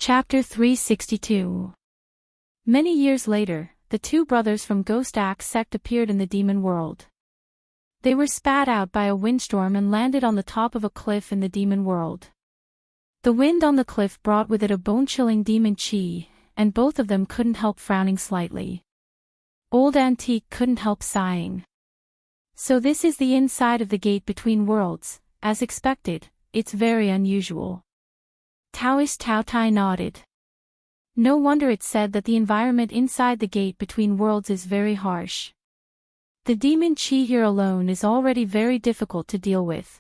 Chapter 362. Many years later, the two brothers from Ghost Axe sect appeared in the demon world. They were spat out by a windstorm and landed on the top of a cliff in the demon world. The wind on the cliff brought with it a bone-chilling demon chi, and both of them couldn't help frowning slightly. Old Antique couldn't help sighing. So this is the inside of the gate between worlds. As expected, it's very unusual. Taoist Tao Tai nodded. No wonder it said that the environment inside the gate between worlds is very harsh. The demon chi here alone is already very difficult to deal with.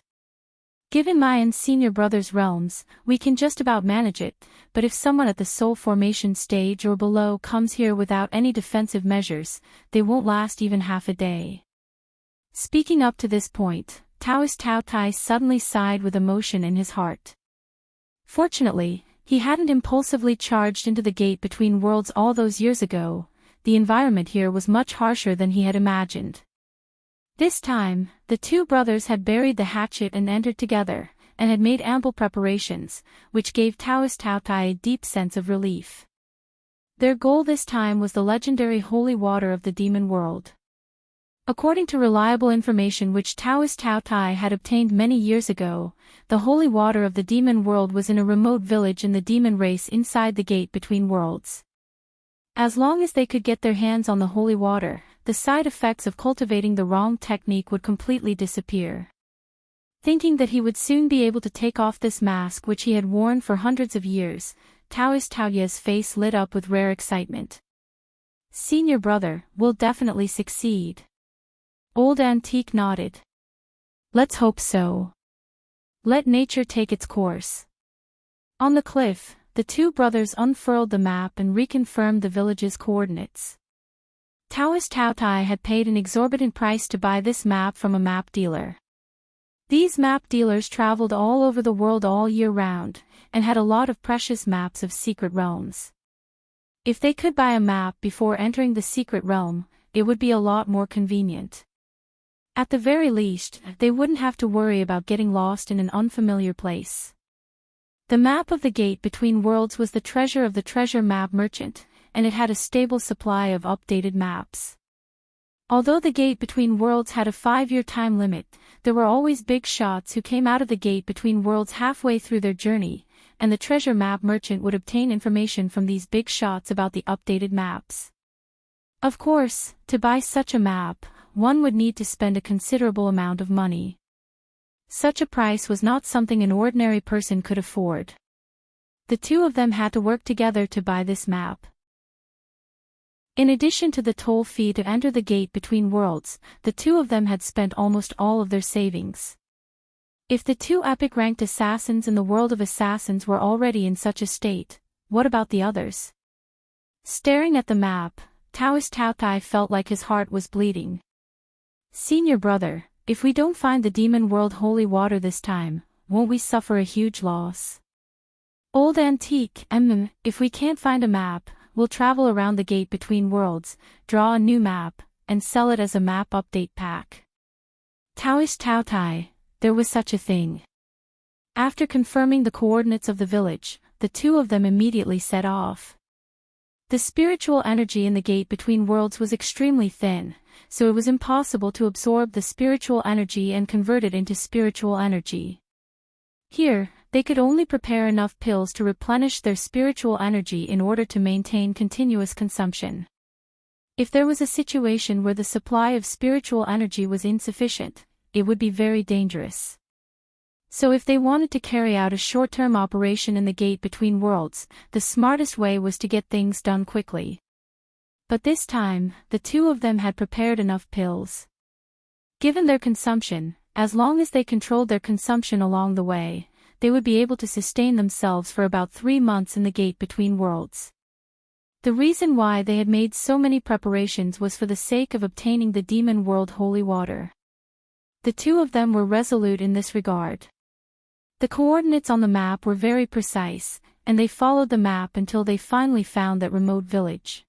Given my and senior brother's realms, we can just about manage it, but if someone at the soul formation stage or below comes here without any defensive measures, they won't last even half a day. Speaking up to this point, Taoist Tao Tai suddenly sighed with emotion in his heart. Fortunately, he hadn't impulsively charged into the gate between worlds all those years ago. The environment here was much harsher than he had imagined. This time, the two brothers had buried the hatchet and entered together, and had made ample preparations, which gave Taoist Tao Tai a deep sense of relief. Their goal this time was the legendary holy water of the demon world. According to reliable information which Taoist Tao Tai had obtained many years ago, the holy water of the demon world was in a remote village in the demon race inside the gate between worlds. As long as they could get their hands on the holy water, the side effects of cultivating the wrong technique would completely disappear. Thinking that he would soon be able to take off this mask which he had worn for hundreds of years, Taoist Tao Ye's face lit up with rare excitement. Senior brother, we'll definitely succeed. Old Antique nodded. Let's hope so. Let nature take its course. On the cliff, the two brothers unfurled the map and reconfirmed the village's coordinates. Taoist Tao Tai had paid an exorbitant price to buy this map from a map dealer. These map dealers traveled all over the world all year round, and had a lot of precious maps of secret realms. If they could buy a map before entering the secret realm, it would be a lot more convenient. At the very least, they wouldn't have to worry about getting lost in an unfamiliar place. The map of the gate between worlds was the treasure of the treasure map merchant, and it had a stable supply of updated maps. Although the gate between worlds had a 5-year time limit, there were always big shots who came out of the gate between worlds halfway through their journey, and the treasure map merchant would obtain information from these big shots about the updated maps. Of course, to buy such a map, one would need to spend a considerable amount of money. Such a price was not something an ordinary person could afford. The two of them had to work together to buy this map. In addition to the toll fee to enter the gate between worlds, the two of them had spent almost all of their savings. If the two epic-ranked assassins in the world of assassins were already in such a state, what about the others? Staring at the map, Taoist Tao Tai felt like his heart was bleeding. Senior brother, if we don't find the demon world holy water this time, won't we suffer a huge loss? Old Antique, if we can't find a map, we'll travel around the gate between worlds, draw a new map, and sell it as a map update pack. Taoist Tao Tai, there was such a thing. After confirming the coordinates of the village, the two of them immediately set off. The spiritual energy in the gate between worlds was extremely thin, so it was impossible to absorb the spiritual energy and convert it into spiritual energy. Here, they could only prepare enough pills to replenish their spiritual energy in order to maintain continuous consumption. If there was a situation where the supply of spiritual energy was insufficient, it would be very dangerous. So if they wanted to carry out a short-term operation in the gate between worlds, the smartest way was to get things done quickly. But this time, the two of them had prepared enough pills. Given their consumption, as long as they controlled their consumption along the way, they would be able to sustain themselves for about 3 months in the gate between worlds. The reason why they had made so many preparations was for the sake of obtaining the demon world holy water. The two of them were resolute in this regard. The coordinates on the map were very precise, and they followed the map until they finally found that remote village.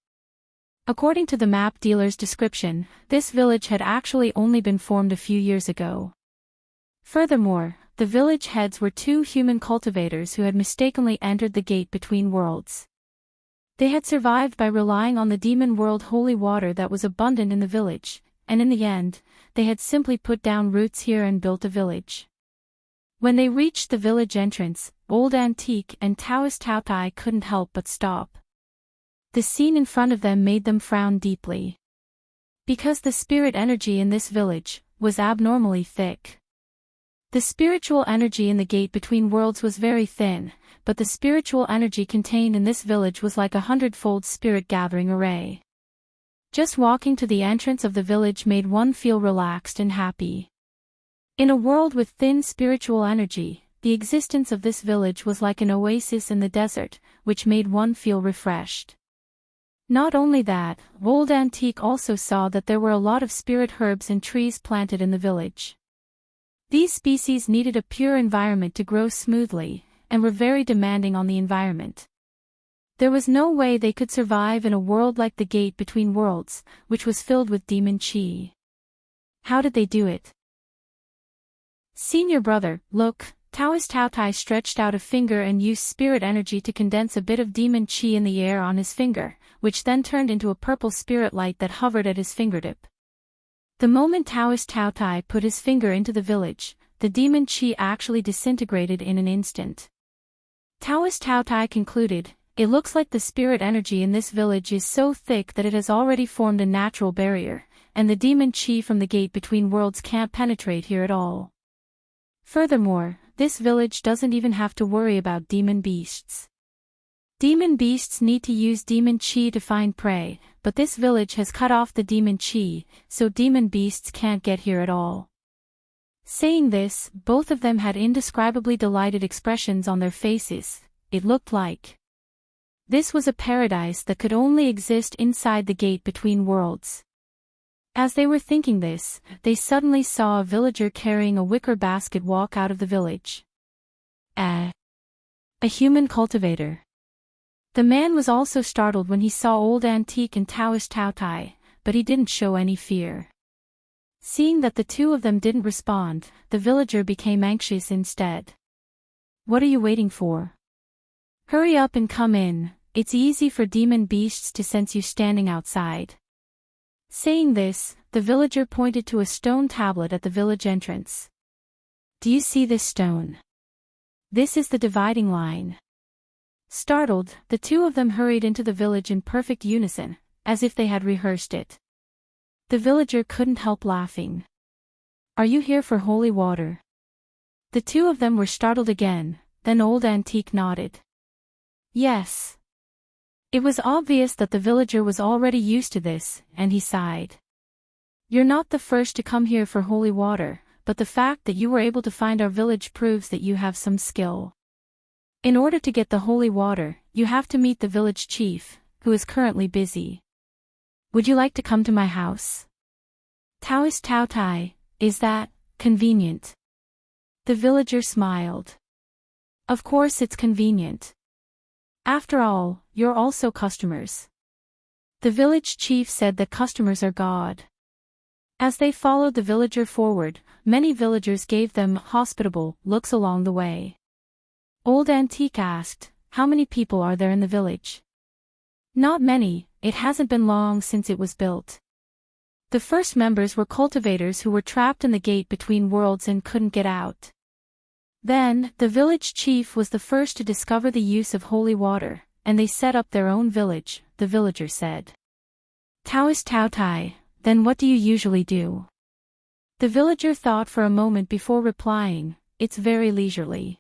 According to the map dealer's description, this village had actually only been formed a few years ago. Furthermore, the village heads were two human cultivators who had mistakenly entered the gate between worlds. They had survived by relying on the demon world holy water that was abundant in the village, and in the end, they had simply put down roots here and built a village. When they reached the village entrance, Old Antique and Taoist Taotai couldn't help but stop. The scene in front of them made them frown deeply. Because the spirit energy in this village was abnormally thick. The spiritual energy in the gate between worlds was very thin, but the spiritual energy contained in this village was like 100-fold spirit gathering array. Just walking to the entrance of the village made one feel relaxed and happy. In a world with thin spiritual energy, the existence of this village was like an oasis in the desert, which made one feel refreshed. Not only that, Old Antique also saw that there were a lot of spirit herbs and trees planted in the village. These species needed a pure environment to grow smoothly, and were very demanding on the environment. There was no way they could survive in a world like the Gate Between Worlds, which was filled with demon chi. How did they do it? Senior brother, look. Taoist Taotai stretched out a finger and used spirit energy to condense a bit of demon chi in the air on his finger, which then turned into a purple spirit light that hovered at his fingertip. The moment Taoist Taotai put his finger into the village, the demon chi actually disintegrated in an instant. Taoist Taotai concluded, "It looks like the spirit energy in this village is so thick that it has already formed a natural barrier, and the demon chi from the Gate Between Worlds can't penetrate here at all. Furthermore, this village doesn't even have to worry about demon beasts. Demon beasts need to use demon chi to find prey, but this village has cut off the demon chi, so demon beasts can't get here at all." Saying this, both of them had indescribably delighted expressions on their faces. It looked like this was a paradise that could only exist inside the Gate Between Worlds. As they were thinking this, they suddenly saw a villager carrying a wicker basket walk out of the village. A human cultivator. The man was also startled when he saw Old Antique and Taoist Taotai, but he didn't show any fear. Seeing that the two of them didn't respond, the villager became anxious instead. "What are you waiting for? Hurry up and come in, it's easy for demon beasts to sense you standing outside." Saying this, the villager pointed to a stone tablet at the village entrance. "Do you see this stone? This is the dividing line." Startled, the two of them hurried into the village in perfect unison, as if they had rehearsed it. The villager couldn't help laughing. "Are you here for holy water?" The two of them were startled again, then Old Antique nodded. "Yes." It was obvious that the villager was already used to this, and he sighed. "You're not the first to come here for holy water, but the fact that you were able to find our village proves that you have some skill. In order to get the holy water, you have to meet the village chief, who is currently busy. Would you like to come to my house?" Taoist Taotai, "Is that convenient?" The villager smiled. "Of course it's convenient. After all, you're also customers." The village chief said that customers are God. As they followed the villager forward, many villagers gave them hospitable looks along the way. Old Antique asked, "How many people are there in the village?" "Not many, it hasn't been long since it was built. The first members were cultivators who were trapped in the Gate Between Worlds and couldn't get out. Then, the village chief was the first to discover the use of holy water, and they set up their own village," the villager said. Taoist Taotai, "Then what do you usually do?" The villager thought for a moment before replying, "It's very leisurely.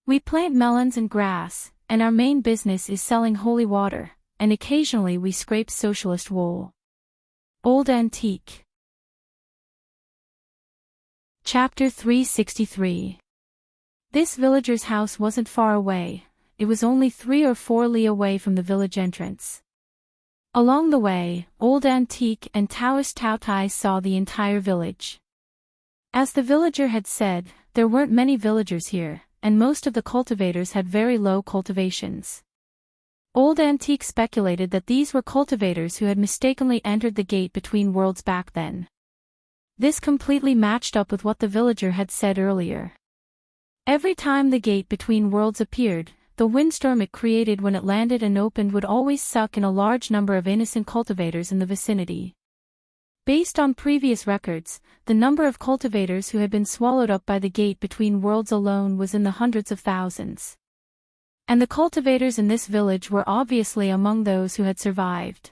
We plant melons and grass, and our main business is selling holy water, and occasionally we scrape socialist wool." Old Antique. Chapter 363. This villager's house wasn't far away, it was only 3 or 4 li away from the village entrance. Along the way, Old Antique and Taoist Taotai saw the entire village. As the villager had said, there weren't many villagers here, and most of the cultivators had very low cultivations. Old Antique speculated that these were cultivators who had mistakenly entered the Gate Between Worlds back then. This completely matched up with what the villager had said earlier. Every time the gate between worlds appeared, the windstorm it created when it landed and opened would always suck in a large number of innocent cultivators in the vicinity. Based on previous records, the number of cultivators who had been swallowed up by the gate between worlds alone was in the hundreds of thousands. And the cultivators in this village were obviously among those who had survived.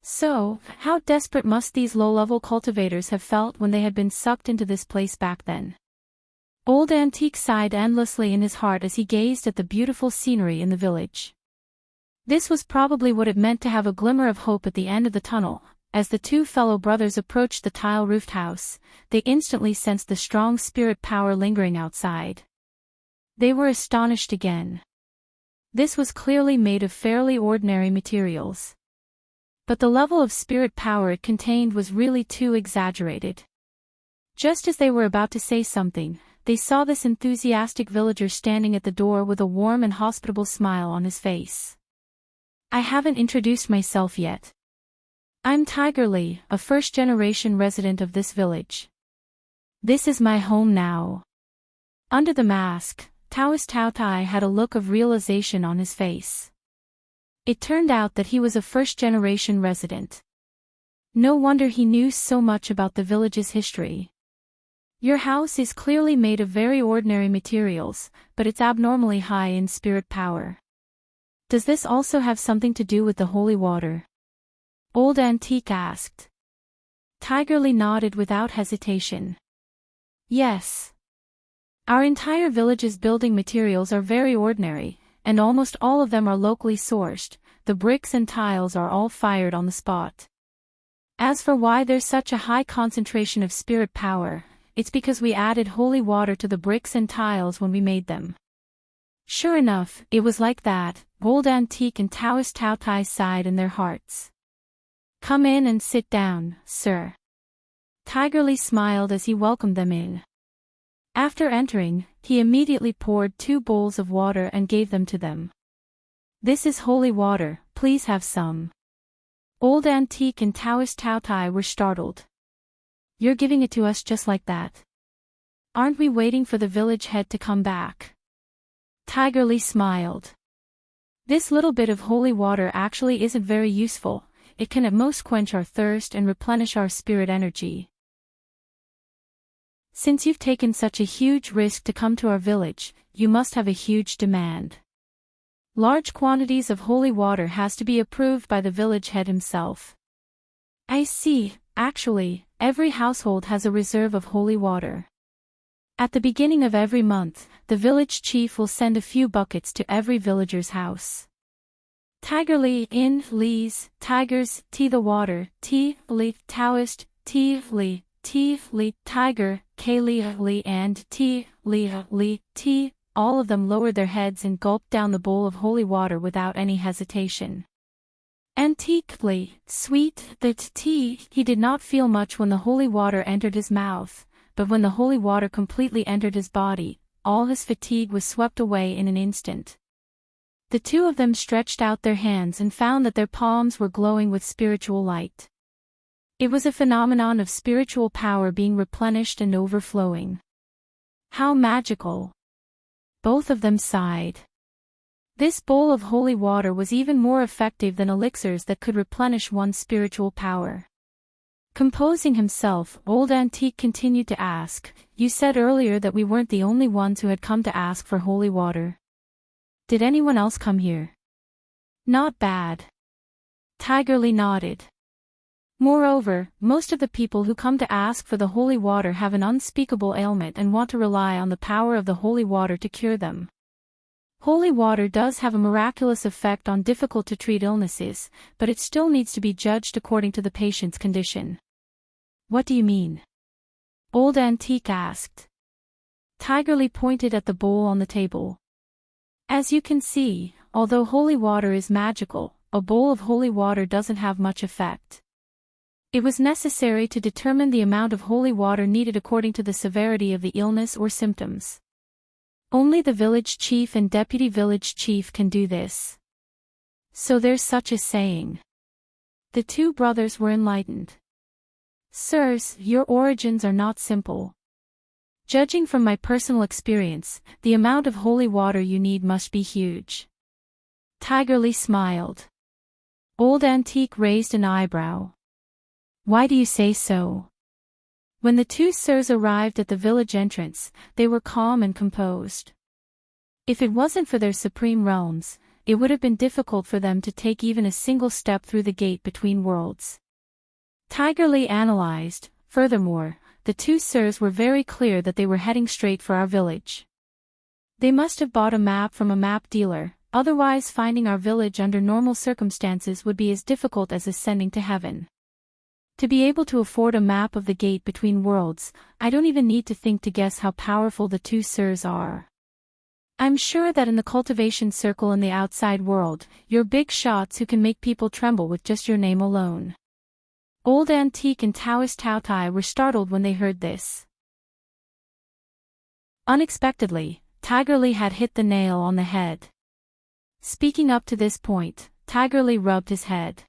So, how desperate must these low-level cultivators have felt when they had been sucked into this place back then? Old Antique sighed endlessly in his heart as he gazed at the beautiful scenery in the village. This was probably what it meant to have a glimmer of hope at the end of the tunnel. As the two fellow brothers approached the tile-roofed house, they instantly sensed the strong spirit power lingering outside. They were astonished again. This was clearly made of fairly ordinary materials. But the level of spirit power it contained was really too exaggerated. Just as they were about to say something, they saw this enthusiastic villager standing at the door with a warm and hospitable smile on his face. "I haven't introduced myself yet. I'm Tiger Lee, a first-generation resident of this village. This is my home now." Under the mask, Taoist Tao Tai had a look of realization on his face. It turned out that he was a first-generation resident. No wonder he knew so much about the village's history. "Your house is clearly made of very ordinary materials, but it's abnormally high in spirit power. Does this also have something to do with the holy water?" Old Antique asked. Tiger Lee nodded without hesitation. "Yes. Our entire village's building materials are very ordinary, and almost all of them are locally sourced. The bricks and tiles are all fired on the spot. As for why there's such a high concentration of spirit power, it's because we added holy water to the bricks and tiles when we made them." Sure enough, it was like that. Old Antique and Taoist Tao Tai sighed in their hearts. "Come in and sit down, sir." Tiger Lee smiled as he welcomed them in. After entering, he immediately poured 2 bowls of water and gave them to them. "This is holy water, please have some." Old Antique and Taoist Tao Tai were startled. "You're giving it to us just like that? Aren't we waiting for the village head to come back?" Tiger Lee smiled. "This little bit of holy water actually isn't very useful. It can at most quench our thirst and replenish our spirit energy. Since you've taken such a huge risk to come to our village, you must have a huge demand. Large quantities of holy water has to be approved by the village head himself." "I see. Actually, every household has a reserve of holy water. At the beginning of every month, the village chief will send a few buckets to every villager's house." Tiger Lee in Lee's, Tigers, T the water, T Lee, Taoist, T Lee, Tiger, K Lee and T Lee, T, all of them lowered their heads and gulped down the bowl of holy water without any hesitation. Antiquely, sweet, the tea, he did not feel much when the holy water entered his mouth, but when the holy water completely entered his body, all his fatigue was swept away in an instant. The two of them stretched out their hands and found that their palms were glowing with spiritual light. It was a phenomenon of spiritual power being replenished and overflowing. How magical! Both of them sighed. This bowl of holy water was even more effective than elixirs that could replenish one's spiritual power. Composing himself, Old Antique continued to ask, "You said earlier that we weren't the only ones who had come to ask for holy water. Did anyone else come here?" "Not bad." Tiger Lee nodded. "Moreover, most of the people who come to ask for the holy water have an unspeakable ailment and want to rely on the power of the holy water to cure them. Holy water does have a miraculous effect on difficult-to-treat illnesses, but it still needs to be judged according to the patient's condition." "What do you mean?" Old Antique asked. Tiger Lee pointed at the bowl on the table. "As you can see, although holy water is magical, a bowl of holy water doesn't have much effect. It was necessary to determine the amount of holy water needed according to the severity of the illness or symptoms. Only the village chief and deputy village chief can do this. So there's such a saying." The two brothers were enlightened. "Sirs, your origins are not simple. Judging from my personal experience, the amount of holy water you need must be huge. Tigerly smiled. Old Antique raised an eyebrow. Why do you say so? When the two sirs arrived at the village entrance, they were calm and composed. If it wasn't for their supreme realms, it would have been difficult for them to take even a single step through the gate between worlds. Tigerly analyzed. Furthermore, the two sirs were very clear that they were heading straight for our village. They must have bought a map from a map dealer, otherwise finding our village under normal circumstances would be as difficult as ascending to heaven. To be able to afford a map of the gate between worlds, I don't even need to think to guess how powerful the two sirs are. I'm sure that in the cultivation circle in the outside world, you're big shots who can make people tremble with just your name alone. Old Antique and Taoist Taotai were startled when they heard this. Unexpectedly, Tigerly had hit the nail on the head. Speaking up to this point, Tigerly rubbed his head.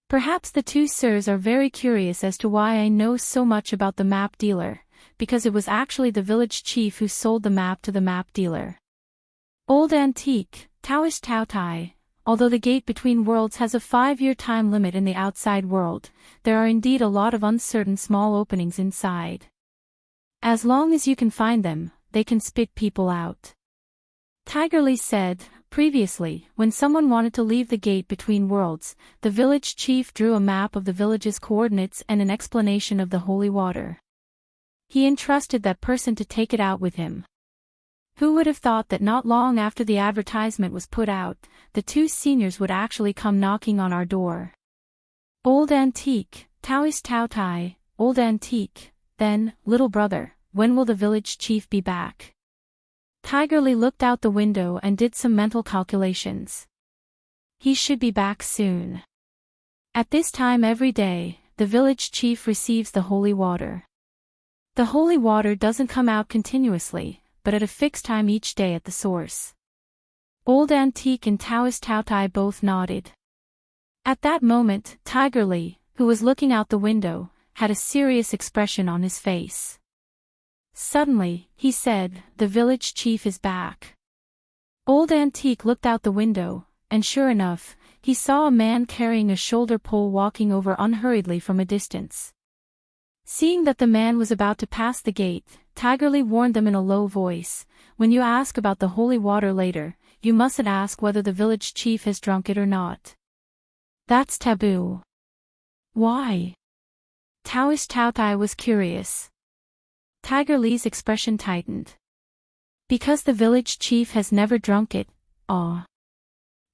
Perhaps the two sirs are very curious as to why I know so much about the map dealer, because it was actually the village chief who sold the map to the map dealer. Old Antique, Taoist Taotai, although the gate between worlds has a 5-year time limit in the outside world, there are indeed a lot of uncertain small openings inside. As long as you can find them, they can spit people out. Tigerly said, previously, when someone wanted to leave the gate between worlds, the village chief drew a map of the village's coordinates and an explanation of the holy water. He entrusted that person to take it out with him. Who would have thought that not long after the advertisement was put out, the two seniors would actually come knocking on our door? Old Antique, Taoist Taotai, Old Antique, then, little brother, when will the village chief be back? Tigerly looked out the window and did some mental calculations. He should be back soon. At this time every day, the village chief receives the holy water. The holy water doesn't come out continuously, but at a fixed time each day at the source. Old Antique and Taoist Taotai both nodded. At that moment, Tigerly, who was looking out the window, had a serious expression on his face. Suddenly, he said, "The village chief is back." Old Antique looked out the window, and sure enough, he saw a man carrying a shoulder pole walking over unhurriedly from a distance. Seeing that the man was about to pass the gate, Tigerly warned them in a low voice, "When you ask about the holy water later, you mustn't ask whether the village chief has drunk it or not. That's taboo." Why? Taoist Taotai was curious. Tigerly's expression tightened. Because the village chief has never drunk it.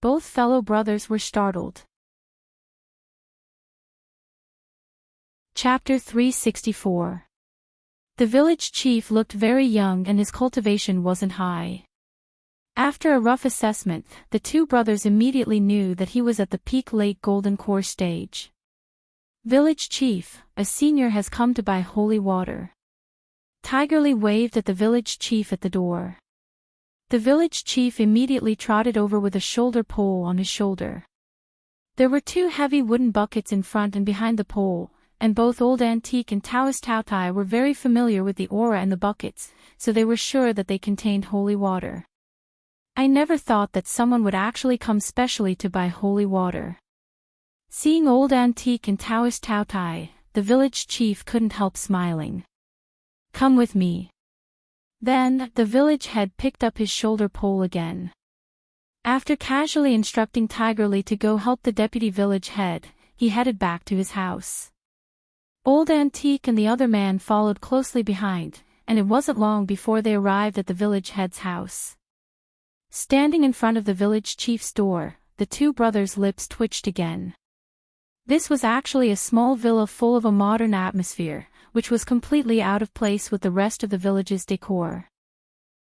Both fellow brothers were startled. Chapter 364. The village chief looked very young and his cultivation wasn't high. After a rough assessment, the two brothers immediately knew that he was at the peak late golden core stage. Village chief, a senior has come to buy holy water. Tigerly waved at the village chief at the door. The village chief immediately trotted over with a shoulder pole on his shoulder. There were two heavy wooden buckets in front and behind the pole, and both Old Antique and Taoist Taotai were very familiar with the aura and the buckets, so they were sure that they contained holy water. I never thought that someone would actually come specially to buy holy water. Seeing Old Antique and Taoist Taotai, the village chief couldn't help smiling. "Come with me." Then, the village head picked up his shoulder pole again. After casually instructing Tigerly to go help the deputy village head, he headed back to his house. Old Antique and the other man followed closely behind, and it wasn't long before they arrived at the village head's house. Standing in front of the village chief's door, the two brothers' lips twitched again. This was actually a small villa full of a modern atmosphere, which was completely out of place with the rest of the village's decor.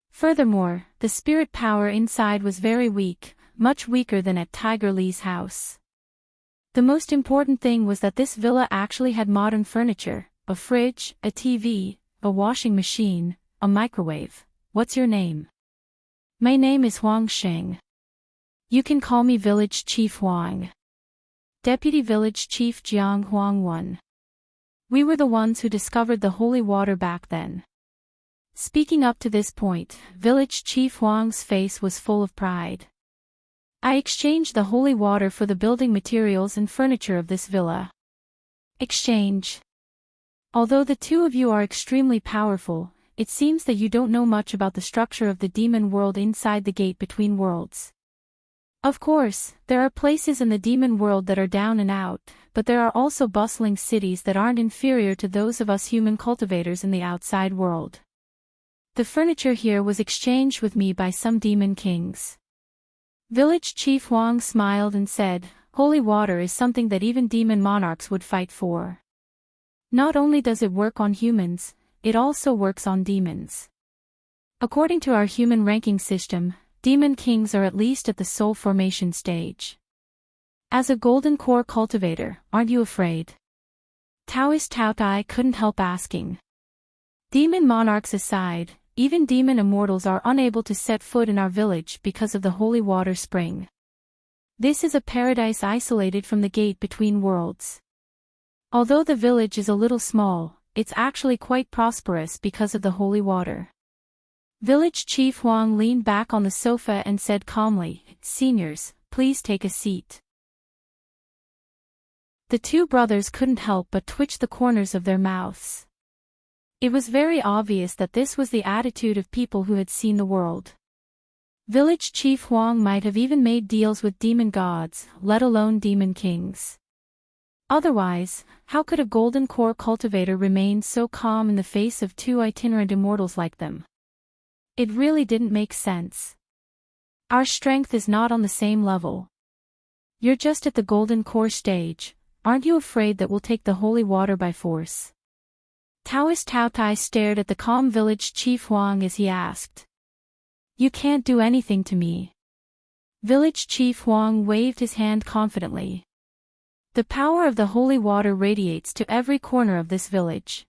Furthermore, the spirit power inside was very weak, much weaker than at Tigerly's house. The most important thing was that this villa actually had modern furniture, a fridge, a TV, a washing machine, a microwave. "What's your name?" "My name is Huang Sheng. You can call me Village Chief Huang." Deputy Village Chief Jiang Huang 1. We were the ones who discovered the holy water back then. Speaking up to this point, village chief Huang's face was full of pride. I exchanged the holy water for the building materials and furniture of this villa. Exchange. Although the two of you are extremely powerful, it seems that you don't know much about the structure of the demon world inside the gate between worlds. Of course, there are places in the demon world that are down and out, but there are also bustling cities that aren't inferior to those of us human cultivators in the outside world. The furniture here was exchanged with me by some demon kings. Village Chief Huang smiled and said, "Holy water is something that even demon monarchs would fight for. Not only does it work on humans, it also works on demons. According to our human ranking system, demon kings are at least at the soul formation stage. As a golden core cultivator, aren't you afraid?" Taoist Tao Tai couldn't help asking. Demon monarchs aside, even demon immortals are unable to set foot in our village because of the holy water spring. This is a paradise isolated from the gate between worlds. Although the village is a little small, it's actually quite prosperous because of the holy water. Village Chief Huang leaned back on the sofa and said calmly, "Seniors, please take a seat." The two brothers couldn't help but twitch the corners of their mouths. It was very obvious that this was the attitude of people who had seen the world. Village Chief Huang might have even made deals with demon gods, let alone demon kings. Otherwise, how could a golden core cultivator remain so calm in the face of two itinerant immortals like them? It really didn't make sense. Our strength is not on the same level. You're just at the golden core stage, aren't you afraid that we'll take the holy water by force? Taoist Tao Tai stared at the calm village Chief Huang as he asked. "You can't do anything to me." Village Chief Huang waved his hand confidently. The power of the holy water radiates to every corner of this village.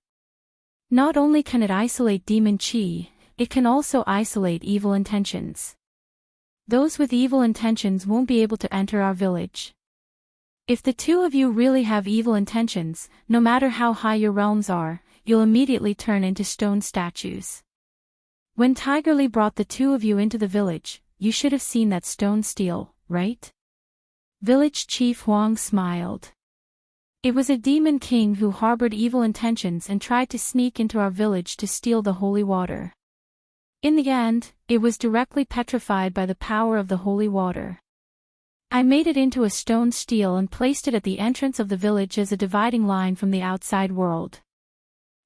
Not only can it isolate demon chi, it can also isolate evil intentions. Those with evil intentions won't be able to enter our village. If the two of you really have evil intentions, no matter how high your realms are, you'll immediately turn into stone statues. When Tigerly brought the two of you into the village, you should have seen that stone steel, right? Village Chief Huang smiled. It was a demon king who harbored evil intentions and tried to sneak into our village to steal the holy water. In the end, it was directly petrified by the power of the holy water. I made it into a stone steel and placed it at the entrance of the village as a dividing line from the outside world.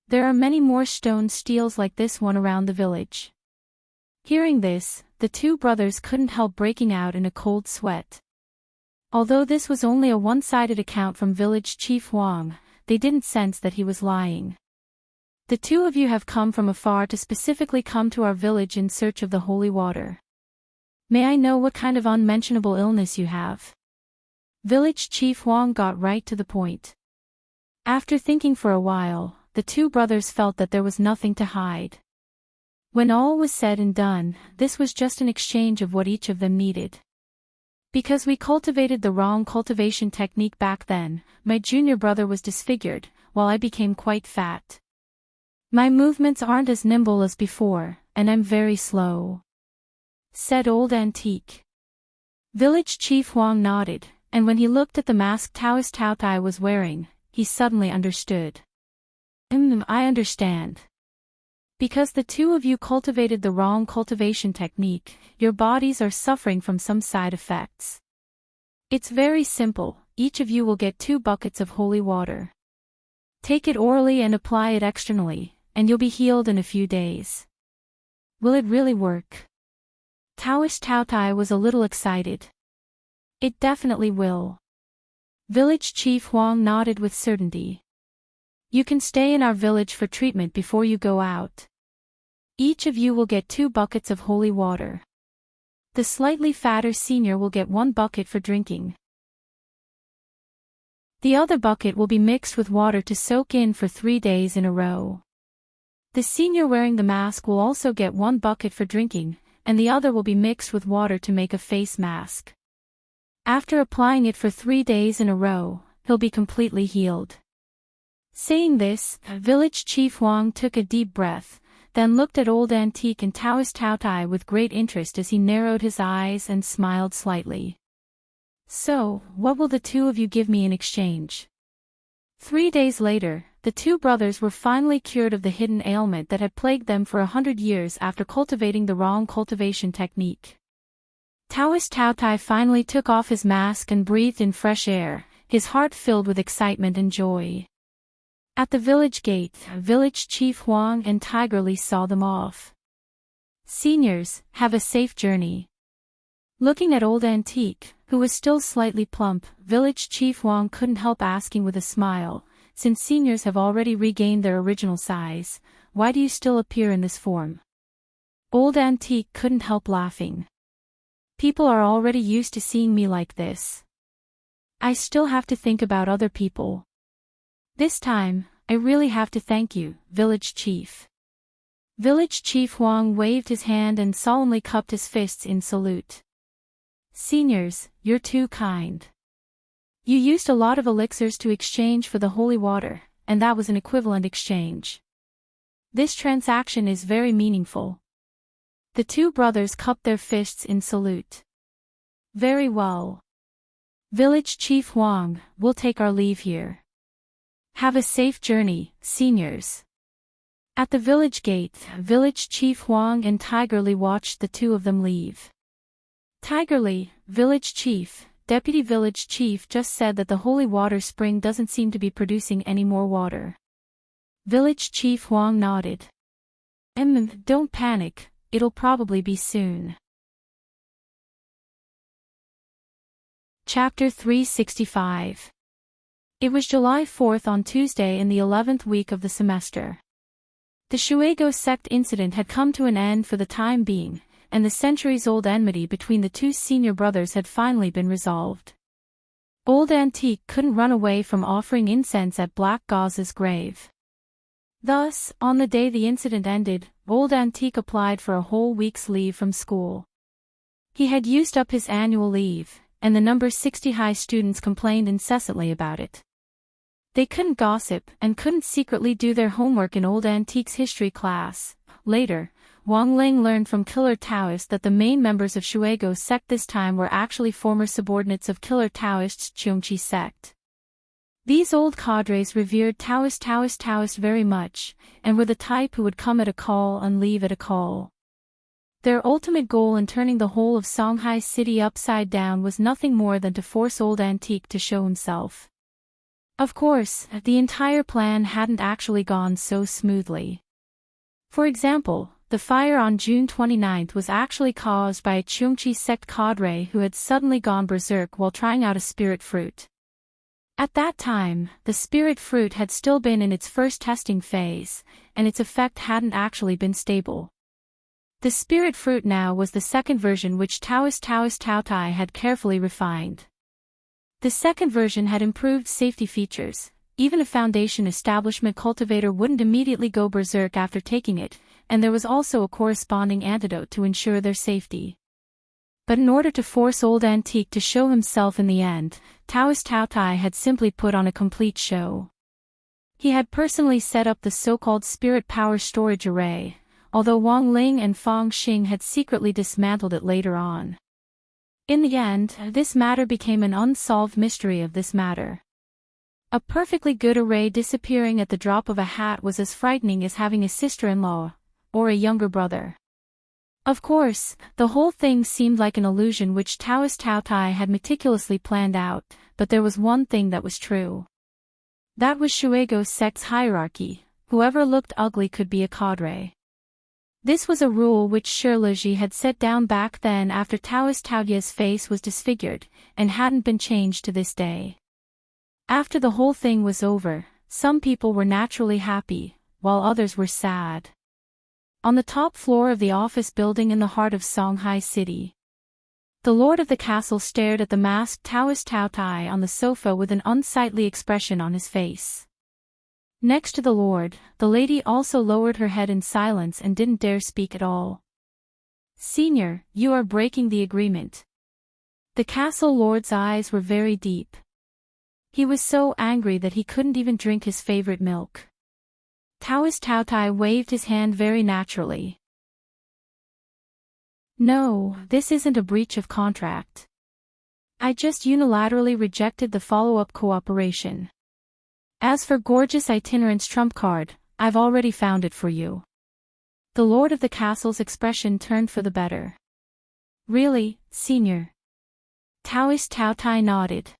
There are many more stone steels like this one around the village. Hearing this, the two brothers couldn't help breaking out in a cold sweat. Although this was only a one-sided account from Village Chief Huang, they didn't sense that he was lying. "The two of you have come from afar to specifically come to our village in search of the holy water. May I know what kind of unmentionable illness you have?" Village Chief Huang got right to the point. After thinking for a while, the two brothers felt that there was nothing to hide. When all was said and done, this was just an exchange of what each of them needed. Because we cultivated the wrong cultivation technique back then, my junior brother was disfigured, while I became quite fat. My movements aren't as nimble as before, and I'm very slow," said Old Antique. Village Chief Huang nodded, and when he looked at the mask Taoist Tao Tai was wearing, he suddenly understood. I understand. Because the two of you cultivated the wrong cultivation technique, your bodies are suffering from some side effects. It's very simple, each of you will get 2 buckets of holy water. Take it orally and apply it externally, and you'll be healed in a few days. Will it really work? Taoist Tao Tai was a little excited. It definitely will. Village Chief Huang nodded with certainty. You can stay in our village for treatment before you go out. Each of you will get 2 buckets of holy water. The slightly fatter senior will get 1 bucket for drinking. The other bucket will be mixed with water to soak in for 3 days in a row. The senior wearing the mask will also get 1 bucket for drinking, and the other will be mixed with water to make a face mask. After applying it for 3 days in a row, he'll be completely healed. Saying this, Village Chief Huang took a deep breath, then looked at Old Antique and Taoist Taotai with great interest as he narrowed his eyes and smiled slightly. "So, what will the two of you give me in exchange?" 3 days later, the two brothers were finally cured of the hidden ailment that had plagued them for 100 years after cultivating the wrong cultivation technique. Taoist Taotai finally took off his mask and breathed in fresh air, his heart filled with excitement and joy. At the village gate, village chief Huang and Tigerly saw them off. "Seniors, have a safe journey." Looking at Old Antique, who was still slightly plump, village chief Huang couldn't help asking with a smile, "Since seniors have already regained their original size, why do you still appear in this form?" Old Antique couldn't help laughing. "People are already used to seeing me like this. I still have to think about other people. This time, I really have to thank you, village chief." Village chief Huang waved his hand and solemnly cupped his fists in salute. "Seniors, you're too kind. You used a lot of elixirs to exchange for the holy water, and that was an equivalent exchange. This transaction is very meaningful." The two brothers cupped their fists in salute. "Very well. Village Chief Huang, we'll take our leave here. Have a safe journey, seniors." At the village gate, village chief Huang and Tigerly watched the two of them leave. "Tigerly, village chief, deputy village chief just said that the holy water spring doesn't seem to be producing any more water." Village chief Huang nodded. Don't panic, it'll probably be soon." Chapter 365. It was July 4th on Tuesday in the 11th week of the semester. The Shuego sect incident had come to an end for the time being, and the centuries-old enmity between the two senior brothers had finally been resolved. Old Antique couldn't run away from offering incense at Black Gauze's grave. Thus, on the day the incident ended, Old Antique applied for a whole week's leave from school. He had used up his annual leave, and the number 60 high students complained incessantly about it. They couldn't gossip and couldn't secretly do their homework in Old Antique's history class. Later, Wang Ling learned from Killer Taoist that the main members of Shuego sect this time were actually former subordinates of Killer Taoist's Cheongqi sect. These old cadres revered Taoist very much, and were the type who would come at a call and leave at a call. Their ultimate goal in turning the whole of Songhai City upside down was nothing more than to force Old Antique to show himself. Of course, the entire plan hadn't actually gone so smoothly. For example, the fire on June 29th was actually caused by a Cheongqi sect cadre who had suddenly gone berserk while trying out a spirit fruit. At that time, the spirit fruit had still been in its first testing phase, and its effect hadn't actually been stable. The spirit fruit now was the second version which Taoist Taotai had carefully refined. The second version had improved safety features. Even a foundation establishment cultivator wouldn't immediately go berserk after taking it, and there was also a corresponding antidote to ensure their safety. But in order to force Old Antique to show himself in the end, Taoist Taotai had simply put on a complete show. He had personally set up the so-called spirit power storage array, although Wang Ling and Fang Xing had secretly dismantled it later on. In the end, this matter became an unsolved mystery of this matter. A perfectly good array disappearing at the drop of a hat was as frightening as having a sister-in-law, or a younger brother. Of course, the whole thing seemed like an illusion which Taoist Taotai had meticulously planned out, but there was one thing that was true. That was Shuego sect's hierarchy: whoever looked ugly could be a cadre. This was a rule which Shirleji had set down back then after Taoist Taoye's face was disfigured, and hadn't been changed to this day. After the whole thing was over, some people were naturally happy, while others were sad. On the top floor of the office building in the heart of Songhai City, the lord of the castle stared at the masked Taoist Taotai on the sofa with an unsightly expression on his face. Next to the lord, the lady also lowered her head in silence and didn't dare speak at all. "Senior, you are breaking the agreement." The castle lord's eyes were very deep. He was so angry that he couldn't even drink his favorite milk. Taoist Taotai waved his hand very naturally. No, this isn't a breach of contract. I just unilaterally rejected the follow-up cooperation. As for gorgeous itinerant's trump card, I've already found it for you. The lord of the castle's expression turned for the better. Really, senior? Taoist Taotai nodded.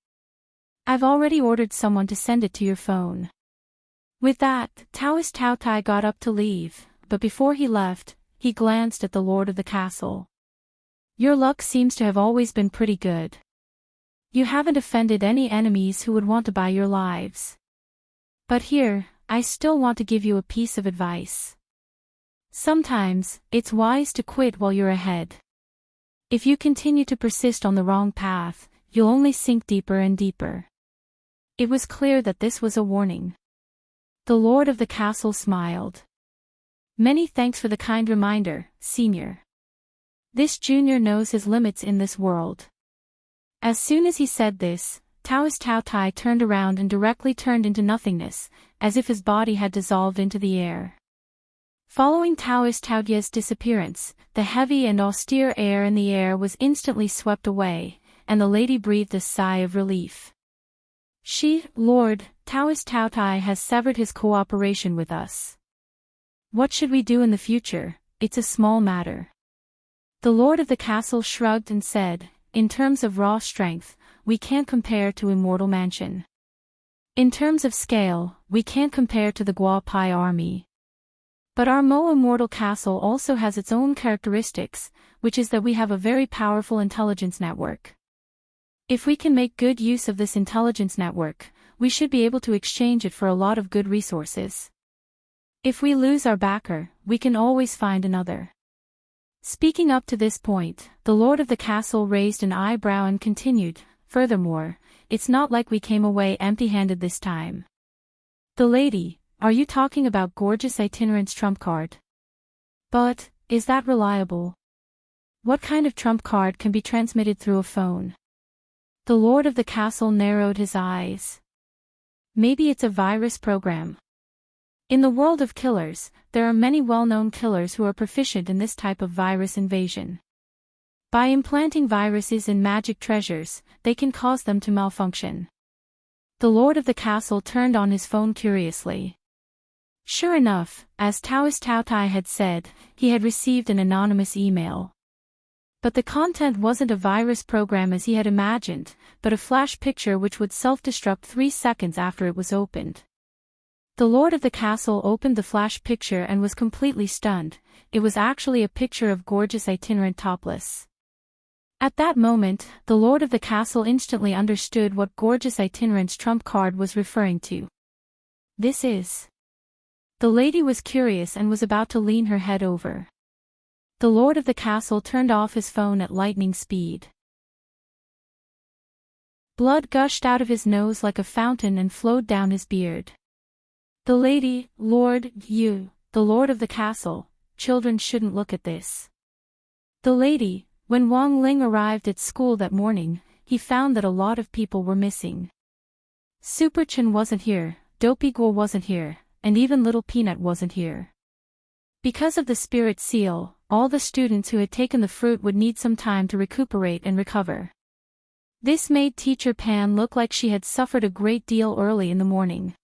I've already ordered someone to send it to your phone. With that, Taoist Taotai got up to leave, but before he left, he glanced at the lord of the castle. Your luck seems to have always been pretty good. You haven't offended any enemies who would want to buy your lives. But here, I still want to give you a piece of advice. Sometimes, it's wise to quit while you're ahead. If you continue to persist on the wrong path, you'll only sink deeper and deeper. It was clear that this was a warning. The lord of the castle smiled. Many thanks for the kind reminder, senior. This junior knows his limits in this world. As soon as he said this, Taoist Taotai turned around and directly turned into nothingness, as if his body had dissolved into the air. Following Taoist Taoyu's disappearance, the heavy and austere air in the air was instantly swept away, and the lady breathed a sigh of relief. Lord, Taoist Taotai has severed his cooperation with us. What should we do in the future? It's a small matter. The lord of the castle shrugged and said, in terms of raw strength, we can't compare to Immortal Mansion. In terms of scale, we can't compare to the Gua Pai army. But our Mo Immortal Castle also has its own characteristics, which is that we have a very powerful intelligence network. If we can make good use of this intelligence network, we should be able to exchange it for a lot of good resources. If we lose our backer, we can always find another. Speaking up to this point, the lord of the castle raised an eyebrow and continued, furthermore, it's not like we came away empty-handed this time. The lady, are you talking about gorgeous itinerant's trump card? But, is that reliable? What kind of trump card can be transmitted through a phone? The lord of the castle narrowed his eyes. Maybe it's a virus program. In the world of killers, there are many well-known killers who are proficient in this type of virus invasion. By implanting viruses in magic treasures, they can cause them to malfunction. The lord of the castle turned on his phone curiously. Sure enough, as Taoist Taotai had said, he had received an anonymous email. But the content wasn't a virus program as he had imagined, but a flash picture which would self-destruct 3 seconds after it was opened. The lord of the castle opened the flash picture and was completely stunned. It was actually a picture of gorgeous itinerant topless. At that moment, the lord of the castle instantly understood what gorgeous itinerant's trump card was referring to. This is. The lady was curious and was about to lean her head over. The lord of the castle turned off his phone at lightning speed. Blood gushed out of his nose like a fountain and flowed down his beard. The lady, Lord, you, the lord of the castle, children shouldn't look at this. The lady, when Wang Ling arrived at school that morning, he found that a lot of people were missing. Super Chen wasn't here, Dopey Guo wasn't here, and even Little Peanut wasn't here. Because of the spirit seal, all the students who had taken the fruit would need some time to recuperate and recover. This made Teacher Pan look like she had suffered a great deal early in the morning.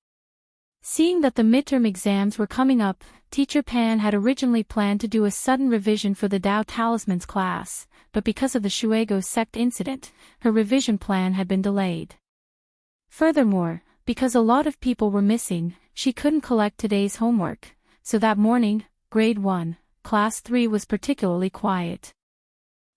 Seeing that the midterm exams were coming up, Teacher Pan had originally planned to do a sudden revision for the Dao Talismans class, but because of the Shuego sect incident, her revision plan had been delayed. Furthermore, because a lot of people were missing, she couldn't collect today's homework, so that morning, Grade 1, Class 3 was particularly quiet.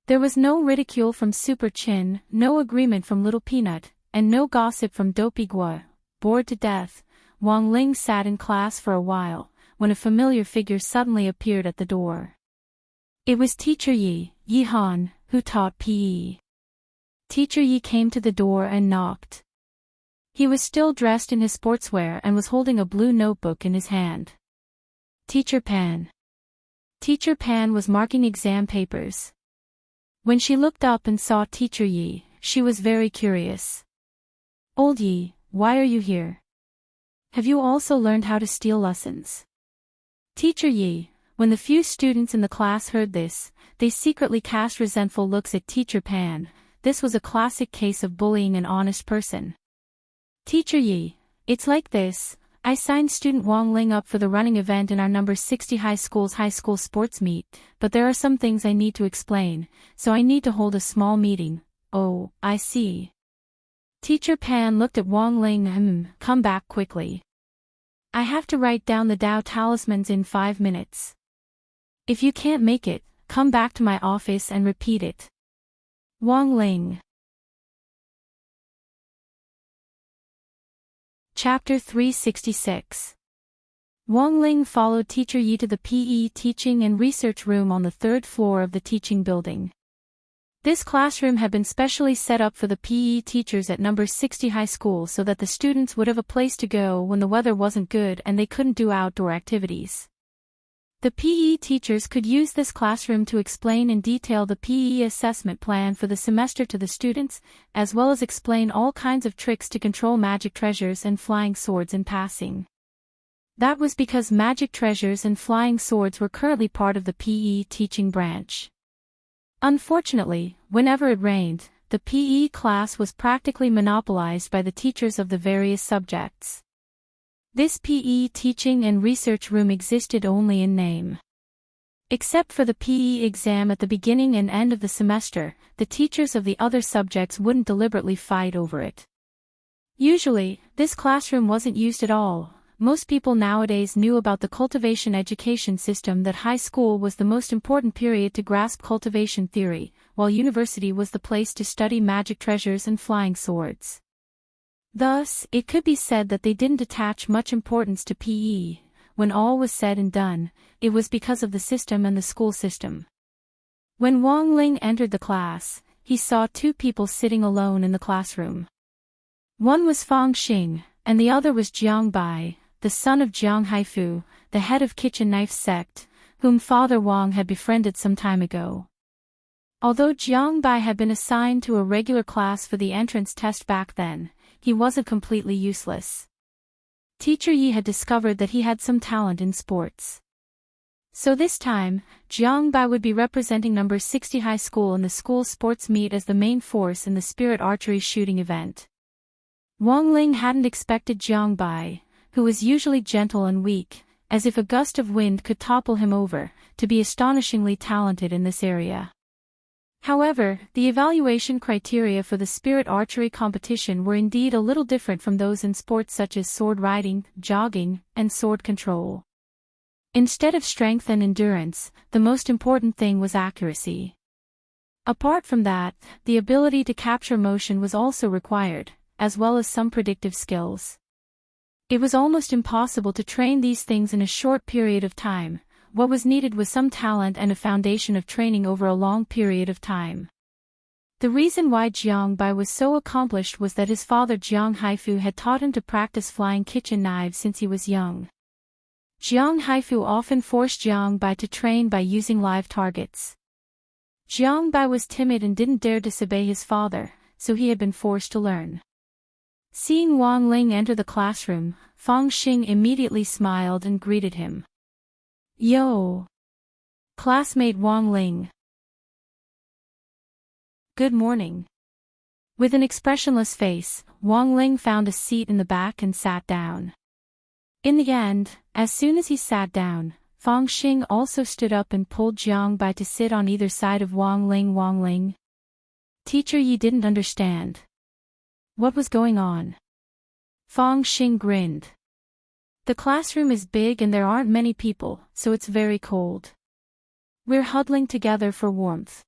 There was no ridicule from Super Chin, no agreement from Little Peanut, and no gossip from Dopey Guo. Bored to death, Wang Ling sat in class for a while, when a familiar figure suddenly appeared at the door. It was Teacher Yi Han, who taught PE. Teacher Yi came to the door and knocked. He was still dressed in his sportswear and was holding a blue notebook in his hand. Teacher Pan. Teacher Pan was marking exam papers. When she looked up and saw Teacher Yi, she was very curious. Old Yi, why are you here? Have you also learned how to steal lessons? Teacher Yi. When the few students in the class heard this, they secretly cast resentful looks at Teacher Pan. This was a classic case of bullying an honest person. Teacher Yi. It's like this. I signed student Wang Ling up for the running event in our number 60 high school sports meet, but there are some things I need to explain, so I need to hold a small meeting. Oh, I see. Teacher Pan looked at Wang Ling. Come back quickly. I have to write down the Tao talismans in 5 minutes. If you can't make it, come back to my office and repeat it. Wang Ling. Chapter 366. Wang Ling followed Teacher Yi to the PE teaching and research room on the 3rd floor of the teaching building. This classroom had been specially set up for the PE teachers at number 60 high school so that the students would have a place to go when the weather wasn't good and they couldn't do outdoor activities. The PE teachers could use this classroom to explain in detail the PE assessment plan for the semester to the students, as well as explain all kinds of tricks to control magic treasures and flying swords in passing. That was because magic treasures and flying swords were currently part of the PE teaching branch. Unfortunately, whenever it rained, the PE class was practically monopolized by the teachers of the various subjects. This PE teaching and research room existed only in name. Except for the PE exam at the beginning and end of the semester, the teachers of the other subjects wouldn't deliberately fight over it. Usually, this classroom wasn't used at all. Most people nowadays knew about the cultivation education system that high school was the most important period to grasp cultivation theory, while university was the place to study magic treasures and flying swords. Thus, it could be said that they didn't attach much importance to PE. When all was said and done, it was because of the system and the school system. When Wang Ling entered the class, he saw 2 people sitting alone in the classroom. One was Fang Xing, and the other was Jiang Bai, the son of Jiang Haifu, the head of Kitchen Knife sect, whom Father Wang had befriended some time ago. Although Jiang Bai had been assigned to a regular class for the entrance test back then, he wasn't completely useless. Teacher Yi had discovered that he had some talent in sports. So this time, Jiang Bai would be representing number 60 high school in the school sports meet as the main force in the spirit archery shooting event. Wang Ling hadn't expected Jiang Bai, who was usually gentle and weak, as if a gust of wind could topple him over, to be astonishingly talented in this area. However, the evaluation criteria for the spirit archery competition were indeed a little different from those in sports such as sword riding, jogging, and sword control. Instead of strength and endurance, the most important thing was accuracy. Apart from that, the ability to capture motion was also required, as well as some predictive skills. It was almost impossible to train these things in a short period of time. What was needed was some talent and a foundation of training over a long period of time. The reason why Jiang Bai was so accomplished was that his father Jiang Haifu had taught him to practice flying kitchen knives since he was young. Jiang Haifu often forced Jiang Bai to train by using live targets. Jiang Bai was timid and didn't dare disobey his father, so he had been forced to learn. Seeing Wang Ling enter the classroom, Fang Xing immediately smiled and greeted him. Yo! Classmate Wang Ling. Good morning. With an expressionless face, Wang Ling found a seat in the back and sat down. In the end, as soon as he sat down, Fang Xing also stood up and pulled Jiang Bai to sit on either side of Wang Ling. Wang Ling. Teacher Yi didn't understand. What was going on? Fang Xing grinned. The classroom is big and there aren't many people, so it's very cold. We're huddling together for warmth.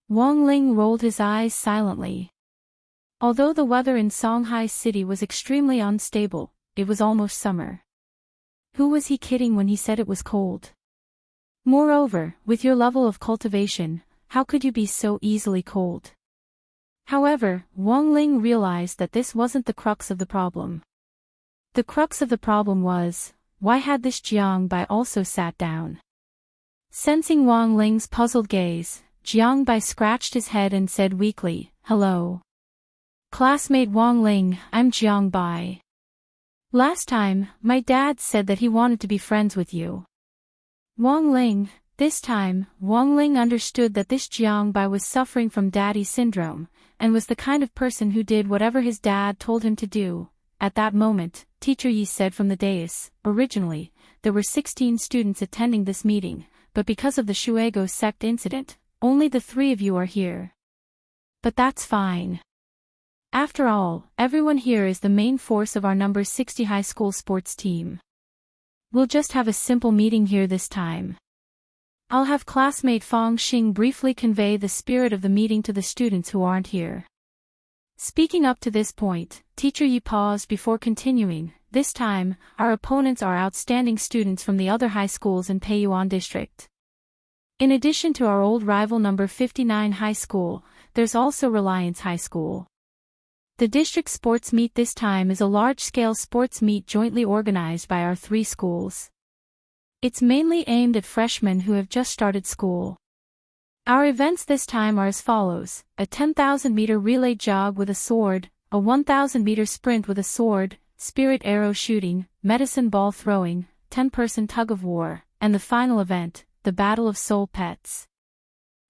Wang Ling rolled his eyes silently. Although the weather in Songhai City was extremely unstable, it was almost summer. Who was he kidding when he said it was cold? Moreover, with your level of cultivation, how could you be so easily cold? However, Wang Ling realized that this wasn't the crux of the problem. The crux of the problem was, why had this Jiang Bai also sat down? Sensing Wang Ling's puzzled gaze, Jiang Bai scratched his head and said weakly, "Hello. Classmate Wang Ling, I'm Jiang Bai. Last time, my dad said that he wanted to be friends with you. Wang Ling. This time, Wang Ling understood that this Jiang Bai was suffering from daddy syndrome, and was the kind of person who did whatever his dad told him to do. At that moment, Teacher Yi said from the dais, originally, there were 16 students attending this meeting, but because of the Shuego sect incident, only the 3 of you are here. But that's fine. After all, everyone here is the main force of our number 60 high school sports team. We'll just have a simple meeting here this time. I'll have classmate Fang Xing briefly convey the spirit of the meeting to the students who aren't here. Speaking up to this point, Teacher Yi paused before continuing. This time, our opponents are outstanding students from the other high schools in Peiyuan district. In addition to our old rival number 59 high school, there's also Reliance High School. The district sports meet this time is a large-scale sports meet jointly organized by our 3 schools. It's mainly aimed at freshmen who have just started school. Our events this time are as follows: a 10,000-meter relay jog with a sword, a 1,000-meter sprint with a sword, spirit arrow shooting, medicine ball throwing, 10-person tug-of-war, and the final event, the Battle of Soul Pets.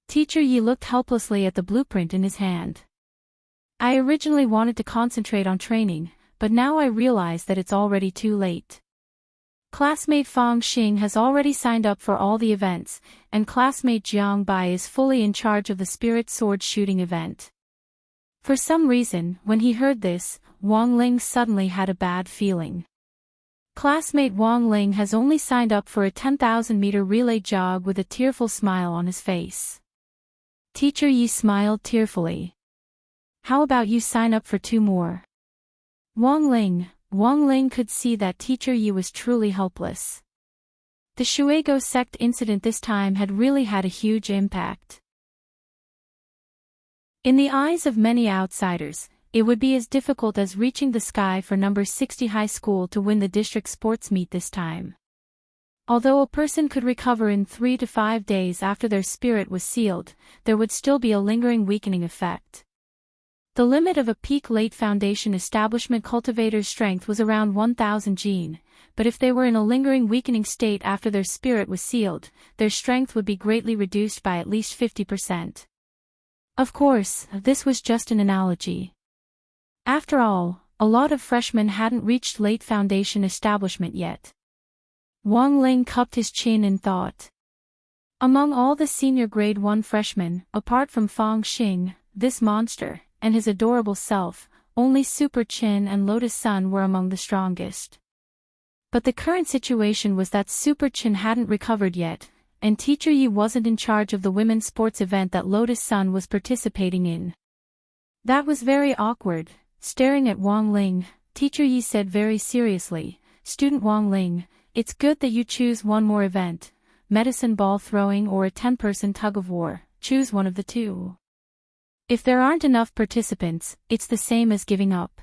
Teacher Yi looked helplessly at the blueprint in his hand. I originally wanted to concentrate on training, but now I realize that it's already too late. Classmate Fang Xing has already signed up for all the events, and classmate Jiang Bai is fully in charge of the spirit sword shooting event. For some reason, when he heard this, Wang Ling suddenly had a bad feeling. Classmate Wang Ling has only signed up for a 10,000-meter relay jog with a tearful smile on his face. Teacher Yi smiled tearfully. How about you sign up for 2 more? Wang Ling could see that Teacher Yi was truly helpless. The Shuego sect incident this time had really had a huge impact. In the eyes of many outsiders, it would be as difficult as reaching the sky for number 60 high school to win the district sports meet this time. Although a person could recover in 3 to 5 days after their spirit was sealed, there would still be a lingering weakening effect. The limit of a peak late foundation establishment cultivator's strength was around 1000 gene, but if they were in a lingering weakening state after their spirit was sealed, their strength would be greatly reduced by at least 50%. Of course, this was just an analogy. After all, a lot of freshmen hadn't reached late foundation establishment yet. Wang Ling cupped his chin in thought. Among all the senior grade 1 freshmen, apart from Fang Xing, this monster, and his adorable self, only Super Chin and Lotus Sun were among the strongest. But the current situation was that Super Chin hadn't recovered yet, and Teacher Yi wasn't in charge of the women's sports event that Lotus Sun was participating in. That was very awkward. Staring at Wang Ling, Teacher Yi said very seriously, "Student Wang Ling, it's good that you choose one more event, medicine ball throwing or a 10-person tug-of-war, choose one of the 2. If there aren't enough participants, it's the same as giving up.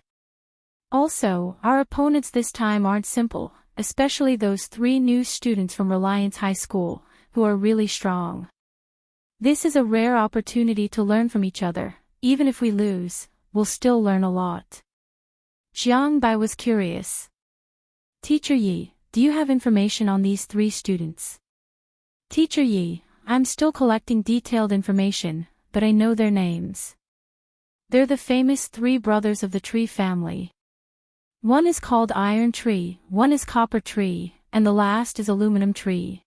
Also, our opponents this time aren't simple, especially those 3 new students from Reliance High School, who are really strong. This is a rare opportunity to learn from each other. Even if we lose, we'll still learn a lot." Jiang Bai was curious. "Teacher Yi, do you have information on these 3 students?" "Teacher Yi, I'm still collecting detailed information, but I know their names. They're the famous 3 brothers of the tree family. One is called Iron Tree, one is Copper Tree, and the last is Aluminum Tree."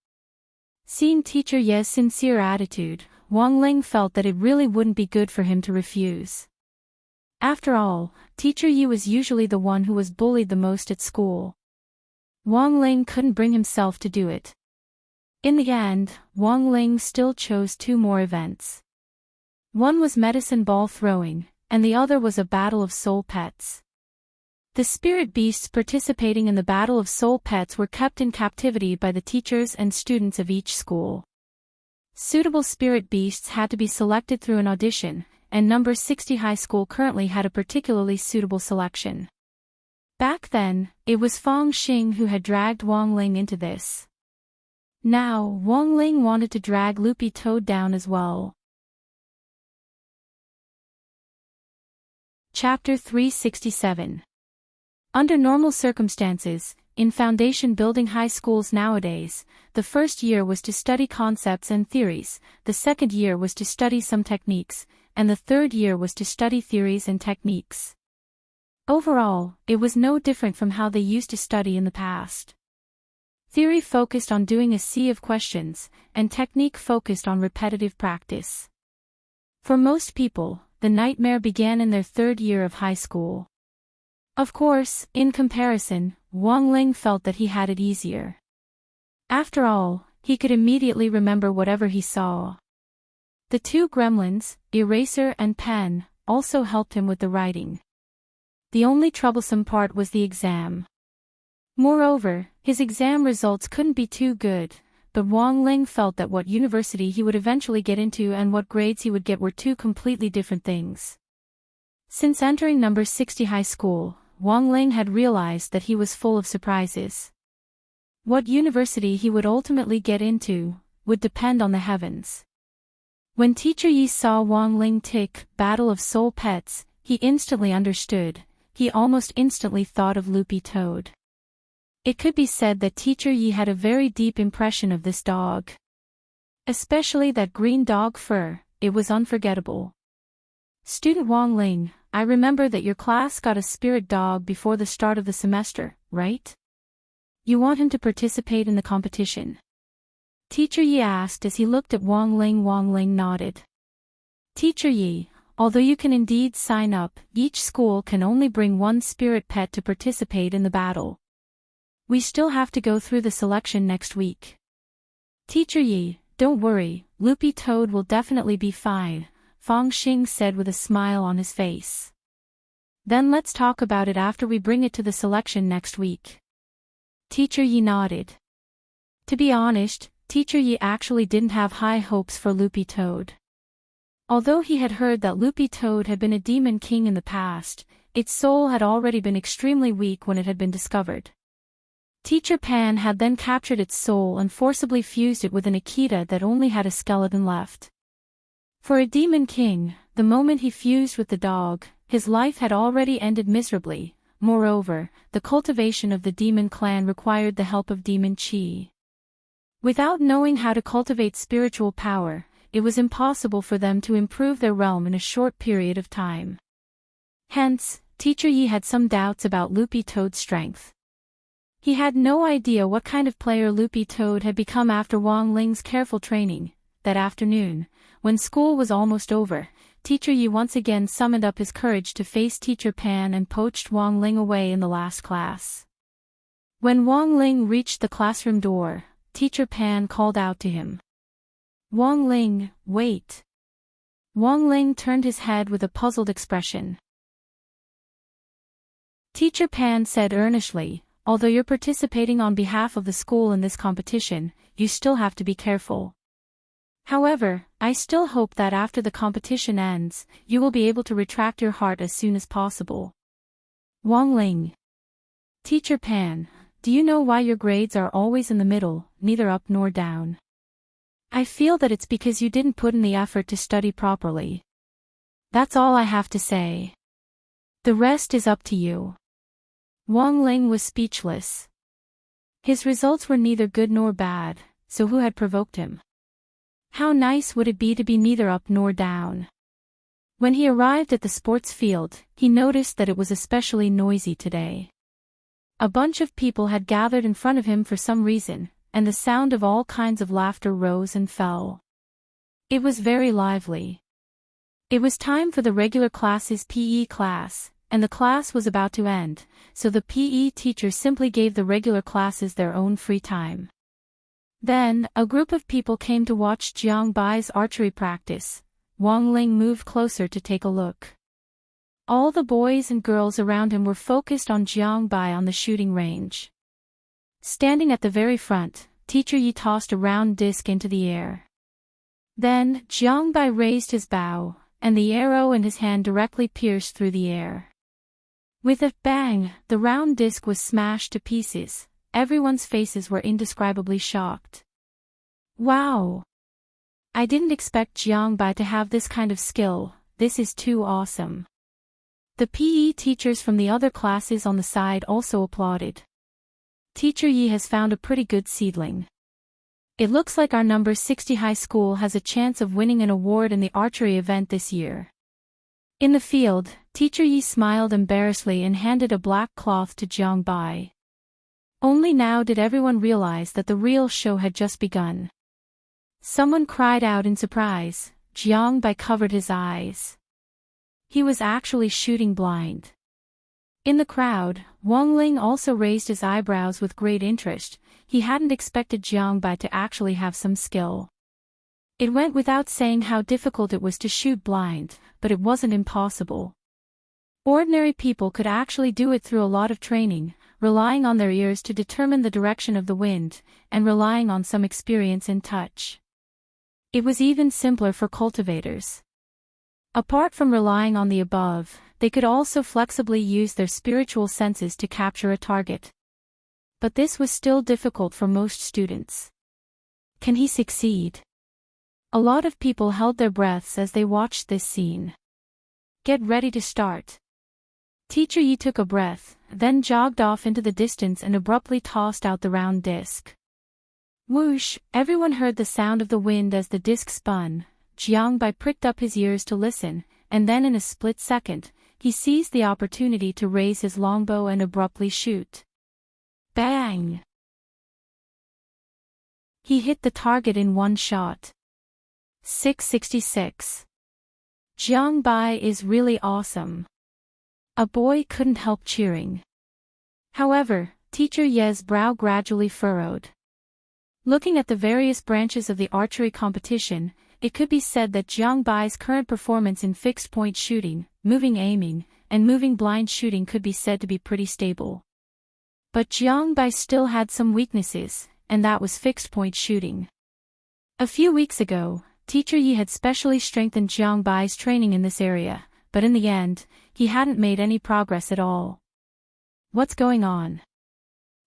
Seeing Teacher Ye's sincere attitude, Wang Ling felt that it really wouldn't be good for him to refuse. After all, Teacher Yi was usually the one who was bullied the most at school. Wang Ling couldn't bring himself to do it. In the end, Wang Ling still chose 2 more events. One was medicine ball throwing, and the other was a battle of soul pets. The spirit beasts participating in the battle of soul pets were kept in captivity by the teachers and students of each school. Suitable spirit beasts had to be selected through an audition, and number 60 high school currently had a particularly suitable selection. Back then, it was Fang Xing who had dragged Wang Ling into this. Now, Wang Ling wanted to drag Loopy Toad down as well. Chapter 367. Under normal circumstances, in foundation building high schools nowadays, the first year was to study concepts and theories, the second year was to study some techniques, and the third year was to study theories and techniques. Overall, it was no different from how they used to study in the past. Theory focused on doing a sea of questions, and technique focused on repetitive practice. For most people, the nightmare began in their third year of high school. Of course, in comparison, Wang Ling felt that he had it easier. After all, he could immediately remember whatever he saw. The two gremlins, eraser and pen, also helped him with the writing. The only troublesome part was the exam. Moreover, his exam results couldn't be too good, but Wang Ling felt that what university he would eventually get into and what grades he would get were two completely different things. Since entering number 60 high school, Wang Ling had realized that he was full of surprises. What university he would ultimately get into would depend on the heavens. When Teacher Yi saw Wang Ling tick Battle of Soul Pets, he instantly understood. He almost instantly thought of Loopy Toad. It could be said that Teacher Yi had a very deep impression of this dog. Especially that green dog fur, it was unforgettable. Student Wang Ling, I remember that your class got a spirit dog before the start of the semester, right? You want him to participate in the competition? Teacher Yi asked as he looked at Wang Ling. Wang Ling nodded. Teacher Yi, although you can indeed sign up, each school can only bring one spirit pet to participate in the battle. We still have to go through the selection next week. Teacher Yi, don't worry, Loopy Toad will definitely be fine, Fang Xing said with a smile on his face. Then let's talk about it after we bring it to the selection next week. Teacher Yi nodded. To be honest, Teacher Yi actually didn't have high hopes for Loopy Toad. Although he had heard that Loopy Toad had been a demon king in the past, its soul had already been extremely weak when it had been discovered. Teacher Pan had then captured its soul and forcibly fused it with an Akita that only had a skeleton left. For a demon king, the moment he fused with the dog, his life had already ended miserably. Moreover, the cultivation of the demon clan required the help of demon chi. Without knowing how to cultivate spiritual power, it was impossible for them to improve their realm in a short period of time. Hence, Teacher Yi had some doubts about Loopy Toad's strength. He had no idea what kind of player Loopy Toad had become after Wang Ling's careful training. That afternoon, when school was almost over, Teacher Yi once again summoned up his courage to face Teacher Pan and poached Wang Ling away in the last class. When Wang Ling reached the classroom door, Teacher Pan called out to him. Wang Ling, wait. Wang Ling turned his head with a puzzled expression. Teacher Pan said earnestly, although you're participating on behalf of the school in this competition, you still have to be careful. However, I still hope that after the competition ends, you will be able to retract your heart as soon as possible. Wang Ling. Teacher Pan, do you know why your grades are always in the middle, neither up nor down? I feel that it's because you didn't put in the effort to study properly. That's all I have to say. The rest is up to you. Wang Ling was speechless. His results were neither good nor bad, so who had provoked him? How nice would it be to be neither up nor down? When he arrived at the sports field, he noticed that it was especially noisy today. A bunch of people had gathered in front of him for some reason, and the sound of all kinds of laughter rose and fell. It was very lively. It was time for the regular class's PE class, and the class was about to end, so the PE teacher simply gave the regular classes their own free time. Then, a group of people came to watch Jiang Bai's archery practice. Wang Ling moved closer to take a look. All the boys and girls around him were focused on Jiang Bai on the shooting range. Standing at the very front, Teacher Yi tossed a round disc into the air. Then, Jiang Bai raised his bow, and the arrow in his hand directly pierced through the air. With a bang, the round disc was smashed to pieces. Everyone's faces were indescribably shocked. Wow! I didn't expect Jiang Bai to have this kind of skill, this is too awesome. The PE teachers from the other classes on the side also applauded. Teacher Yi has found a pretty good seedling. It looks like our number 60 high school has a chance of winning an award in the archery event this year. In the field, Teacher Yi smiled embarrassedly and handed a black cloth to Jiang Bai. Only now did everyone realize that the real show had just begun. Someone cried out in surprise. Jiang Bai covered his eyes. He was actually shooting blind. In the crowd, Wang Ling also raised his eyebrows with great interest. He hadn't expected Jiang Bai to actually have some skill. It went without saying how difficult it was to shoot blind, but it wasn't impossible. Ordinary people could actually do it through a lot of training, relying on their ears to determine the direction of the wind, and relying on some experience in touch. It was even simpler for cultivators. Apart from relying on the above, they could also flexibly use their spiritual senses to capture a target. But this was still difficult for most students. Can he succeed? A lot of people held their breaths as they watched this scene. Get ready to start. Teacher Yi took a breath, then jogged off into the distance and abruptly tossed out the round disc. Whoosh! Everyone heard the sound of the wind as the disc spun. Jiang Bai pricked up his ears to listen, and then in a split second, he seized the opportunity to raise his longbow and abruptly shoot. Bang! He hit the target in one shot. 666. Jiang Bai is really awesome. A boy couldn't help cheering. However, Teacher Ye's brow gradually furrowed. Looking at the various branches of the archery competition, it could be said that Jiang Bai's current performance in fixed-point shooting, moving aiming, and moving blind shooting could be said to be pretty stable. But Jiang Bai still had some weaknesses, and that was fixed-point shooting. A few weeks ago, Teacher Yi had specially strengthened Jiang Bai's training in this area, but in the end, he hadn't made any progress at all. What's going on?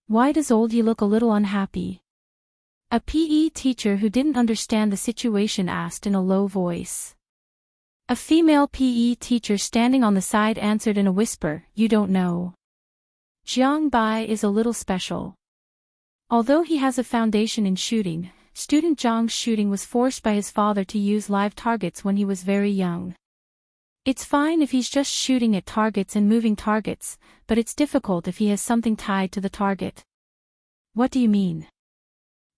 Why does old Yi look a little unhappy? A PE teacher who didn't understand the situation asked in a low voice. A female PE teacher standing on the side answered in a whisper, "You don't know. Jiang Bai is a little special. Although he has a foundation in shooting, student Jiang's shooting was forced by his father to use live targets when he was very young. It's fine if he's just shooting at targets and moving targets, but it's difficult if he has something tied to the target." What do you mean?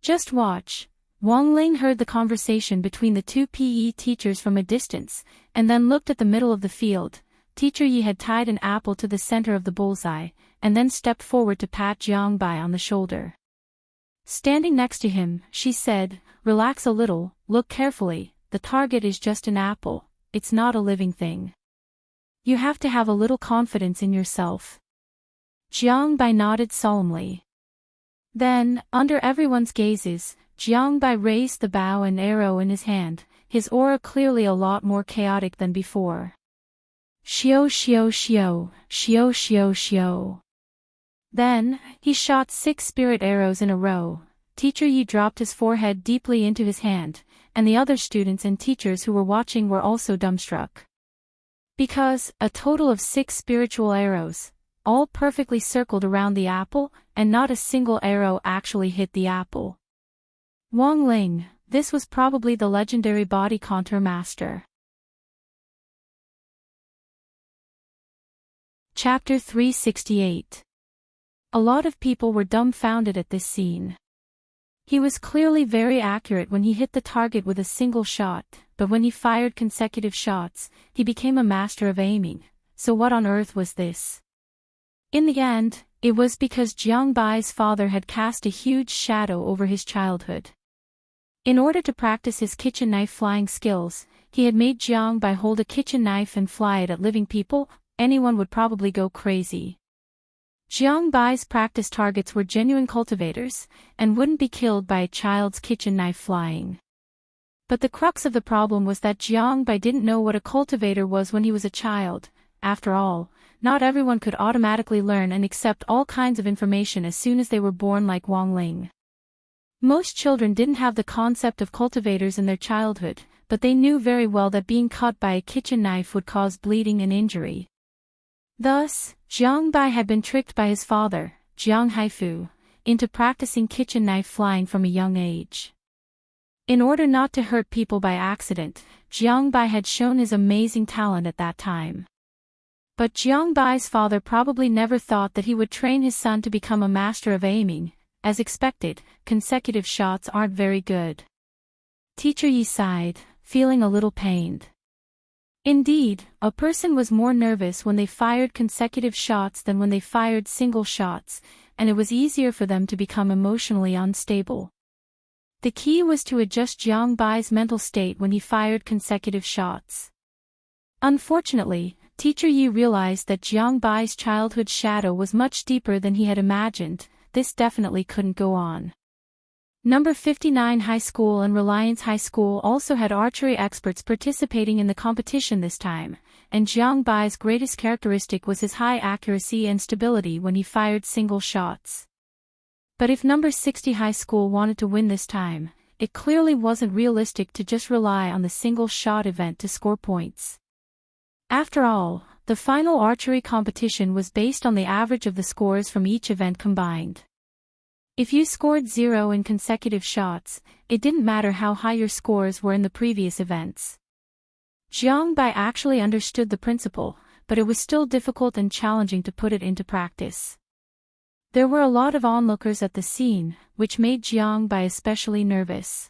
Just watch. Wang Ling heard the conversation between the two PE teachers from a distance, and then looked at the middle of the field. Teacher Yi had tied an apple to the center of the bullseye, and then stepped forward to pat Jiang Bai on the shoulder. Standing next to him, she said, "Relax a little, look carefully, the target is just an apple, it's not a living thing. You have to have a little confidence in yourself." Jiang Bai nodded solemnly. Then, under everyone's gazes, Jiang Bai raised the bow and arrow in his hand, his aura clearly a lot more chaotic than before. Shio shio shio, shio shio shio. Then, he shot 6 spirit arrows in a row. Teacher Yi dropped his forehead deeply into his hand, and the other students and teachers who were watching were also dumbstruck. Because, a total of 6 spiritual arrows, all perfectly circled around the apple, and not a single arrow actually hit the apple. Wang Ling, this was probably the legendary body contour master. Chapter 368. A lot of people were dumbfounded at this scene. He was clearly very accurate when he hit the target with a single shot, but when he fired consecutive shots, he became a master of aiming. So what on earth was this? In the end, it was because Jiang Bai's father had cast a huge shadow over his childhood. In order to practice his kitchen knife flying skills, he had made Jiang Bai hold a kitchen knife and fly it at living people. Anyone would probably go crazy. Jiang Bai's practice targets were genuine cultivators, and wouldn't be killed by a child's kitchen knife flying. But the crux of the problem was that Jiang Bai didn't know what a cultivator was when he was a child. After all, not everyone could automatically learn and accept all kinds of information as soon as they were born like Wang Ling. Most children didn't have the concept of cultivators in their childhood, but they knew very well that being cut by a kitchen knife would cause bleeding and injury. Thus, Jiang Bai had been tricked by his father, Jiang Haifu, into practicing kitchen knife flying from a young age. In order not to hurt people by accident, Jiangbai had shown his amazing talent at that time. But Jiangbai's father probably never thought that he would train his son to become a master of aiming. As expected, consecutive shots aren't very good. Teacher Yi sighed, feeling a little pained. Indeed, a person was more nervous when they fired consecutive shots than when they fired single shots, and it was easier for them to become emotionally unstable. The key was to adjust Jiangbai's mental state when he fired consecutive shots. Unfortunately, Teacher Yi realized that Jiangbai's childhood shadow was much deeper than he had imagined. This definitely couldn't go on. Number 59 High School and Reliance High School also had archery experts participating in the competition this time, and Jiangbai's greatest characteristic was his high accuracy and stability when he fired single shots. But if number 60 High School wanted to win this time, it clearly wasn't realistic to just rely on the single shot event to score points. After all, the final archery competition was based on the average of the scores from each event combined. If you scored 0 in consecutive shots, it didn't matter how high your scores were in the previous events. Jiangbai actually understood the principle, but it was still difficult and challenging to put it into practice. There were a lot of onlookers at the scene, which made Jiangbai especially nervous.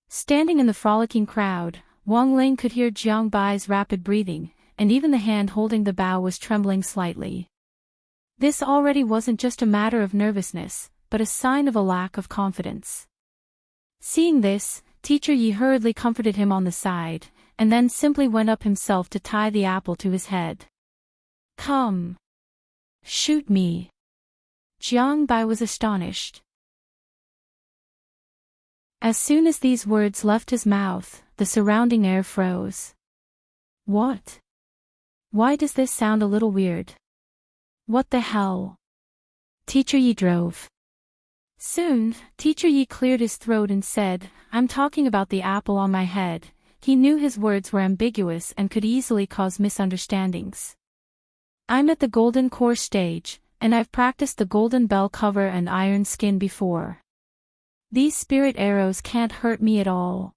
Standing in the frolicking crowd, Wang Ling could hear Jiangbai's rapid breathing, and even the hand holding the bow was trembling slightly. This already wasn't just a matter of nervousness, but a sign of a lack of confidence. Seeing this, Teacher Yi hurriedly comforted him on the side, and then simply went up himself to tie the apple to his head. "Come. Shoot me." Jiangbai was astonished. As soon as these words left his mouth, the surrounding air froze. What? Why does this sound a little weird? What the hell? Teacher Yi drove. Soon, Teacher Yi cleared his throat and said, "I'm talking about the apple on my head." He knew his words were ambiguous and could easily cause misunderstandings. "I'm at the golden core stage, and I've practiced the golden bell cover and iron skin before. These spirit arrows can't hurt me at all.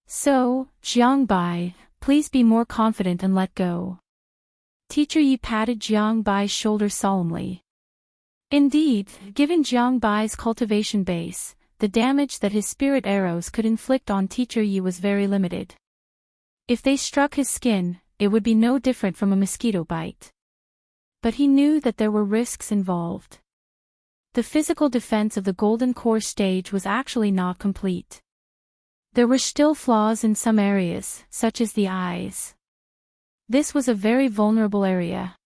So, Jiangbai, please be more confident and let go." Teacher Yi patted Jiangbai's shoulder solemnly. Indeed, given Jiangbai's cultivation base, the damage that his spirit arrows could inflict on Teacher Yi was very limited. If they struck his skin, it would be no different from a mosquito bite. But he knew that there were risks involved. The physical defense of the golden core stage was actually not complete. There were still flaws in some areas, such as the eyes. This was a very vulnerable area.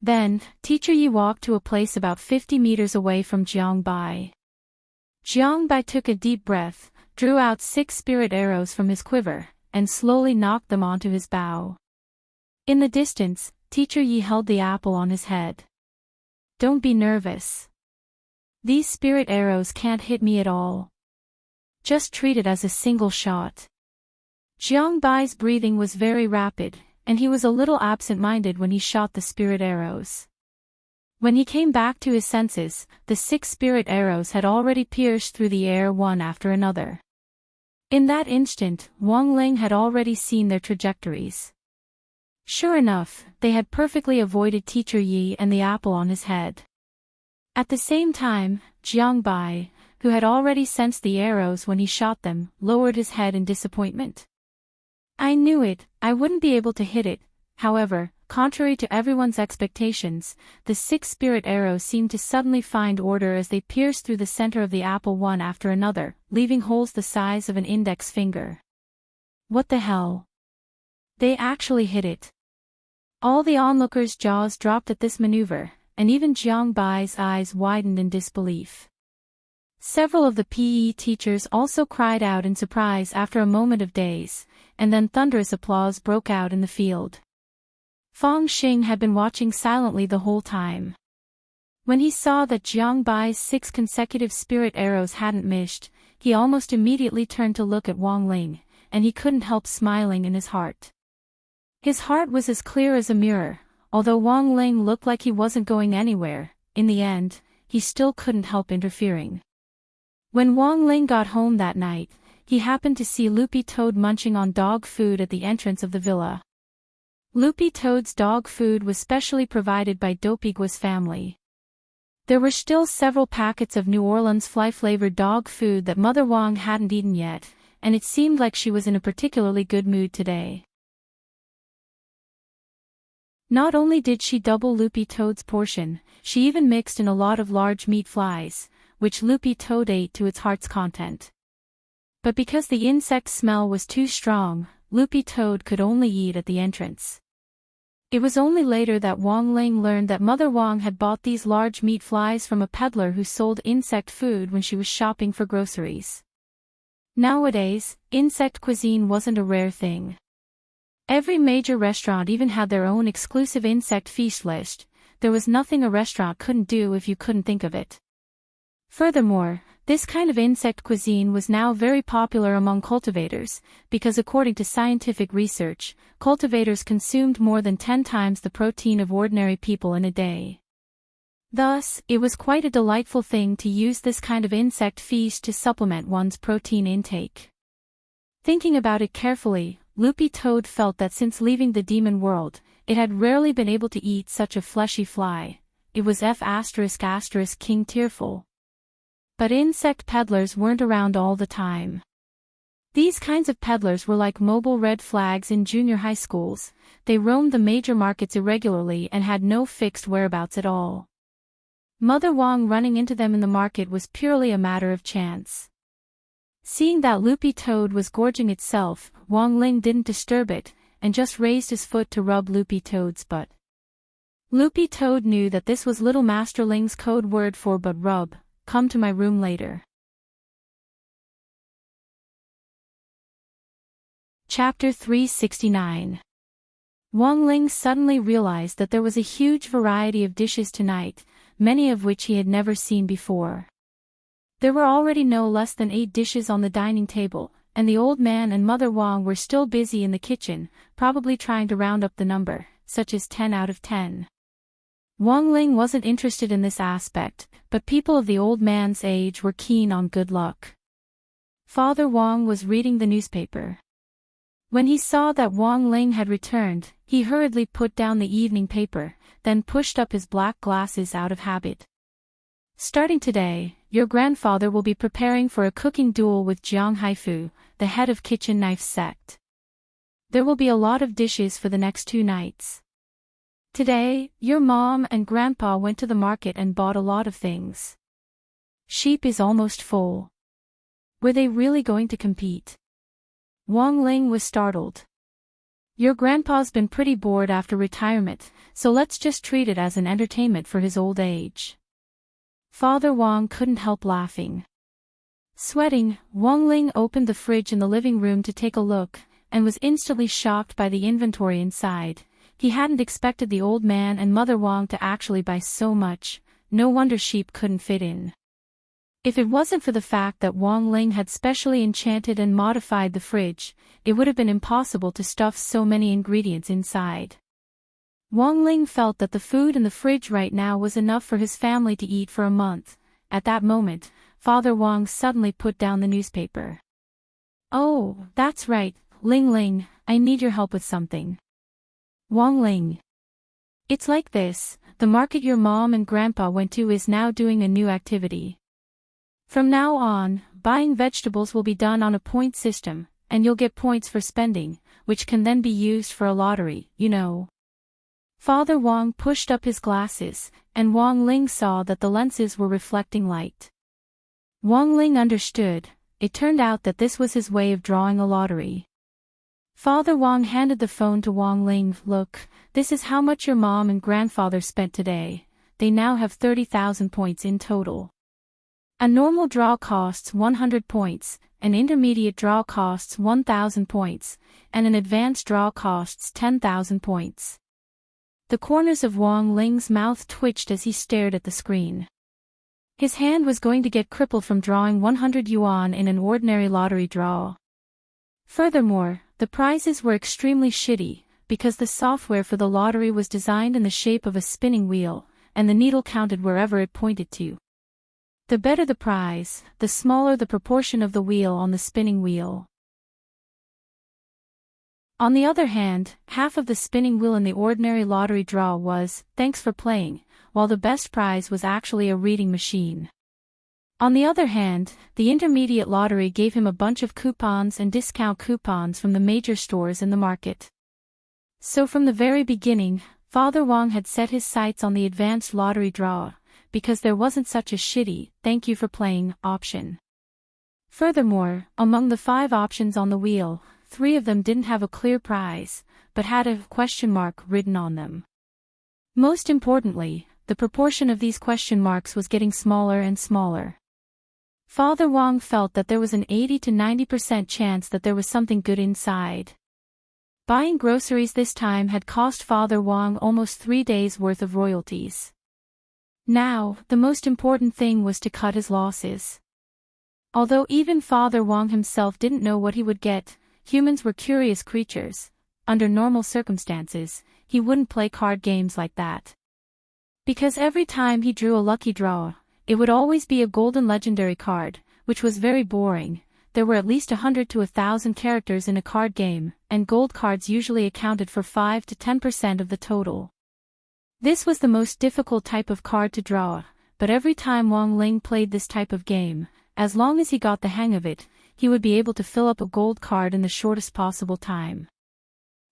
Then, Teacher Yi walked to a place about 50 meters away from Jiangbai. Jiangbai took a deep breath, drew out 6 spirit arrows from his quiver, and slowly knocked them onto his bow. In the distance, Teacher Yi held the apple on his head. "Don't be nervous. These spirit arrows can't hit me at all. Just treat it as a single shot." Jiangbai's breathing was very rapid, and he was a little absent-minded when he shot the spirit arrows. When he came back to his senses, the 6 spirit arrows had already pierced through the air one after another. In that instant, Wang Ling had already seen their trajectories. Sure enough, they had perfectly avoided Teacher Yi and the apple on his head. At the same time, Jiangbai, who had already sensed the arrows when he shot them, lowered his head in disappointment. "I knew it, I wouldn't be able to hit it." However, contrary to everyone's expectations, the 6 spirit arrows seemed to suddenly find order as they pierced through the center of the apple one after another, leaving holes the size of an index finger. What the hell? They actually hit it. All the onlookers' jaws dropped at this maneuver, and even Jiangbai's eyes widened in disbelief. Several of the PE teachers also cried out in surprise after a moment of daze, and then thunderous applause broke out in the field. Fang Xing had been watching silently the whole time. When he saw that Jiangbai's 6 consecutive spirit arrows hadn't missed, he almost immediately turned to look at Wang Ling, and he couldn't help smiling in his heart. His heart was as clear as a mirror, although Wang Ling looked like he wasn't going anywhere. In the end, he still couldn't help interfering. When Wang Ling got home that night, he happened to see Loopy Toad munching on dog food at the entrance of the villa. Loopy Toad's dog food was specially provided by Dopigua's family. There were still several packets of New Orleans fly-flavored dog food that Mother Wang hadn't eaten yet, and it seemed like she was in a particularly good mood today. Not only did she double Loopy Toad's portion, she even mixed in a lot of large meat flies, which Loopy Toad ate to its heart's content. But because the insect smell was too strong, Loopy Toad could only eat at the entrance. It was only later that Wang Ling learned that Mother Wang had bought these large meat flies from a peddler who sold insect food when she was shopping for groceries. Nowadays, insect cuisine wasn't a rare thing. Every major restaurant even had their own exclusive insect feast list. There was nothing a restaurant couldn't do if you couldn't think of it. Furthermore, this kind of insect cuisine was now very popular among cultivators, because according to scientific research, cultivators consumed more than 10 times the protein of ordinary people in a day. Thus, it was quite a delightful thing to use this kind of insect feast to supplement one's protein intake. Thinking about it carefully, Loopy Toad felt that since leaving the demon world, it had rarely been able to eat such a fleshy fly. It was King tearful. But insect peddlers weren't around all the time. These kinds of peddlers were like mobile red flags in junior high schools. They roamed the major markets irregularly and had no fixed whereabouts at all. Mother Wang running into them in the market was purely a matter of chance. Seeing that Loopy Toad was gorging itself, Wang Ling didn't disturb it, and just raised his foot to rub Loopy Toad's butt. Loopy Toad knew that this was Little Master Ling's code word for butt rub. Come to my room later. Chapter 369. Wang Ling suddenly realized that there was a huge variety of dishes tonight, many of which he had never seen before. There were already no less than 8 dishes on the dining table, and the old man and Mother Wang were still busy in the kitchen, probably trying to round up the number, such as 10 out of 10. Wang Ling wasn't interested in this aspect, but people of the old man's age were keen on good luck. Father Wang was reading the newspaper. When he saw that Wang Ling had returned, he hurriedly put down the evening paper, then pushed up his black glasses out of habit. Starting today, your grandfather will be preparing for a cooking duel with Jiang Haifu, the head of Kitchen Knife sect. There will be a lot of dishes for the next 2 nights. Today, your mom and grandpa went to the market and bought a lot of things. Sheep is almost full. Were they really going to compete? Wang Ling was startled. Your grandpa's been pretty bored after retirement, so let's just treat it as an entertainment for his old age. Father Wang couldn't help laughing. Sweating, Wang Ling opened the fridge in the living room to take a look, and was instantly shocked by the inventory inside. He hadn't expected the old man and Mother Wang to actually buy so much. No wonder sheep couldn't fit in. If it wasn't for the fact that Wang Ling had specially enchanted and modified the fridge, it would have been impossible to stuff so many ingredients inside. Wang Ling felt that the food in the fridge right now was enough for his family to eat for a month. At that moment, Father Wang suddenly put down the newspaper. Oh, that's right, Ling Ling, I need your help with something. Wang Ling. It's like this, the market your mom and grandpa went to is now doing a new activity. From now on, buying vegetables will be done on a point system, and you'll get points for spending, which can then be used for a lottery, you know. Father Wang pushed up his glasses, and Wang Ling saw that the lenses were reflecting light. Wang Ling understood. It turned out that this was his way of drawing a lottery. Father Wang handed the phone to Wang Ling. Look, this is how much your mom and grandfather spent today. They now have 30,000 points in total. A normal draw costs 100 points, an intermediate draw costs 1,000 points, and an advanced draw costs 10,000 points. The corners of Wang Ling's mouth twitched as he stared at the screen. His hand was going to get crippled from drawing 100 yuan in an ordinary lottery draw. Furthermore, the prizes were extremely shitty, because the software for the lottery was designed in the shape of a spinning wheel, and the needle counted wherever it pointed to. The better the prize, the smaller the proportion of the wheel on the spinning wheel. On the other hand, half of the spinning wheel in the ordinary lottery draw was, "Thanks for playing," while the best prize was actually a reading machine. On the other hand, the intermediate lottery gave him a bunch of coupons and discount coupons from the major stores in the market. So from the very beginning, Father Wong had set his sights on the advanced lottery draw, because there wasn't such a shitty, "thank you for playing," option. Furthermore, among the 5 options on the wheel, 3 of them didn't have a clear prize, but had a question mark written on them. Most importantly, the proportion of these question marks was getting smaller and smaller. Father Wong felt that there was an 80 to 90% chance that there was something good inside. Buying groceries this time had cost Father Wong almost 3 days' worth of royalties. Now, the most important thing was to cut his losses. Although even Father Wong himself didn't know what he would get, humans were curious creatures. Under normal circumstances, he wouldn't play card games like that. Because every time he drew a lucky draw, it would always be a golden legendary card, which was very boring. There were at least 100 to 1,000 characters in a card game, and gold cards usually accounted for 5 to 10% of the total. This was the most difficult type of card to draw, but every time Wong Ling played this type of game, as long as he got the hang of it, he would be able to fill up a gold card in the shortest possible time.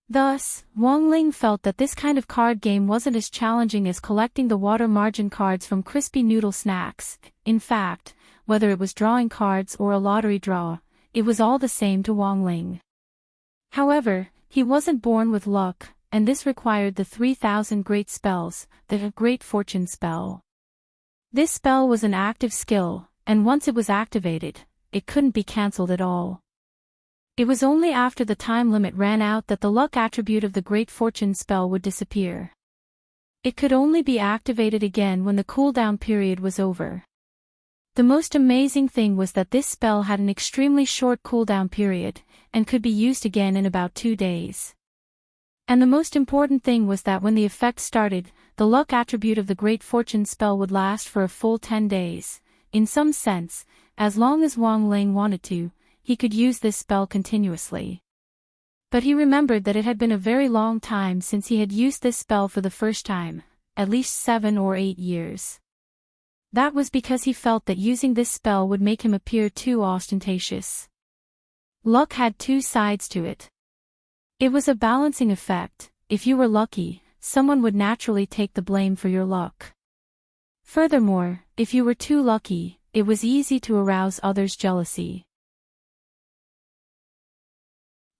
Thus, Wong Ling felt that this kind of card game wasn't as challenging as collecting the water margin cards from crispy noodle snacks. In fact, whether it was drawing cards or a lottery draw, it was all the same to Wong Ling. However, he wasn't born with luck, and this required the 3,000 great spells, the Great Fortune spell. This spell was an active skill, and once it was activated, it couldn't be cancelled at all. It was only after the time limit ran out that the luck attribute of the Great Fortune spell would disappear. It could only be activated again when the cooldown period was over. The most amazing thing was that this spell had an extremely short cooldown period, and could be used again in about 2 days. And the most important thing was that when the effect started, the luck attribute of the Great Fortune spell would last for a full 10 days. In some sense, as long as Wong Ling wanted to, he could use this spell continuously. But he remembered that it had been a very long time since he had used this spell for the first time, at least 7 or 8 years. That was because he felt that using this spell would make him appear too ostentatious. Luck had 2 sides to it. It was a balancing effect. If you were lucky, someone would naturally take the blame for your luck. Furthermore, if you were too lucky, it was easy to arouse others' jealousy.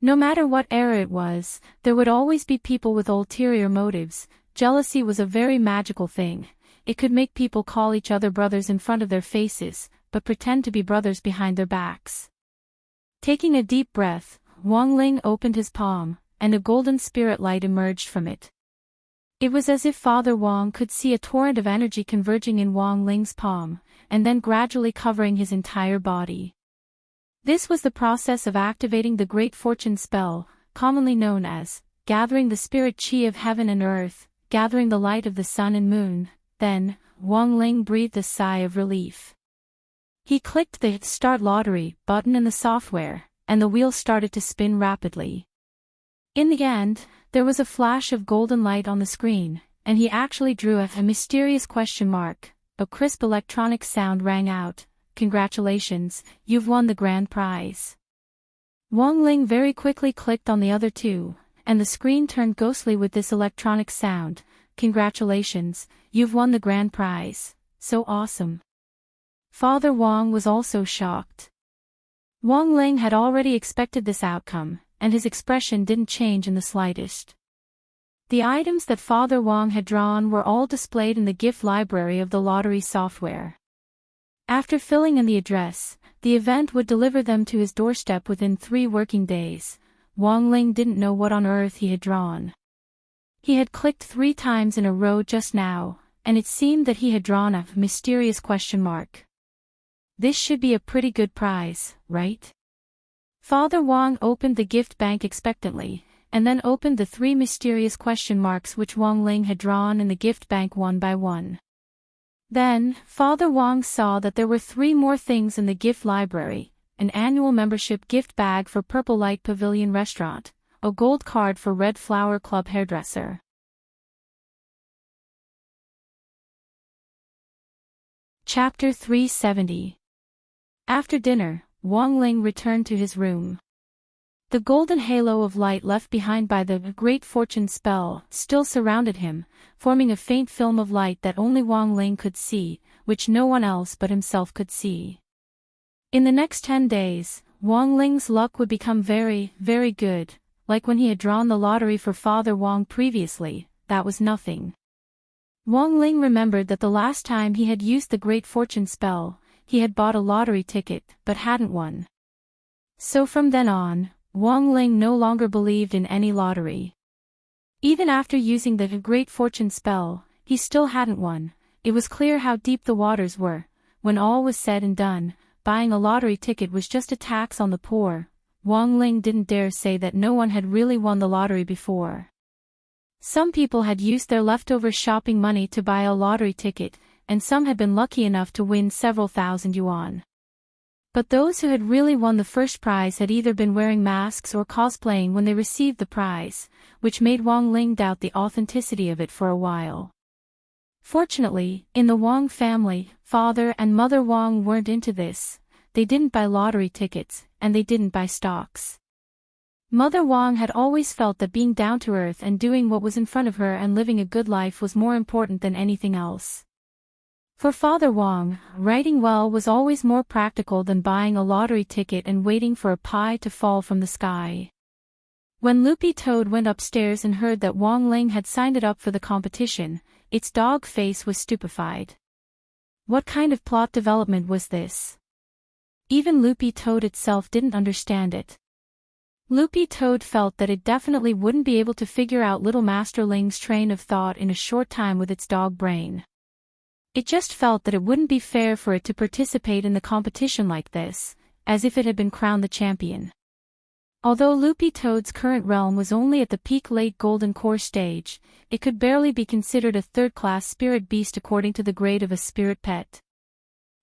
No matter what era it was, there would always be people with ulterior motives. Jealousy was a very magical thing. It could make people call each other brothers in front of their faces, but pretend to be brothers behind their backs. Taking a deep breath, Wong Ling opened his palm, and a golden spirit light emerged from it. It was as if Father Wong could see a torrent of energy converging in Wong Ling's palm, and then gradually covering his entire body. This was the process of activating the Great Fortune spell, commonly known as gathering the spirit chi of heaven and earth, gathering the light of the sun and moon. Then, Wong Ling breathed a sigh of relief. He clicked the Start Lottery button in the software, and the wheel started to spin rapidly. In the end, there was a flash of golden light on the screen, and he actually drew a mysterious question mark. A crisp electronic sound rang out. "Congratulations, you've won the grand prize." Wong Ling very quickly clicked on the other 2, and the screen turned ghostly with this electronic sound. "Congratulations, you've won the grand prize. So awesome." Father Wong was also shocked. Wong Ling had already expected this outcome, and his expression didn't change in the slightest. The items that Father Wong had drawn were all displayed in the gift library of the lottery software. After filling in the address, the event would deliver them to his doorstep within 3 working days. Wong Ling didn't know what on earth he had drawn. He had clicked 3 times in a row just now, and it seemed that he had drawn a mysterious question mark. This should be a pretty good prize, right? Father Wong opened the gift bank expectantly, and then opened the 3 mysterious question marks which Wang Ling had drawn in the gift bank one by one. Then, Father Wang saw that there were 3 more things in the gift library: an annual membership gift bag for Purple Light Pavilion Restaurant, a gold card for Red Flower Club Hairdresser. Chapter 370. After dinner, Wang Ling returned to his room. The golden halo of light left behind by the Great Fortune spell still surrounded him, forming a faint film of light that only Wang Ling could see, which no one else but himself could see. In the next 10 days, Wang Ling's luck would become very, very good. Like when he had drawn the lottery for Father Wang previously, that was nothing. Wang Ling remembered that the last time he had used the Great Fortune spell, he had bought a lottery ticket but hadn't won. So from then on, Wang Ling no longer believed in any lottery. Even after using the Great Fortune spell, he still hadn't won. It was clear how deep the waters were. When all was said and done, buying a lottery ticket was just a tax on the poor. Wang Ling didn't dare say that no one had really won the lottery before. Some people had used their leftover shopping money to buy a lottery ticket, and some had been lucky enough to win several thousand yuan. But those who had really won the first prize had either been wearing masks or cosplaying when they received the prize, which made Wang Ling doubt the authenticity of it for a while. Fortunately, in the Wang family, Father and Mother Wang weren't into this. They didn't buy lottery tickets, and they didn't buy stocks. Mother Wang had always felt that being down to earth and doing what was in front of her and living a good life was more important than anything else. For Father Wang, writing well was always more practical than buying a lottery ticket and waiting for a pie to fall from the sky. When Loopy Toad went upstairs and heard that Wang Ling had signed it up for the competition, its dog face was stupefied. What kind of plot development was this? Even Loopy Toad itself didn't understand it. Loopy Toad felt that it definitely wouldn't be able to figure out Little Master Ling's train of thought in a short time with its dog brain. It just felt that it wouldn't be fair for it to participate in the competition like this, as if it had been crowned the champion. Although Loopy Toad's current realm was only at the peak late Golden Core stage, it could barely be considered a third-class spirit beast according to the grade of a spirit pet.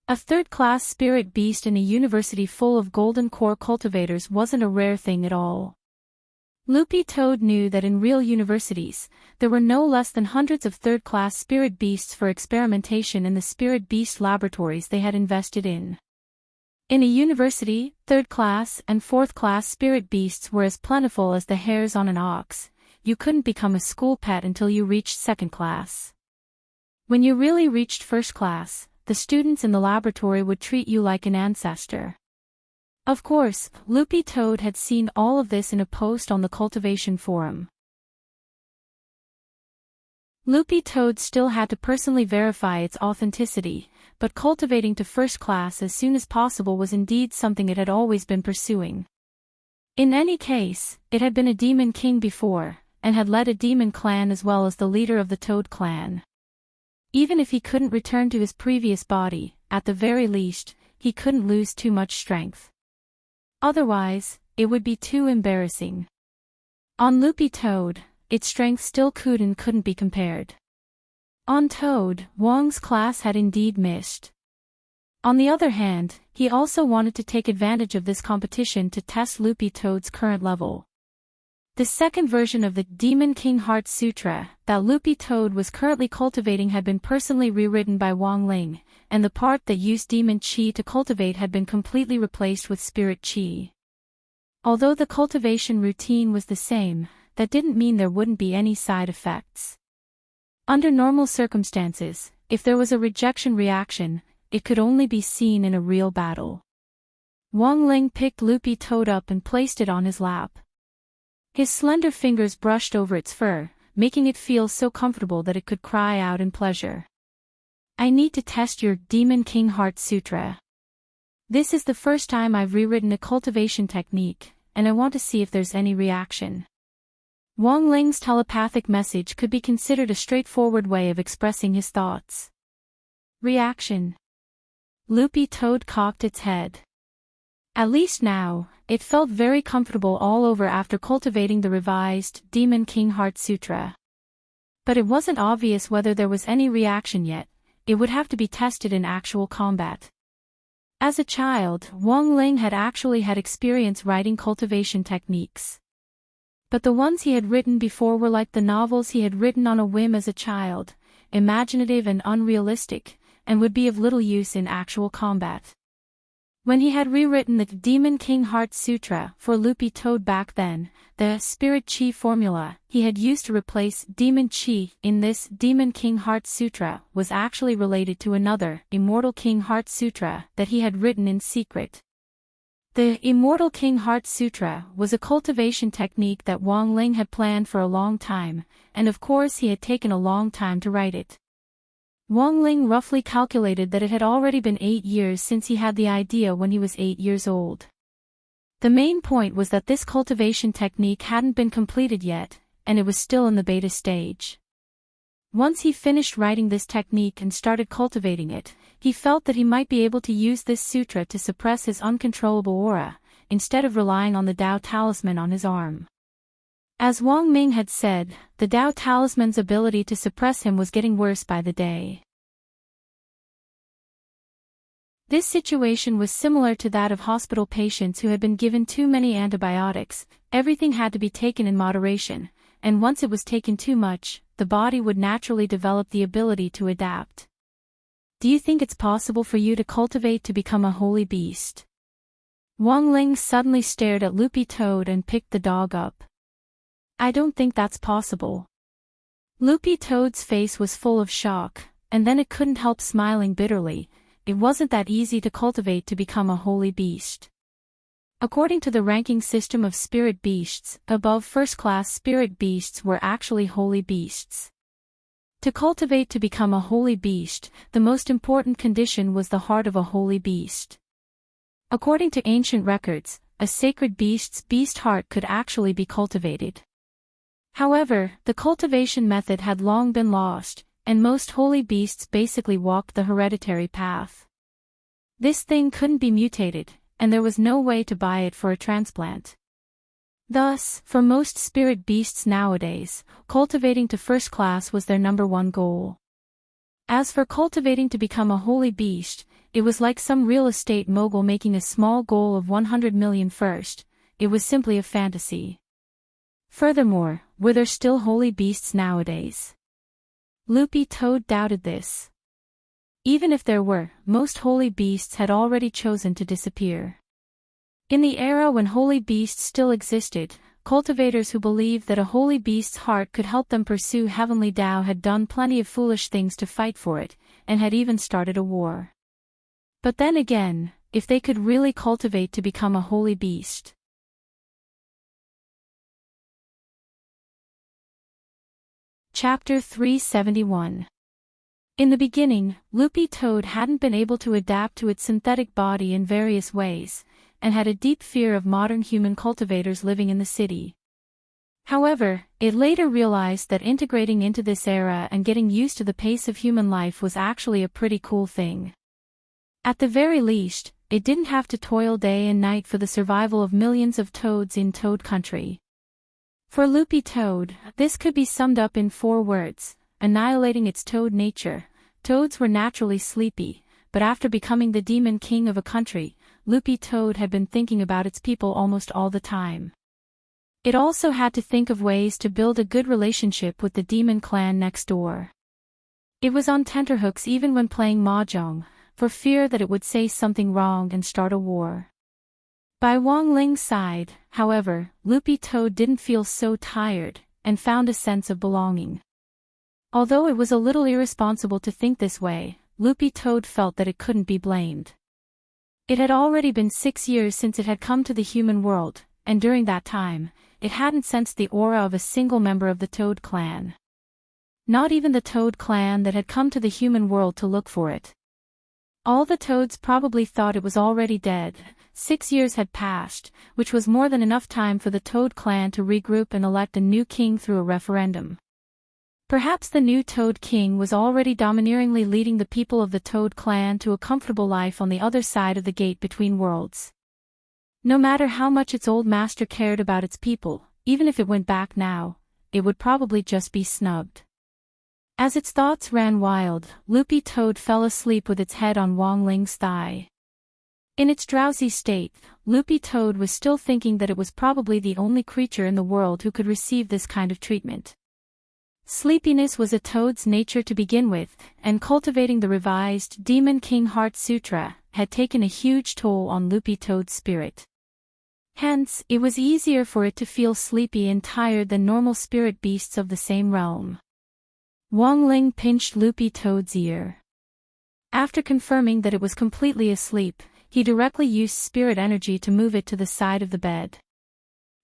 A third-class spirit beast in a university full of Golden Core cultivators wasn't a rare thing at all. Loopy Toad knew that in real universities, there were no less than hundreds of third-class spirit beasts for experimentation in the spirit beast laboratories they had invested in. In a university, third-class and fourth-class spirit beasts were as plentiful as the hairs on an ox. You couldn't become a school pet until you reached second class. When you really reached first class, the students in the laboratory would treat you like an ancestor. Of course, Loopy Toad had seen all of this in a post on the cultivation forum. Loopy Toad still had to personally verify its authenticity, but cultivating to first class as soon as possible was indeed something it had always been pursuing. In any case, it had been a demon king before, and had led a demon clan as well as the leader of the Toad clan. Even if he couldn't return to his previous body, at the very least, he couldn't lose too much strength. Otherwise, it would be too embarrassing. On Loopy Toad, its strength still couldn't be compared. On Toad, Wang's class had indeed missed. On the other hand, he also wanted to take advantage of this competition to test Loopy Toad's current level. The second version of the Demon King Heart Sutra that Loopy Toad was currently cultivating had been personally rewritten by Wang Ling, and the part that used demon chi to cultivate had been completely replaced with spirit chi. Although the cultivation routine was the same, that didn't mean there wouldn't be any side effects. Under normal circumstances, if there was a rejection reaction, it could only be seen in a real battle. Wang Ling picked Loopy Toad up and placed it on his lap. His slender fingers brushed over its fur, making it feel so comfortable that it could cry out in pleasure. I need to test your Demon King Heart Sutra. This is the first time I've rewritten a cultivation technique, and I want to see if there's any reaction. Wang Ling's telepathic message could be considered a straightforward way of expressing his thoughts. Reaction. Loopy Toad cocked its head. At least now, it felt very comfortable all over after cultivating the revised Demon King Heart Sutra. But it wasn't obvious whether there was any reaction yet. It would have to be tested in actual combat. As a child, Wang Ling had actually had experience writing cultivation techniques. But the ones he had written before were like the novels he had written on a whim as a child, imaginative and unrealistic, and would be of little use in actual combat. When he had rewritten the Demon King Heart Sutra for Loopy Toad back then, the Spirit Chi formula he had used to replace Demon Chi in this Demon King Heart Sutra was actually related to another Immortal King Heart Sutra that he had written in secret. The Immortal King Heart Sutra was a cultivation technique that Wang Ling had planned for a long time, and of course he had taken a long time to write it. Wang Ling roughly calculated that it had already been 8 years since he had the idea when he was 8 years old. The main point was that this cultivation technique hadn't been completed yet, and it was still in the beta stage. Once he finished writing this technique and started cultivating it, he felt that he might be able to use this sutra to suppress his uncontrollable aura, instead of relying on the Tao Talisman on his arm. As Wang Ming had said, the Tao Talisman's ability to suppress him was getting worse by the day. This situation was similar to that of hospital patients who had been given too many antibiotics. Everything had to be taken in moderation, and once it was taken too much, the body would naturally develop the ability to adapt. Do you think it's possible for you to cultivate to become a holy beast? Wang Ling suddenly stared at Loopy Toad and picked the dog up. I don't think that's possible. Loopy Toad's face was full of shock, and then it couldn't help smiling bitterly. It wasn't that easy to cultivate to become a holy beast. According to the ranking system of spirit beasts, above first-class spirit beasts were actually holy beasts. To cultivate to become a holy beast, the most important condition was the heart of a holy beast. According to ancient records, a sacred beast's beast heart could actually be cultivated. However, the cultivation method had long been lost, and most holy beasts basically walked the hereditary path. This thing couldn't be mutated, and there was no way to buy it for a transplant. Thus, for most spirit beasts nowadays, cultivating to first class was their #1 goal. As for cultivating to become a holy beast, it was like some real estate mogul making a small goal of 100 million first. It was simply a fantasy. Furthermore, were there still holy beasts nowadays? Loopy Toad doubted this. Even if there were, most holy beasts had already chosen to disappear. In the era when holy beasts still existed, cultivators who believed that a holy beast's heart could help them pursue heavenly Tao had done plenty of foolish things to fight for it, and had even started a war. But then again, if they could really cultivate to become a holy beast. Chapter 371. In the beginning, Loopy Toad hadn't been able to adapt to its synthetic body in various ways, and had a deep fear of modern human cultivators living in the city. However, it later realized that integrating into this era and getting used to the pace of human life was actually a pretty cool thing. At the very least, it didn't have to toil day and night for the survival of millions of toads in Toad Country. For Loopy Toad, this could be summed up in 4 words: annihilating its toad nature. Toads were naturally sleepy, but after becoming the demon king of a country, Loopy Toad had been thinking about its people almost all the time. It also had to think of ways to build a good relationship with the demon clan next door. It was on tenterhooks even when playing mahjong, for fear that it would say something wrong and start a war. By Wang Ling's side, however, Loopy Toad didn't feel so tired, and found a sense of belonging. Although it was a little irresponsible to think this way, Loopy Toad felt that it couldn't be blamed. It had already been 6 years since it had come to the human world, and during that time, it hadn't sensed the aura of a single member of the Toad clan. Not even the Toad clan that had come to the human world to look for it. All the toads probably thought it was already dead. 6 years had passed, which was more than enough time for the Toad clan to regroup and elect a new king through a referendum. Perhaps the new Toad King was already domineeringly leading the people of the Toad clan to a comfortable life on the other side of the gate between worlds. No matter how much its old master cared about its people, even if it went back now, it would probably just be snubbed. As its thoughts ran wild, Loopy Toad fell asleep with its head on Wong Ling's thigh. In its drowsy state, Loopy Toad was still thinking that it was probably the only creature in the world who could receive this kind of treatment. Sleepiness was a toad's nature to begin with, and cultivating the revised Demon King Heart Sutra had taken a huge toll on Loopy Toad's spirit. Hence, it was easier for it to feel sleepy and tired than normal spirit beasts of the same realm. Wong Ling pinched Loopy Toad's ear. After confirming that it was completely asleep, he directly used spirit energy to move it to the side of the bed.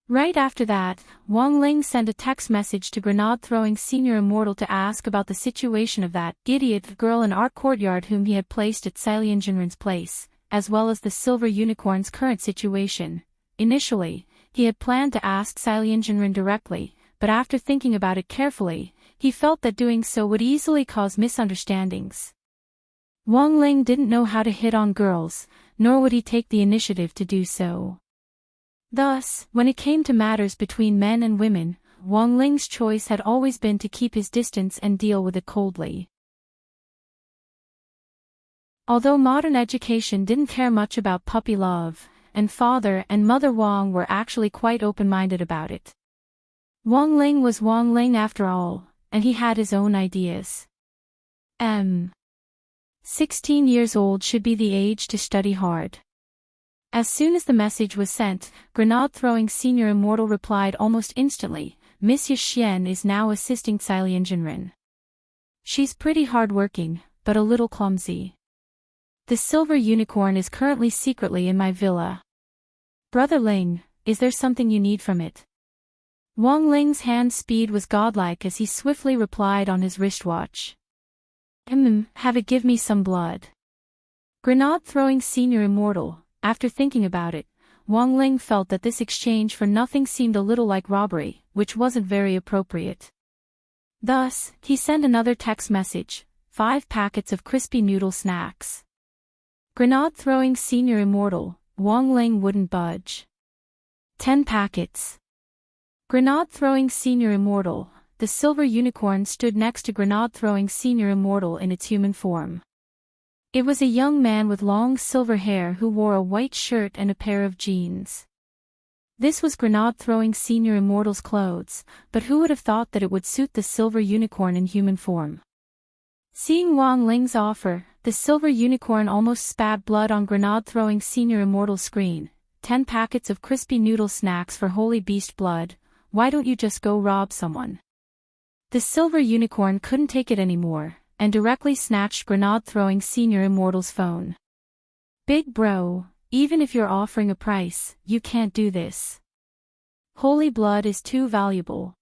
Right after that, Wong Ling sent a text message to Grenade-throwing Senior Immortal to ask about the situation of that idiot girl in Art Courtyard whom he had placed at Xilianjinren's place, as well as the Silver Unicorn's current situation. Initially, he had planned to ask Xilianjinren directly, but after thinking about it carefully, he felt that doing so would easily cause misunderstandings. Wong Ling didn't know how to hit on girls, nor would he take the initiative to do so. Thus, when it came to matters between men and women, Wong Ling's choice had always been to keep his distance and deal with it coldly. Although modern education didn't care much about puppy love, and father and mother Wong were actually quite open-minded about it. Wong Ling was Wong Ling after all, and he had his own ideas. 16 years old should be the age to study hard. As soon as the message was sent, Grenade-throwing Senior Immortal replied almost instantly, Miss Xian is now assisting Xilianjinren. She's pretty hard-working, but a little clumsy. The Silver Unicorn is currently secretly in my villa. Brother Ling, is there something you need from it? Wong Ling's hand speed was godlike as he swiftly replied on his wristwatch. Have it give me some blood. Grenade-throwing Senior Immortal. After thinking about it, Wong Ling felt that this exchange for nothing seemed a little like robbery, which wasn't very appropriate. Thus, he sent another text message, 5 packets of crispy noodle snacks. Grenade-throwing Senior Immortal, Wong Ling wouldn't budge. 10 packets. Grenade-throwing Senior Immortal, the Silver Unicorn stood next to Grenade-throwing Senior Immortal in its human form. It was a young man with long silver hair who wore a white shirt and a pair of jeans. This was Grenade-throwing Senior Immortal's clothes, but who would have thought that it would suit the Silver Unicorn in human form? Seeing Wong Ling's offer, the Silver Unicorn almost spat blood on Grenade-throwing Senior Immortal's screen. 10 packets of crispy noodle snacks for holy beast blood, why don't you just go rob someone? The Silver Unicorn couldn't take it anymore, and directly snatched Grenade-throwing Senior Immortal's phone. Big bro, even if you're offering a price, you can't do this. Holy blood is too valuable.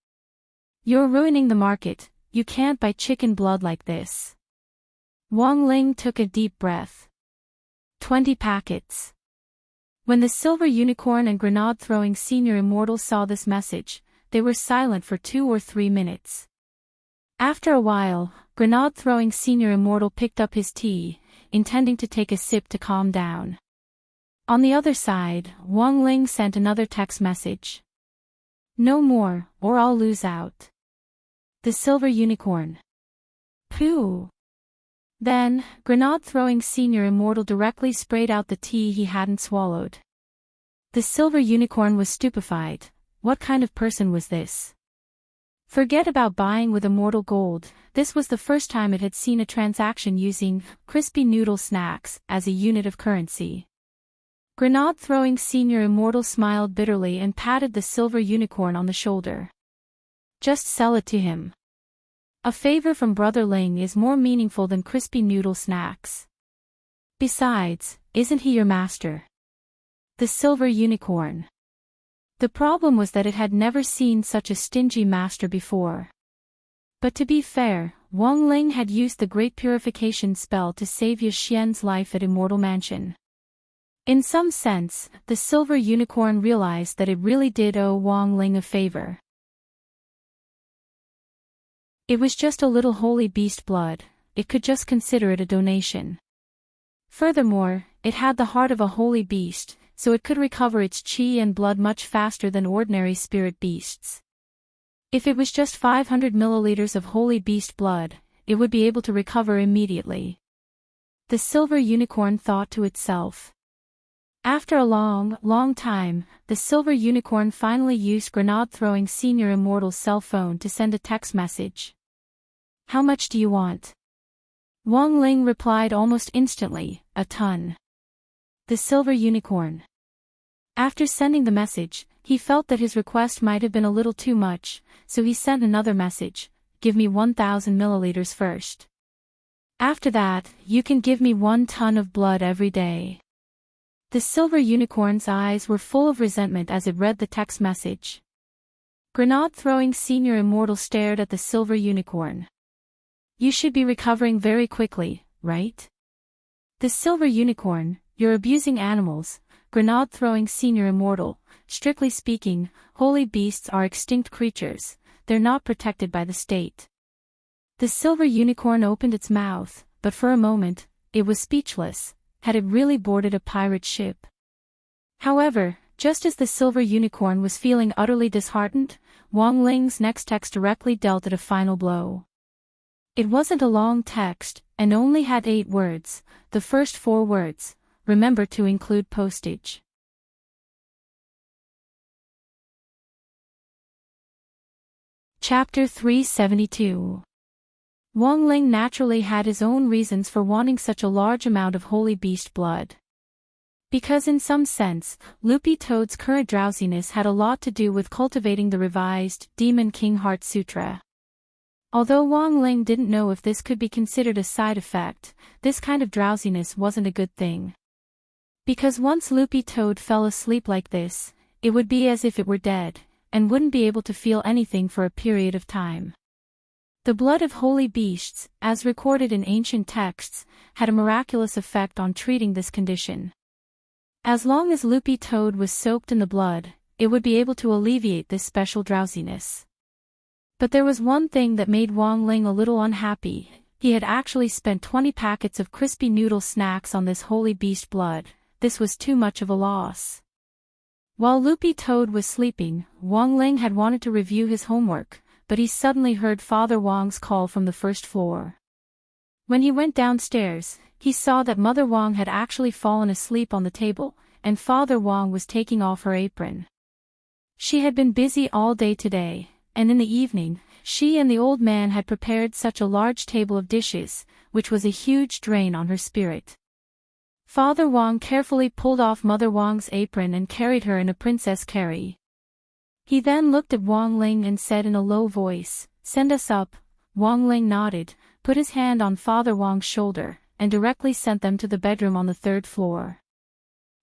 You're ruining the market, you can't buy chicken blood like this. Wong Ling took a deep breath. 20 packets. When the Silver Unicorn and Grenade-throwing Senior Immortal saw this message, they were silent for 2 or 3 minutes. After a while, Grenade-throwing Senior Immortal picked up his tea, intending to take a sip to calm down. On the other side, Wong Ling sent another text message. No more, or I'll lose out. The Silver Unicorn. Pooh. Then, Grenade-throwing Senior Immortal directly sprayed out the tea he hadn't swallowed. The Silver Unicorn was stupefied. What kind of person was this? Forget about buying with immortal gold, this was the first time it had seen a transaction using crispy noodle snacks as a unit of currency. Grenade-throwing Senior Immortal smiled bitterly and patted the Silver Unicorn on the shoulder. Just sell it to him. A favor from Brother Ling is more meaningful than crispy noodle snacks. Besides, isn't he your master? The Silver Unicorn. The problem was that it had never seen such a stingy master before. But to be fair, Wong Ling had used the Great Purification spell to save Ye Xian's life at Immortal Mansion. In some sense, the Silver Unicorn realized that it really did owe Wong Ling a favor. It was just a little holy beast blood, it could just consider it a donation. Furthermore, it had the heart of a holy beast, so it could recover its chi and blood much faster than ordinary spirit beasts. If it was just 500 milliliters of holy beast blood, it would be able to recover immediately. The silver unicorn thought to itself. After a long time, the silver unicorn finally used Grenade-throwing Senior Immortal's cell phone to send a text message. "How much do you want?" Wang Ling replied almost instantly, "A ton." The silver unicorn. After sending the message, he felt that his request might have been a little too much, so he sent another message, "Give me 1,000 milliliters first. After that, you can give me 1 ton of blood every day." The silver unicorn's eyes were full of resentment as it read the text message. Grenade-throwing Senior Immortal stared at the silver unicorn. "You should be recovering very quickly, right?" The silver unicorn, "You're abusing animals." Grenade-throwing Senior Immortal, "Strictly speaking, holy beasts are extinct creatures, they're not protected by the state." The silver unicorn opened its mouth, but for a moment, it was speechless. Had it really boarded a pirate ship? However, just as the silver unicorn was feeling utterly disheartened, Wang Ling's next text directly dealt it a final blow. It wasn't a long text, and only had 8 words, the first 4 words, "Remember to include postage." Chapter 372. Wang Ling naturally had his own reasons for wanting such a large amount of holy beast blood. Because in some sense, Loopy Toad's current drowsiness had a lot to do with cultivating the revised Demon King Heart Sutra. Although Wang Ling didn't know if this could be considered a side effect, this kind of drowsiness wasn't a good thing. Because once Loopy Toad fell asleep like this, it would be as if it were dead, and wouldn't be able to feel anything for a period of time. The blood of holy beasts, as recorded in ancient texts, had a miraculous effect on treating this condition. As long as Loopy Toad was soaked in the blood, it would be able to alleviate this special drowsiness. But there was one thing that made Wang Ling a little unhappy. He had actually spent 20 packets of crispy noodle snacks on this holy beast blood. This was too much of a loss. While Loopy Toad was sleeping, Wang Ling had wanted to review his homework, but he suddenly heard Father Wang's call from the first floor. When he went downstairs, he saw that Mother Wang had actually fallen asleep on the table, and Father Wang was taking off her apron. She had been busy all day today, and in the evening, she and the old man had prepared such a large table of dishes, which was a huge drain on her spirit. Father Wang carefully pulled off Mother Wang's apron and carried her in a princess carry. He then looked at Wang Ling and said in a low voice, "Send us up." Wang Ling nodded, put his hand on Father Wang's shoulder, and directly sent them to the bedroom on the 3rd floor.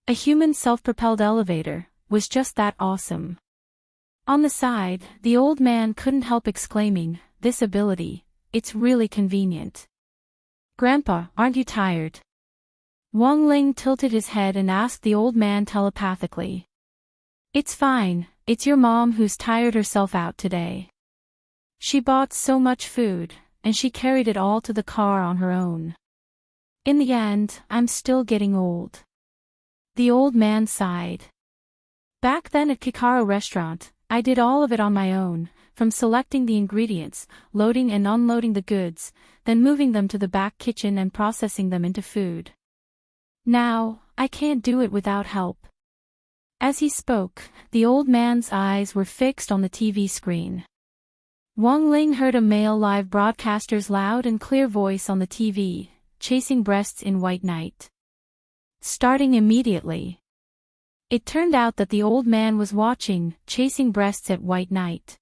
A human self-propelled elevator was just that awesome. On the side, the old man couldn't help exclaiming, "This ability, it's really convenient." "Grandpa, aren't you tired?" Wang Ling tilted his head and asked the old man telepathically. "It's fine. It's your mom who's tired herself out today. She bought so much food, and she carried it all to the car on her own. In the end, I'm still getting old." The old man sighed. "Back then at Kikaro restaurant, I did all of it on my own, from selecting the ingredients, loading and unloading the goods, then moving them to the back kitchen and processing them into food. Now, I can't do it without help." As he spoke, the old man's eyes were fixed on the TV screen. Wang Ling heard a male live broadcaster's loud and clear voice on the TV, "Chasing breasts in white night. Starting immediately." It turned out that the old man was watching Chasing Breasts at White Night.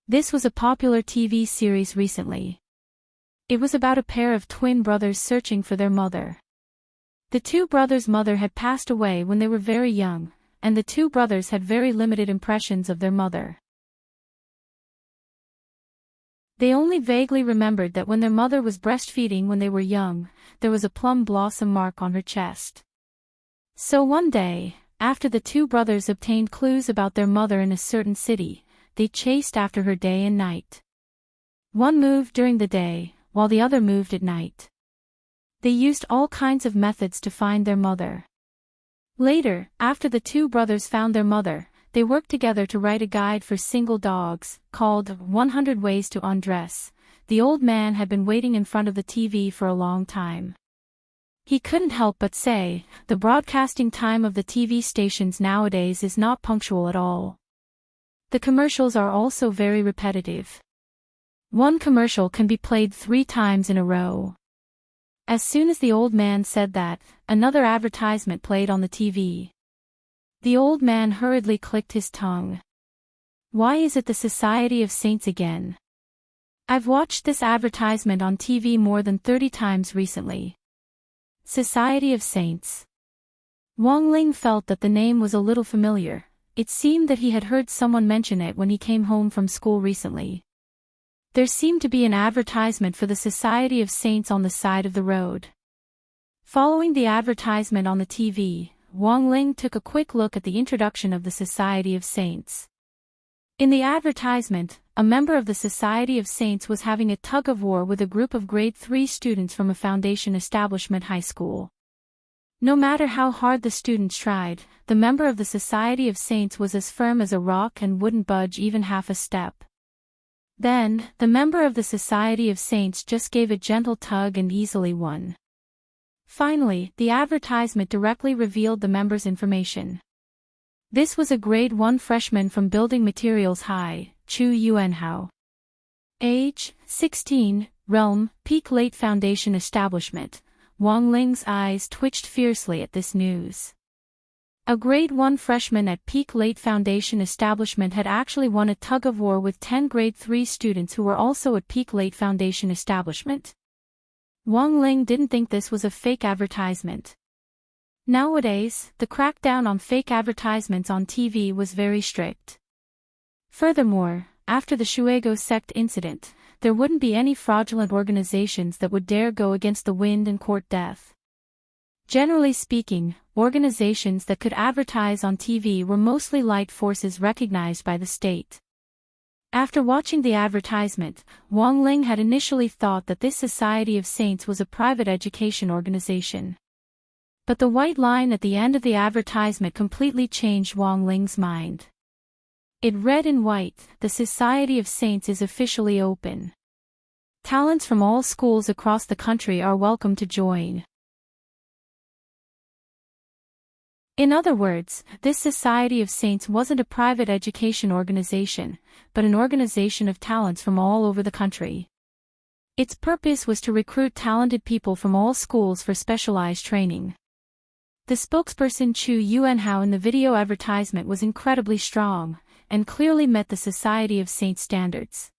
This was a popular TV series recently. It was about a pair of twin brothers searching for their mother. The 2 brothers' mother had passed away when they were very young, and the 2 brothers had very limited impressions of their mother. They only vaguely remembered that when their mother was breastfeeding when they were young, there was a plum blossom mark on her chest. So one day, after the 2 brothers obtained clues about their mother in a certain city, they chased after her day and night. One moved during the day, while the other moved at night. They used all kinds of methods to find their mother. Later, after the two brothers found their mother, they worked together to write a guide for single dogs, called 100 Ways to Undress. The old man had been waiting in front of the TV for a long time. He couldn't help but say, the broadcasting time of the TV stations nowadays is not punctual at all. The commercials are also very repetitive. One commercial can be played 3 times in a row. As soon as the old man said that, another advertisement played on the TV. The old man hurriedly clicked his tongue. Why is it the Society of Saints again? I've watched this advertisement on TV more than 30 times recently. Society of Saints. Wang Ling felt that the name was a little familiar. It seemed that he had heard someone mention it when he came home from school recently. There seemed to be an advertisement for the Society of Saints on the side of the road. Following the advertisement on the TV, Wang Ling took a quick look at the introduction of the Society of Saints. In the advertisement, a member of the Society of Saints was having a tug-of-war with a group of grade 3 students from a foundation establishment high school. No matter how hard the students tried, the member of the Society of Saints was as firm as a rock and wouldn't budge even half a step. Then, the member of the Society of Saints just gave a gentle tug and easily won. Finally, the advertisement directly revealed the member's information. This was a grade 1 freshman from Building Materials High, Chu Yuanhao. Age, 16, realm, Peak Late Foundation Establishment. Wang Ling's eyes twitched fiercely at this news. A grade 1 freshman at Peak Late Foundation Establishment had actually won a tug-of-war with 10 grade 3 students who were also at Peak Late Foundation Establishment. Wang Ling didn't think this was a fake advertisement. Nowadays, the crackdown on fake advertisements on TV was very strict. Furthermore, after the Shuego sect incident, there wouldn't be any fraudulent organizations that would dare go against the wind and court death. Generally speaking, organizations that could advertise on TV were mostly light forces recognized by the state. After watching the advertisement, Wang Ling had initially thought that this Society of Saints was a private education organization. But the white line at the end of the advertisement completely changed Wang Ling's mind. It read in white, "The Society of Saints is officially open. Talents from all schools across the country are welcome to join." In other words, this Society of Saints wasn't a private education organization, but an organization of talents from all over the country. Its purpose was to recruit talented people from all schools for specialized training. The spokesperson Chu Yuanhao in the video advertisement was incredibly strong, and clearly met the Society of Saints standards.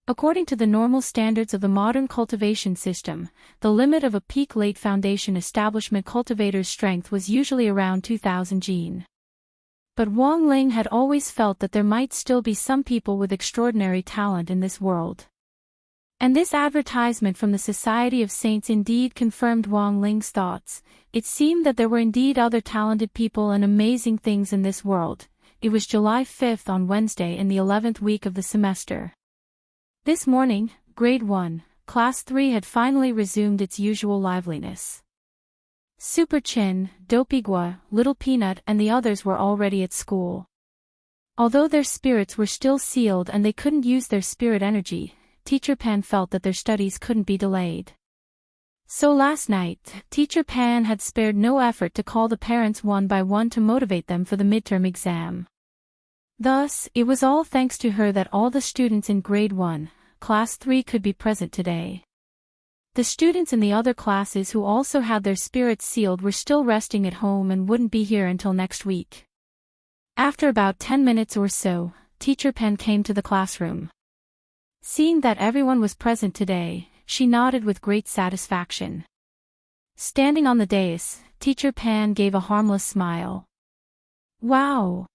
According to the normal standards of the modern cultivation system, the limit of a Peak Late Foundation establishment cultivator's strength was usually around 2,000 gene. But Wang Ling had always felt that there might still be some people with extraordinary talent in this world. And this advertisement from the Society of Saints indeed confirmed Wang Ling's thoughts. It seemed that there were indeed other talented people and amazing things in this world. It was July 5th on Wednesday in the 11th week of the semester. This morning, Grade 1, Class 3 had finally resumed its usual liveliness. Super Chin, Dopigua, Little Peanut and the others were already at school. Although their spirits were still sealed and they couldn't use their spirit energy, Teacher Pan felt that their studies couldn't be delayed. So last night, Teacher Pan had spared no effort to call the parents one by one to motivate them for the midterm exam. Thus, it was all thanks to her that all the students in Grade 1, Class 3 could be present today. The students in the other classes who also had their spirits sealed were still resting at home and wouldn't be here until next week. After about 10 minutes or so, Teacher Pen came to the classroom. Seeing that everyone was present today, she nodded with great satisfaction. Standing on the dais, Teacher Pan gave a harmless smile. Wow!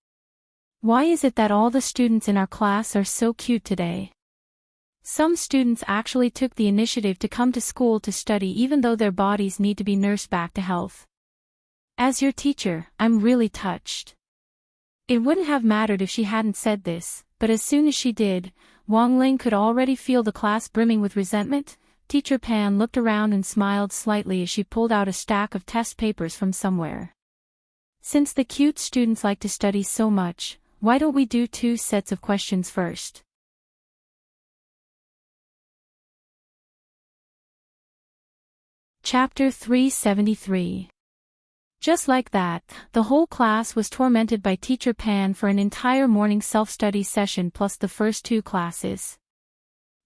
Why is it that all the students in our class are so cute today? Some students actually took the initiative to come to school to study even though their bodies need to be nursed back to health. As your teacher, I'm really touched. It wouldn't have mattered if she hadn't said this, but as soon as she did, Wang Ling could already feel the class brimming with resentment. Teacher Pan looked around and smiled slightly as she pulled out a stack of test papers from somewhere. Since the cute students like to study so much, why don't we do 2 sets of questions first? Chapter 373. Just like that, the whole class was tormented by Teacher Pan for an entire morning self-study session plus the first 2 classes.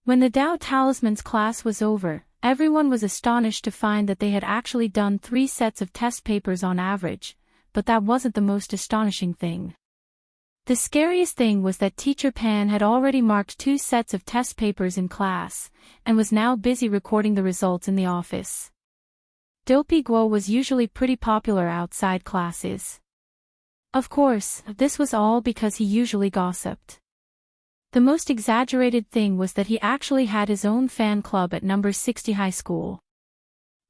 When the Tao Talismans class was over, everyone was astonished to find that they had actually done 3 sets of test papers on average, but that wasn't the most astonishing thing. The scariest thing was that Teacher Pan had already marked 2 sets of test papers in class, and was now busy recording the results in the office. Dopey Guo was usually pretty popular outside classes. Of course, this was all because he usually gossiped. The most exaggerated thing was that he actually had his own fan club at number 60 high school.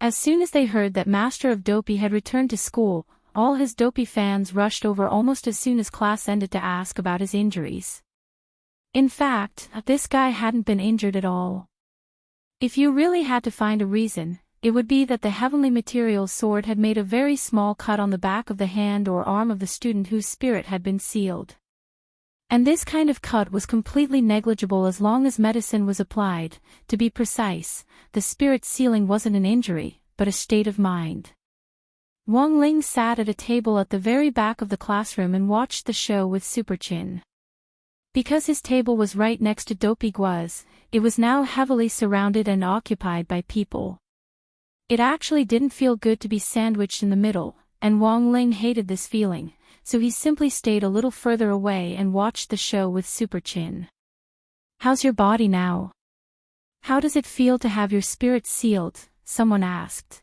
As soon as they heard that Master of Dopey had returned to school, all his Dopey fans rushed over almost as soon as class ended to ask about his injuries. In fact, this guy hadn't been injured at all. If you really had to find a reason, it would be that the heavenly materials sword had made a very small cut on the back of the hand or arm of the student whose spirit had been sealed. And this kind of cut was completely negligible as long as medicine was applied. To be precise, the spirit sealing wasn't an injury, but a state of mind. Wang Ling sat at a table at the very back of the classroom and watched the show with Super Chin. Because his table was right next to Dopey Guo's, it was now heavily surrounded and occupied by people. It actually didn't feel good to be sandwiched in the middle, and Wang Ling hated this feeling, so he simply stayed a little further away and watched the show with Super Chin. "How's your body now? How does it feel to have your spirit sealed?" someone asked.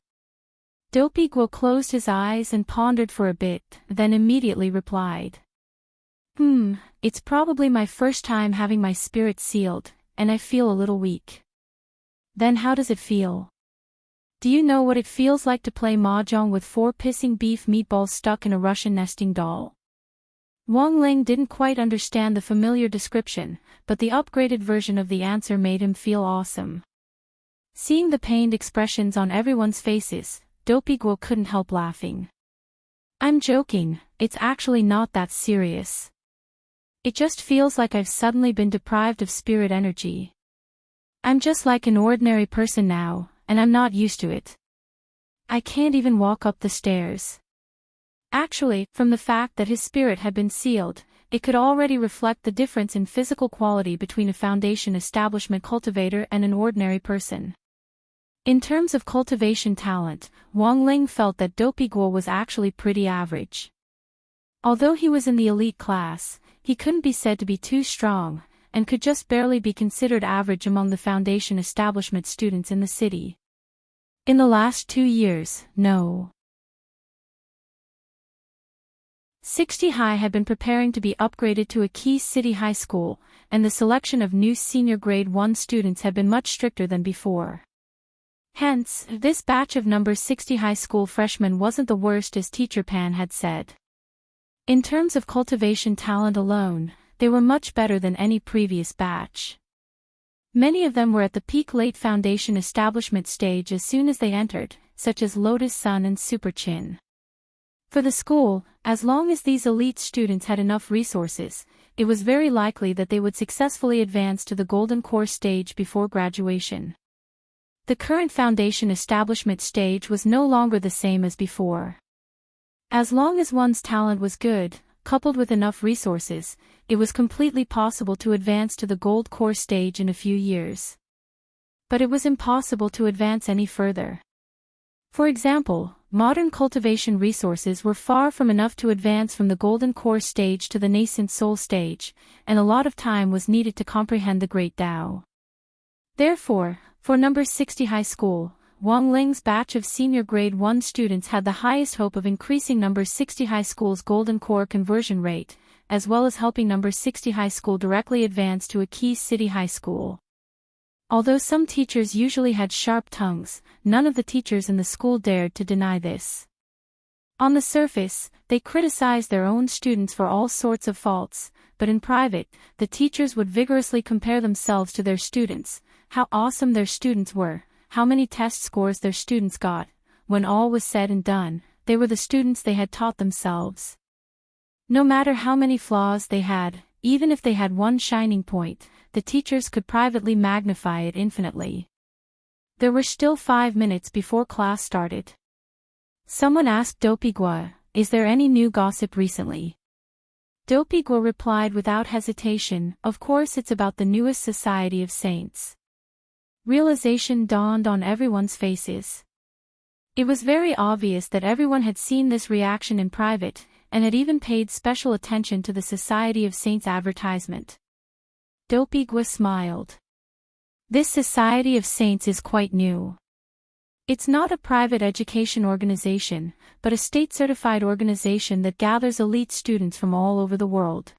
Dopey Guo closed his eyes and pondered for a bit, then immediately replied. It's probably my first time having my spirit sealed, and I feel a little weak." "Then how does it feel? Do you know what it feels like to play mahjong with 4 pissing beef meatballs stuck in a Russian nesting doll?" Wang Ling didn't quite understand the familiar description, but the upgraded version of the answer made him feel awesome. Seeing the pained expressions on everyone's faces, Dopey Guo couldn't help laughing. "I'm joking, it's actually not that serious. It just feels like I've suddenly been deprived of spirit energy. I'm just like an ordinary person now, and I'm not used to it. I can't even walk up the stairs." Actually, from the fact that his spirit had been sealed, it could already reflect the difference in physical quality between a foundation establishment cultivator and an ordinary person. In terms of cultivation talent, Wang Ling felt that Dopey Guo was actually pretty average. Although he was in the elite class, he couldn't be said to be too strong, and could just barely be considered average among the foundation establishment students in the city. In the last 2 years, no. 60 High had been preparing to be upgraded to a key city high school, and the selection of new senior grade 1 students had been much stricter than before. Hence, this batch of number 60 high school freshmen wasn't the worst as Teacher Pan had said. In terms of cultivation talent alone, they were much better than any previous batch. Many of them were at the peak late foundation establishment stage as soon as they entered, such as Lotus Sun and Super Chin. For the school, as long as these elite students had enough resources, it was very likely that they would successfully advance to the Golden Core stage before graduation. The current foundation establishment stage was no longer the same as before. As long as one's talent was good, coupled with enough resources, it was completely possible to advance to the Gold Core stage in a few years. But it was impossible to advance any further. For example, modern cultivation resources were far from enough to advance from the Golden Core stage to the nascent Soul stage, and a lot of time was needed to comprehend the Great Tao. Therefore, for number 60 high school, Wang Ling's batch of senior grade 1 students had the highest hope of increasing number 60 high school's Golden Core conversion rate, as well as helping number 60 high school directly advance to a key city high school. Although some teachers usually had sharp tongues, none of the teachers in the school dared to deny this. On the surface, they criticized their own students for all sorts of faults, but in private, the teachers would vigorously compare themselves to their students, how awesome their students were, how many test scores their students got. When all was said and done, they were the students they had taught themselves. No matter how many flaws they had, even if they had one shining point, the teachers could privately magnify it infinitely. There were still 5 minutes before class started. Someone asked Dopigwa, "Is there any new gossip recently?" Dopigwa replied without hesitation, "Of course it's about the newest Society of Saints." Realization dawned on everyone's faces. It was very obvious that everyone had seen this reaction in private, and had even paid special attention to the Society of Saints advertisement. Dopigwa smiled. "This Society of Saints is quite new. It's not a private education organization, but a state-certified organization that gathers elite students from all over the world.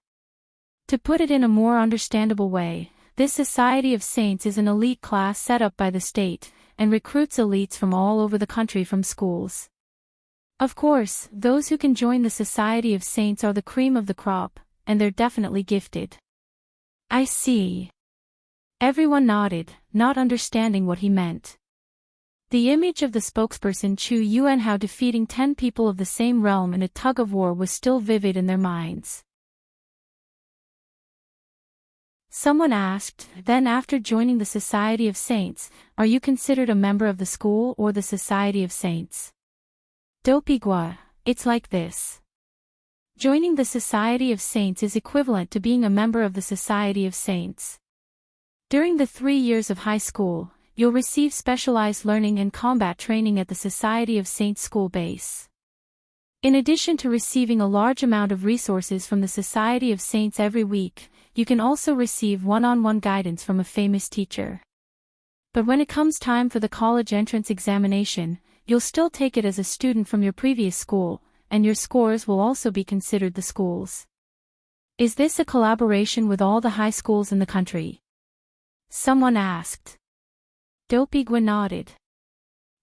To put it in a more understandable way, this Society of Saints is an elite class set up by the state, and recruits elites from all over the country from schools. Of course, those who can join the Society of Saints are the cream of the crop, and they're definitely gifted." "I see." Everyone nodded, not understanding what he meant. The image of the spokesperson Chu Yuanhao defeating 10 people of the same realm in a tug-of-war was still vivid in their minds. Someone asked, "Then after joining the Society of Saints, are you considered a member of the school or the Society of Saints?" Dopigwa, "It's like this. Joining the Society of Saints is equivalent to being a member of the Society of Saints. During the 3 years of high school, you'll receive specialized learning and combat training at the Society of Saints school base. In addition to receiving a large amount of resources from the Society of Saints every week, you can also receive one-on-one guidance from a famous teacher. But when it comes time for the college entrance examination, you'll still take it as a student from your previous school, and your scores will also be considered the school's." "Is this a collaboration with all the high schools in the country?" someone asked. Dopigwa nodded.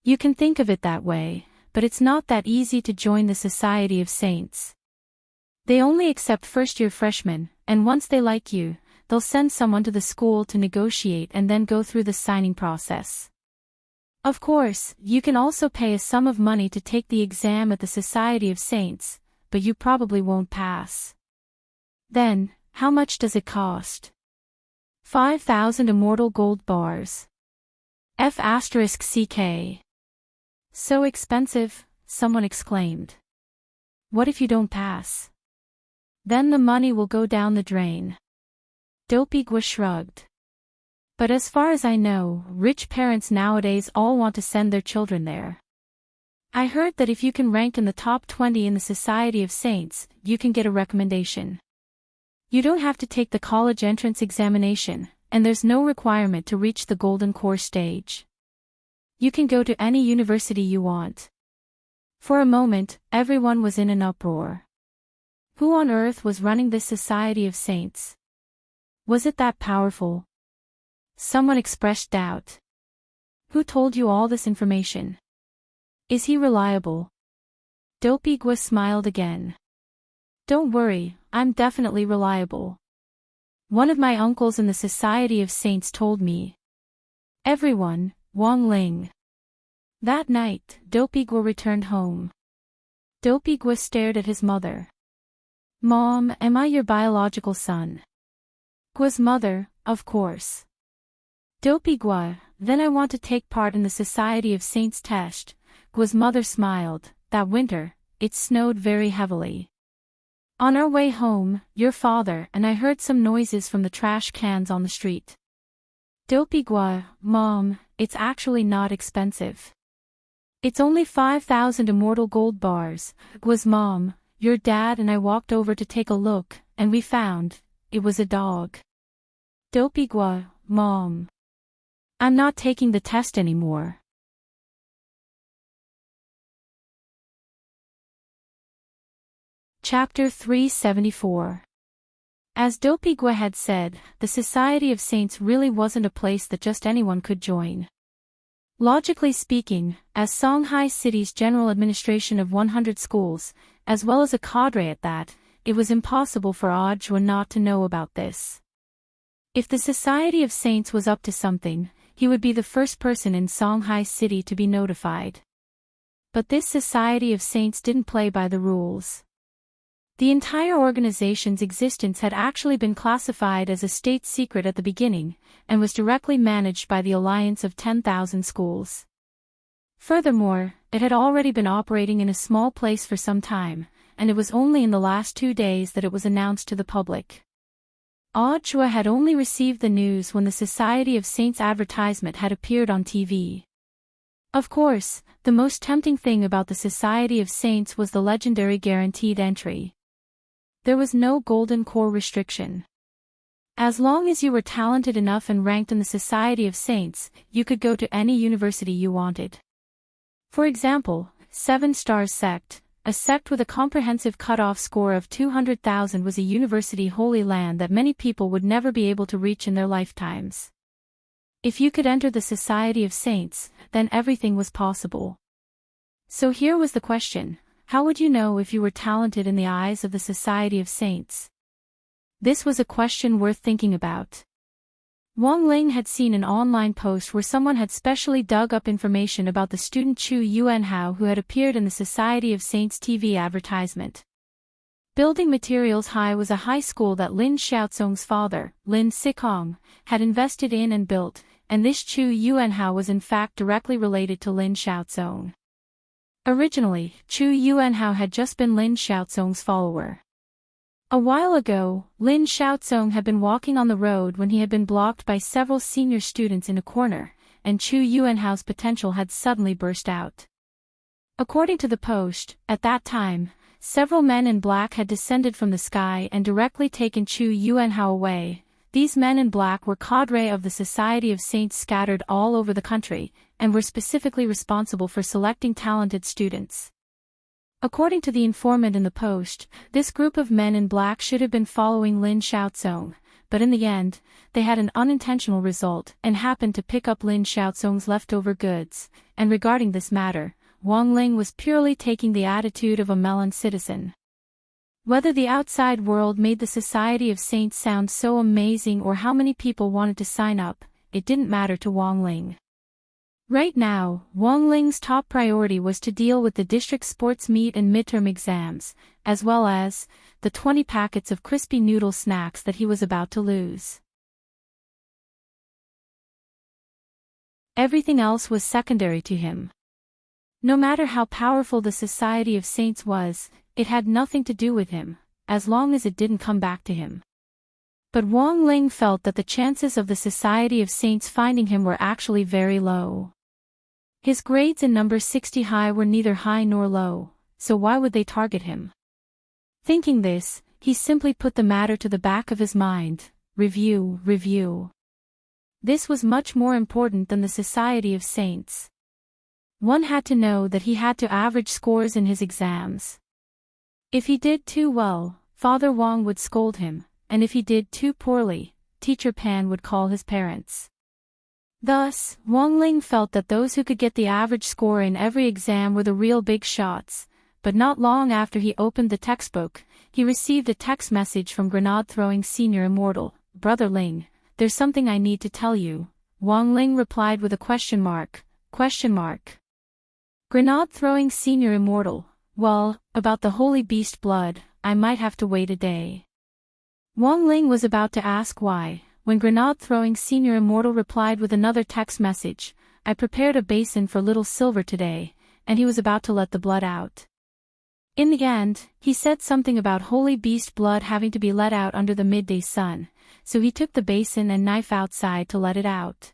"You can think of it that way, but it's not that easy to join the Society of Saints. They only accept first-year freshmen, and once they like you, they'll send someone to the school to negotiate and then go through the signing process. Of course, you can also pay a sum of money to take the exam at the Society of Saints, but you probably won't pass." "Then, how much does it cost?" 5,000 immortal gold bars. F***ck. "So expensive," someone exclaimed. "What if you don't pass?" "Then the money will go down the drain." Dopigwa shrugged. "But as far as I know, rich parents nowadays all want to send their children there. I heard that if you can rank in the top 20 in the Society of Saints, you can get a recommendation. You don't have to take the college entrance examination, and there's no requirement to reach the golden core stage. You can go to any university you want." For a moment, everyone was in an uproar. Who on earth was running this Society of Saints? Was it that powerful? Someone expressed doubt. "Who told you all this information? Is he reliable?" Dopigwa smiled again. "Don't worry, I'm definitely reliable. One of my uncles in the Society of Saints told me." "Everyone, Wang Ling." That night, Dopigwa returned home. Dopigwa stared at his mother. "Mom, am I your biological son?" Gwa's mother, "Of course." Dopigwa, "Then I want to take part in the Society of Saints test." Gwa's mother smiled. "That winter, it snowed very heavily. On our way home, your father and I heard some noises from the trash cans on the street." Dopigwa, "Mom, it's actually not expensive. It's only 5,000 immortal gold bars." Gwa's mom, "Your dad and I walked over to take a look, and we found, it was a dog." Dopigwa, "Mom, I'm not taking the test anymore." Chapter 374. As Dopigwa had said, the Society of Saints really wasn't a place that just anyone could join. Logically speaking, as Songhai City's general administration of 100 schools, as well as a cadre at that, it was impossible for Ajwa not to know about this. If the Society of Saints was up to something, he would be the first person in Songhai City to be notified. But this Society of Saints didn't play by the rules. The entire organization's existence had actually been classified as a state secret at the beginning, and was directly managed by the Alliance of 10,000 Schools. Furthermore, it had already been operating in a small place for some time, and it was only in the last 2 days that it was announced to the public. Audra had only received the news when the Society of Saints advertisement had appeared on TV. Of course, the most tempting thing about the Society of Saints was the legendary guaranteed entry. There was no golden core restriction. As long as you were talented enough and ranked in the Society of Saints, you could go to any university you wanted. For example, 7 Stars Sect, a sect with a comprehensive cutoff score of 200,000, was a university holy land that many people would never be able to reach in their lifetimes. If you could enter the Society of Saints, then everything was possible. So here was the question: how would you know if you were talented in the eyes of the Society of Saints? This was a question worth thinking about. Wang Ling had seen an online post where someone had specially dug up information about the student Chu Yuanhao who had appeared in the Society of Saints TV advertisement. Building Materials High was a high school that Lin Xiaozong's father, Lin Sikong, had invested in and built, and this Chu Yuanhao was in fact directly related to Lin Xiaozong. Originally, Chu Yuanhao had just been Lin Xiaozong's follower. A while ago, Lin Xiaozong had been walking on the road when he had been blocked by several senior students in a corner, and Chu Yuanhao's potential had suddenly burst out. According to the post, at that time, several men in black had descended from the sky and directly taken Chu Yuanhao away. These men in black were cadre of the Society of Saints scattered all over the country, and were specifically responsible for selecting talented students. According to the informant in the post, this group of men in black should have been following Lin Xiaozong, but in the end, they had an unintentional result and happened to pick up Lin Xiaozong's leftover goods, and regarding this matter, Wang Ling was purely taking the attitude of a melon citizen. Whether the outside world made the Society of Saints sound so amazing or how many people wanted to sign up, it didn't matter to Wang Ling. Right now, Wang Ling's top priority was to deal with the district sports meet and midterm exams, as well as the 20 packets of crispy noodle snacks that he was about to lose. Everything else was secondary to him. No matter how powerful the Society of Saints was, it had nothing to do with him, as long as it didn't come back to him. But Wang Ling felt that the chances of the Society of Saints finding him were actually very low. His grades in number 60 high were neither high nor low, so why would they target him? Thinking this, he simply put the matter to the back of his mind. Review. This was much more important than the Society of Saints. One had to know that he had to average scores in his exams. If he did too well, Father Wang would scold him, and if he did too poorly, Teacher Pan would call his parents. Thus, Wang Ling felt that those who could get the average score in every exam were the real big shots, but not long after he opened the textbook, he received a text message from grenade-throwing senior immortal, Brother Ling, "There's something I need to tell you." Wang Ling replied with a question mark. Grenade-throwing senior immortal, well, about the holy beast blood, I might have to wait a day. Wang Ling was about to ask why, when grenade-throwing senior immortal replied with another text message, "I prepared a basin for little Silver today," and he was about to let the blood out. In the end, he said something about holy beast blood having to be let out under the midday sun, so he took the basin and knife outside to let it out.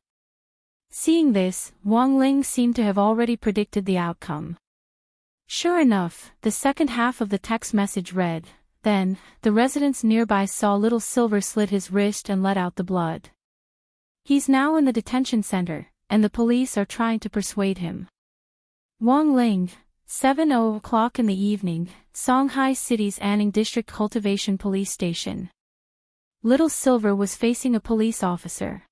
Seeing this, Wang Ling seemed to have already predicted the outcome. Sure enough, the second half of the text message read, "Then, the residents nearby saw little Silver slit his wrist and let out the blood. He's now in the detention center, and the police are trying to persuade him." Wang Ling, 7:00 in the evening, Songhai City's Anning District Cultivation Police Station. Little Silver was facing a police officer.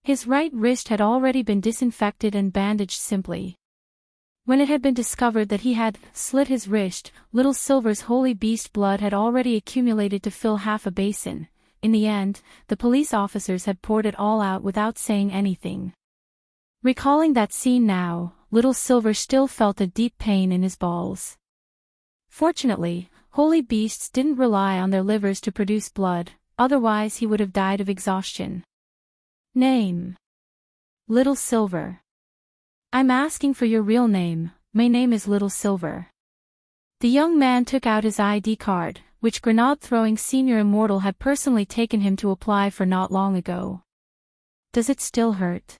His right wrist had already been disinfected and bandaged simply. When it had been discovered that he had slit his wrist, little Silver's holy beast blood had already accumulated to fill half a basin. In the end, the police officers had poured it all out without saying anything. Recalling that scene now, Little Silver still felt a deep pain in his balls. Fortunately, holy beasts didn't rely on their livers to produce blood, otherwise he would have died of exhaustion. Name: Little Silver. I'm asking for your real name. My name is Little Silver. The young man took out his ID card, which grenade-throwing senior immortal had personally taken him to apply for not long ago. Does it still hurt?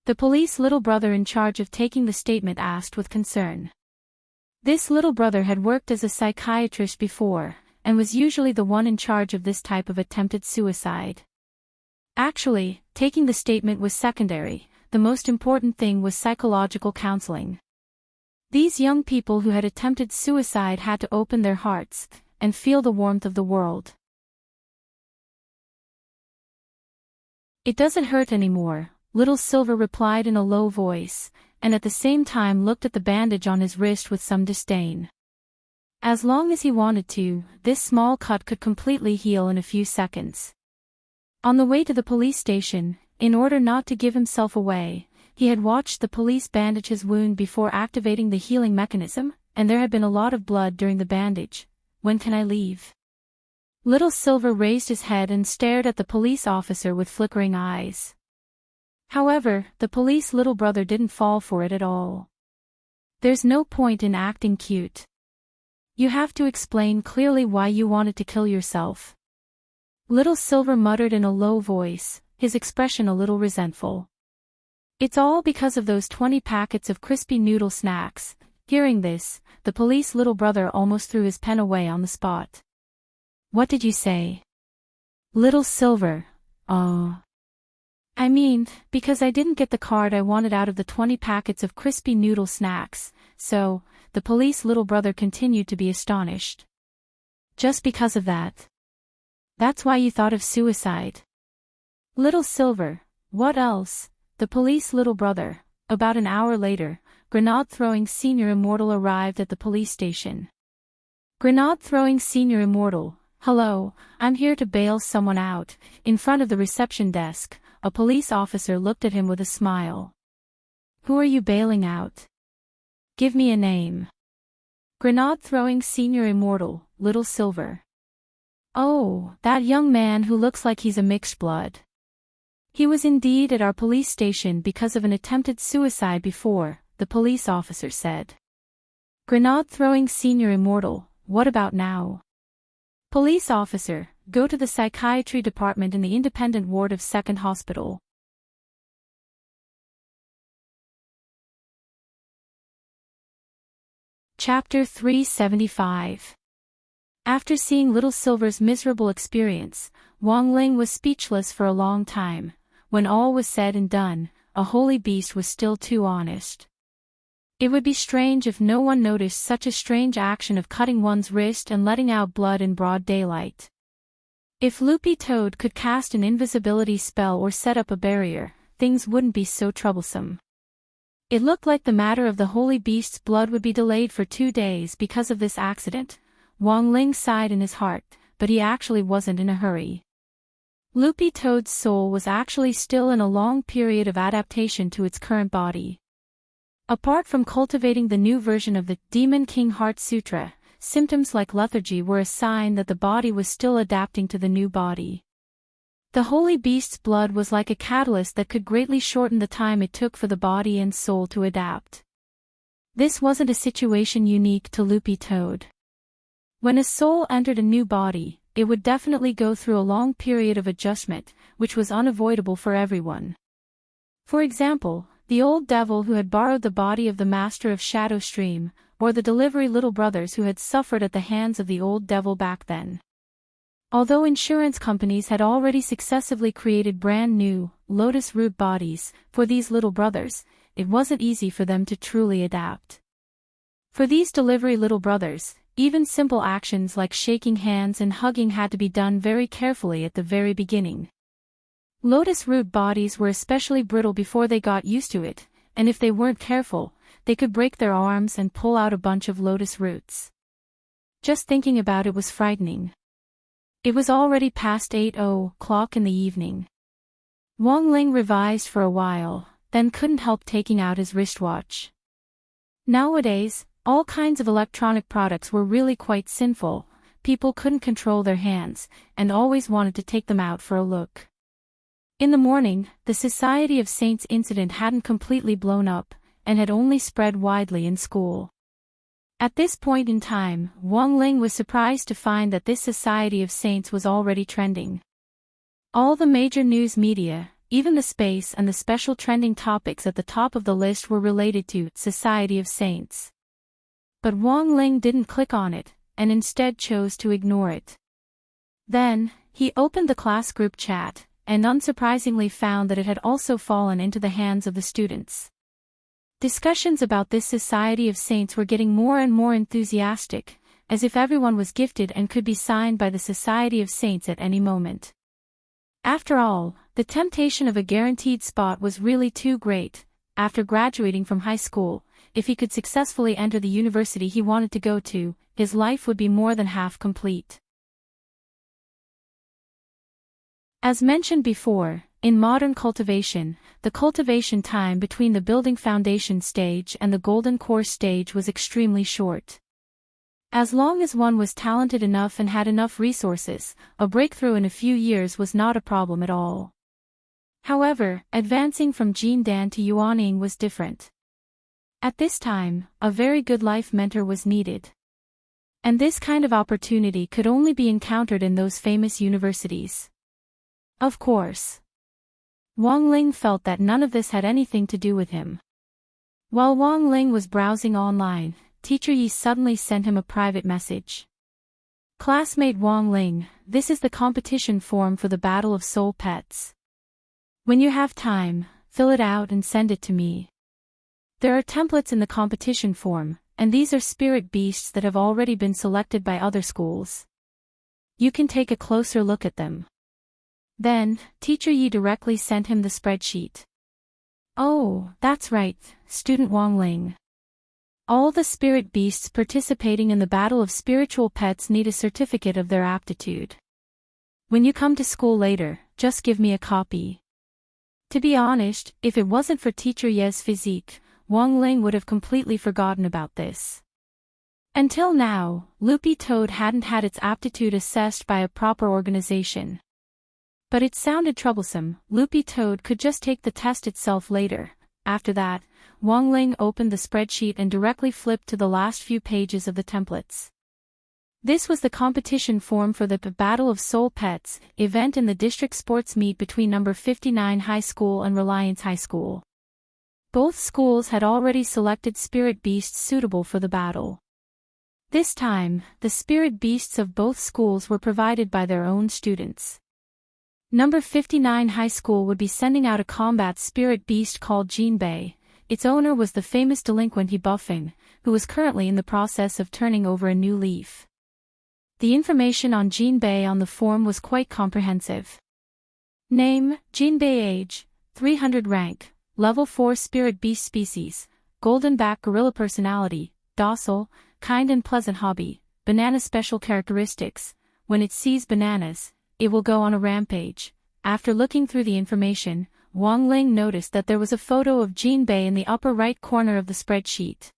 The police little brother in charge of taking the statement asked with concern. This little brother had worked as a psychiatrist before, and was usually the one in charge of this type of attempted suicide. Actually, taking the statement was secondary, the most important thing was psychological counseling. These young people who had attempted suicide had to open their hearts and feel the warmth of the world. It doesn't hurt anymore, Little Silver replied in a low voice, and at the same time looked at the bandage on his wrist with some disdain. As long as he wanted to, this small cut could completely heal in a few seconds. On the way to the police station, in order not to give himself away, he had watched the police bandage his wound before activating the healing mechanism, and there had been a lot of blood during the bandage. When can I leave? Little Silver raised his head and stared at the police officer with flickering eyes. However, the police little brother didn't fall for it at all. There's no point in acting cute. You have to explain clearly why you wanted to kill yourself. Little Silver muttered in a low voice, his expression a little resentful. It's all because of those 20 packets of crispy noodle snacks. Hearing this, the police little brother almost threw his pen away on the spot. What did you say? Little Silver, oh. I mean, because I didn't get the card I wanted out of the 20 packets of crispy noodle snacks, so, the police little brother continued to be astonished. Just because of that? That's why you thought of suicide? Little Silver, what else? The police little brother. About an hour later, grenade-throwing senior immortal arrived at the police station. Grenade-throwing senior immortal, hello, I'm here to bail someone out. In front of the reception desk, a police officer looked at him with a smile. Who are you bailing out? Give me a name. Grenade-throwing senior immortal, Little Silver. Oh, that young man who looks like he's a mixed blood. He was indeed at our police station because of an attempted suicide before, the police officer said. Grenade-throwing senior immortal, what about now? Police officer, go to the psychiatry department in the independent ward of 2nd Hospital. Chapter 375. After seeing Little Silver's miserable experience, Wang Ling was speechless for a long time. When all was said and done, a holy beast was still too honest. It would be strange if no one noticed such a strange action of cutting one's wrist and letting out blood in broad daylight. If Loopy Toad could cast an invisibility spell or set up a barrier, things wouldn't be so troublesome. It looked like the matter of the holy beast's blood would be delayed for 2 days because of this accident. Wang Ling sighed in his heart, but he actually wasn't in a hurry. Loopy Toad's soul was actually still in a long period of adaptation to its current body. Apart from cultivating the new version of the Demon King Heart Sutra, symptoms like lethargy were a sign that the body was still adapting to the new body. The holy beast's blood was like a catalyst that could greatly shorten the time it took for the body and soul to adapt. This wasn't a situation unique to Loopy Toad. When a soul entered a new body, it would definitely go through a long period of adjustment, which was unavoidable for everyone. For example, the old devil who had borrowed the body of the master of Shadow Stream, or the delivery little brothers who had suffered at the hands of the old devil back then. Although insurance companies had already successively created brand new, lotus root bodies, for these little brothers, it wasn't easy for them to truly adapt. For these delivery little brothers, even simple actions like shaking hands and hugging had to be done very carefully at the very beginning. Lotus root bodies were especially brittle before they got used to it, and if they weren't careful, they could break their arms and pull out a bunch of lotus roots. Just thinking about it was frightening. It was already past 8 o'clock in the evening. Wang Ling revised for a while, then couldn't help taking out his wristwatch. Nowadays, all kinds of electronic products were really quite sinful. People couldn't control their hands, and always wanted to take them out for a look. In the morning, the Society of Saints incident hadn't completely blown up, and had only spread widely in school. At this point in time, Wang Ling was surprised to find that this Society of Saints was already trending. All the major news media, even the space and the special trending topics at the top of the list were related to Society of Saints. But Wang Ling didn't click on it, and instead chose to ignore it. Then, he opened the class group chat, and unsurprisingly found that it had also fallen into the hands of the students. Discussions about this Society of Saints were getting more and more enthusiastic, as if everyone was gifted and could be signed by the Society of Saints at any moment. After all, the temptation of a guaranteed spot was really too great. After graduating from high school, if he could successfully enter the university he wanted to go to, his life would be more than half complete. As mentioned before, in modern cultivation, the cultivation time between the building foundation stage and the golden core stage was extremely short. As long as one was talented enough and had enough resources, a breakthrough in a few years was not a problem at all. However, advancing from Jindan to Yuanying was different. At this time, a very good life mentor was needed. And this kind of opportunity could only be encountered in those famous universities. Of course, Wang Ling felt that none of this had anything to do with him. While Wang Ling was browsing online, Teacher Yi suddenly sent him a private message. Classmate Wang Ling, this is the competition form for the Battle of Soul Pets. When you have time, fill it out and send it to me. There are templates in the competition form, and these are spirit beasts that have already been selected by other schools. You can take a closer look at them. Then, Teacher Yi directly sent him the spreadsheet. Oh, that's right, student Wang Ling. All the spirit beasts participating in the Battle of Spiritual Pets need a certificate of their aptitude. When you come to school later, just give me a copy. To be honest, if it wasn't for Teacher Ye's physique, Wang Ling would have completely forgotten about this. Until now, Loopy Toad hadn't had its aptitude assessed by a proper organization. But it sounded troublesome. Loopy Toad could just take the test itself later. After that, Wang Ling opened the spreadsheet and directly flipped to the last few pages of the templates. This was the competition form for the Battle of Soul Pets event in the district sports meet between number 59 High School and Reliance High School. Both schools had already selected spirit beasts suitable for the battle. This time, the spirit beasts of both schools were provided by their own students. Number 59 High School would be sending out a combat spirit beast called Jinbei. Its owner was the famous delinquent He Buffing, who was currently in the process of turning over a new leaf. The information on Jinbei on the form was quite comprehensive. Name, Jinbei. Age, 300. Rank, Level 4 Spirit Beast Species, Golden Back Gorilla. Personality, docile, kind and pleasant. Hobby, banana. Special characteristics, when it sees bananas, it will go on a rampage. After looking through the information, Wang Ling noticed that there was a photo of Jinbei in the upper right corner of the spreadsheet.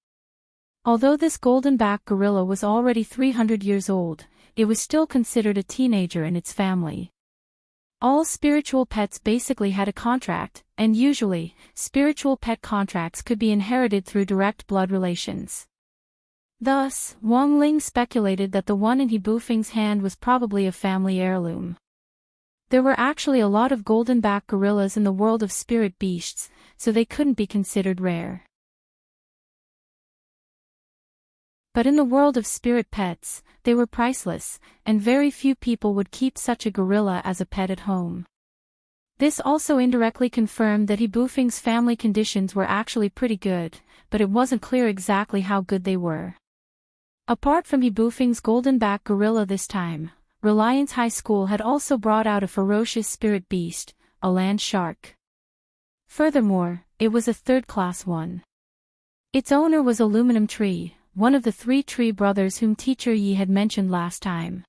Although this golden back gorilla was already 300 years old, it was still considered a teenager in its family. All spiritual pets basically had a contract, and usually, spiritual pet contracts could be inherited through direct blood relations. Thus, Wang Ling speculated that the one in He Bufing's hand was probably a family heirloom. There were actually a lot of golden back gorillas in the world of spirit beasts, so they couldn't be considered rare. But in the world of spirit pets, they were priceless, and very few people would keep such a gorilla as a pet at home. This also indirectly confirmed that He Bufing's family conditions were actually pretty good, but it wasn't clear exactly how good they were. Apart from He Bufing's golden back gorilla this time, Reliance High School had also brought out a ferocious spirit beast, a land shark. Furthermore, it was a third-class one. Its owner was Aluminum Tree, one of the 3 tree brothers whom Teacher Yi had mentioned last time.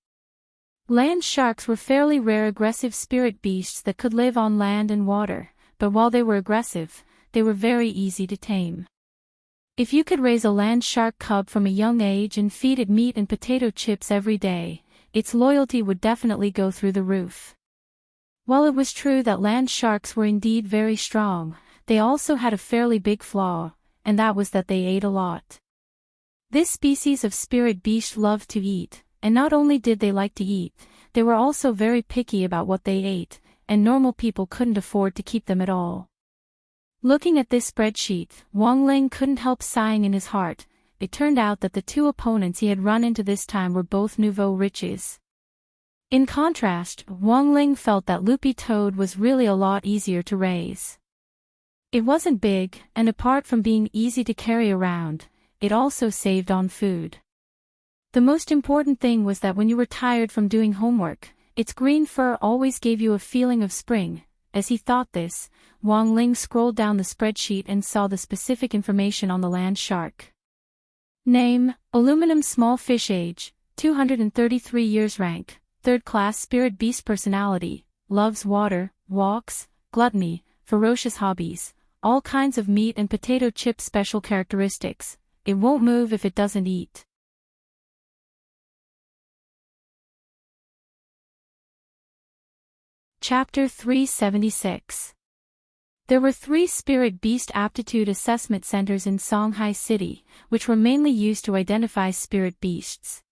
Land sharks were fairly rare aggressive spirit beasts that could live on land and water, but while they were aggressive, they were very easy to tame. If you could raise a land shark cub from a young age and feed it meat and potato chips every day, its loyalty would definitely go through the roof. While it was true that land sharks were indeed very strong, they also had a fairly big flaw, and that was that they ate a lot. This species of spirit beast loved to eat, and not only did they like to eat, they were also very picky about what they ate, and normal people couldn't afford to keep them at all. Looking at this spreadsheet, Wang Ling couldn't help sighing in his heart. It turned out that the two opponents he had run into this time were both nouveau riches. In contrast, Wang Ling felt that Loopy Toad was really a lot easier to raise. It wasn't big, and apart from being easy to carry around, it also saved on food. The most important thing was that when you were tired from doing homework, its green fur always gave you a feeling of spring. As he thought this, Wang Ling scrolled down the spreadsheet and saw the specific information on the land shark. Name, aluminum small fish age, 233 years rank, 3rd class spirit beast personality, loves water, walks, gluttony, ferocious hobbies, all kinds of meat and potato chip special characteristics, it won't move if it doesn't eat. Chapter 376. There were 3 Spirit Beast Aptitude Assessment Centers in Shanghai City, which were mainly used to identify spirit beasts.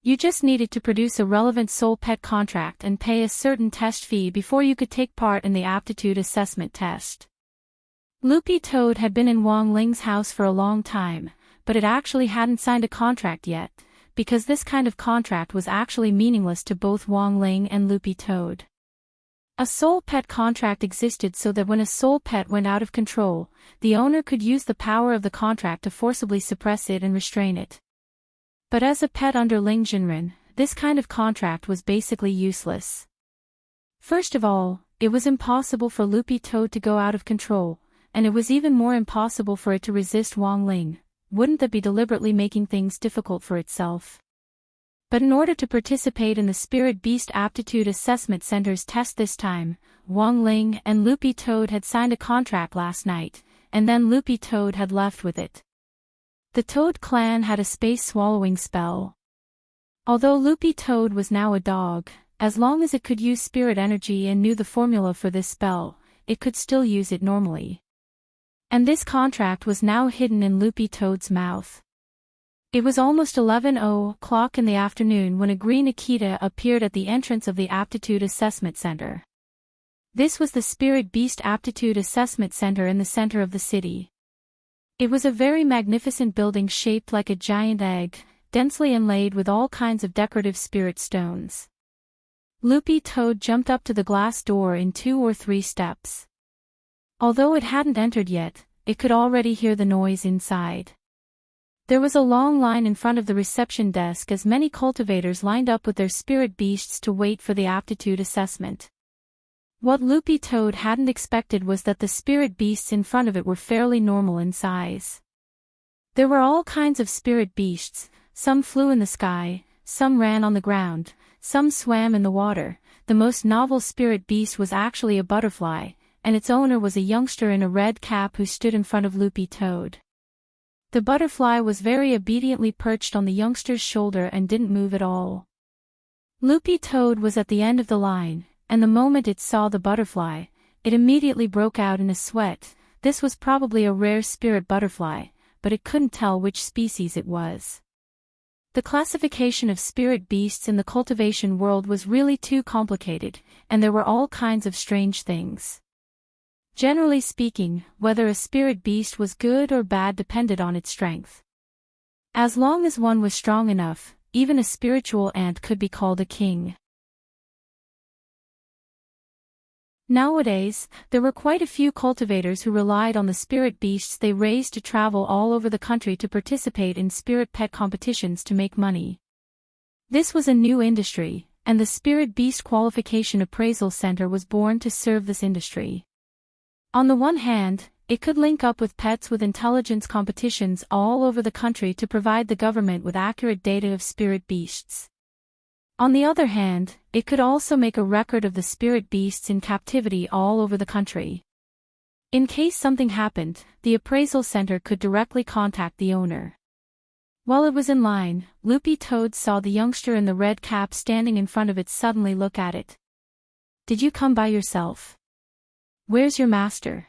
You just needed to produce a relevant soul pet contract and pay a certain test fee before you could take part in the aptitude assessment test. Loopy Toad had been in Wang Ling's house for a long time, but it actually hadn't signed a contract yet, because this kind of contract was actually meaningless to both Wang Ling and Loopy Toad. A soul pet contract existed so that when a soul pet went out of control, the owner could use the power of the contract to forcibly suppress it and restrain it. But as a pet under Ling Jinren, this kind of contract was basically useless. First of all, it was impossible for Loopy Toad to go out of control, and it was even more impossible for it to resist Wang Ling. Wouldn't that be deliberately making things difficult for itself? But in order to participate in the Spirit Beast Aptitude Assessment Center's test this time, Wang Ling and Loopy Toad had signed a contract last night, and then Loopy Toad had left with it. The Toad clan had a space-swallowing spell. Although Loopy Toad was now a dog, as long as it could use spirit energy and knew the formula for this spell, it could still use it normally. And this contract was now hidden in Loopy Toad's mouth. It was almost 11:00 in the afternoon when a green Akita appeared at the entrance of the Aptitude Assessment Center. This was the Spirit Beast Aptitude Assessment Center in the center of the city. It was a very magnificent building shaped like a giant egg, densely inlaid with all kinds of decorative spirit stones. Loopy Toad jumped up to the glass door in 2 or 3 steps. Although it hadn't entered yet, it could already hear the noise inside. There was a long line in front of the reception desk as many cultivators lined up with their spirit beasts to wait for the aptitude assessment. What Loopy Toad hadn't expected was that the spirit beasts in front of it were fairly normal in size. There were all kinds of spirit beasts, some flew in the sky, some ran on the ground, some swam in the water. The most novel spirit beast was actually a butterfly, and its owner was a youngster in a red cap who stood in front of Loopy Toad. The butterfly was very obediently perched on the youngster's shoulder and didn't move at all. Loopy Toad was at the end of the line, and the moment it saw the butterfly, it immediately broke out in a sweat. This was probably a rare spirit butterfly, but it couldn't tell which species it was. The classification of spirit beasts in the cultivation world was really too complicated, and there were all kinds of strange things. Generally speaking, whether a spirit beast was good or bad depended on its strength. As long as one was strong enough, even a spiritual ant could be called a king. Nowadays, there were quite a few cultivators who relied on the spirit beasts they raised to travel all over the country to participate in spirit pet competitions to make money. This was a new industry, and the Spirit Beast Qualification Appraisal Center was born to serve this industry. On the one hand, it could link up with pets with intelligence competitions all over the country to provide the government with accurate data of spirit beasts. On the other hand, it could also make a record of the spirit beasts in captivity all over the country. In case something happened, the appraisal center could directly contact the owner. While it was in line, Loopy Toad saw the youngster in the red cap standing in front of it suddenly look at it. "Did you come by yourself? Where's your master?"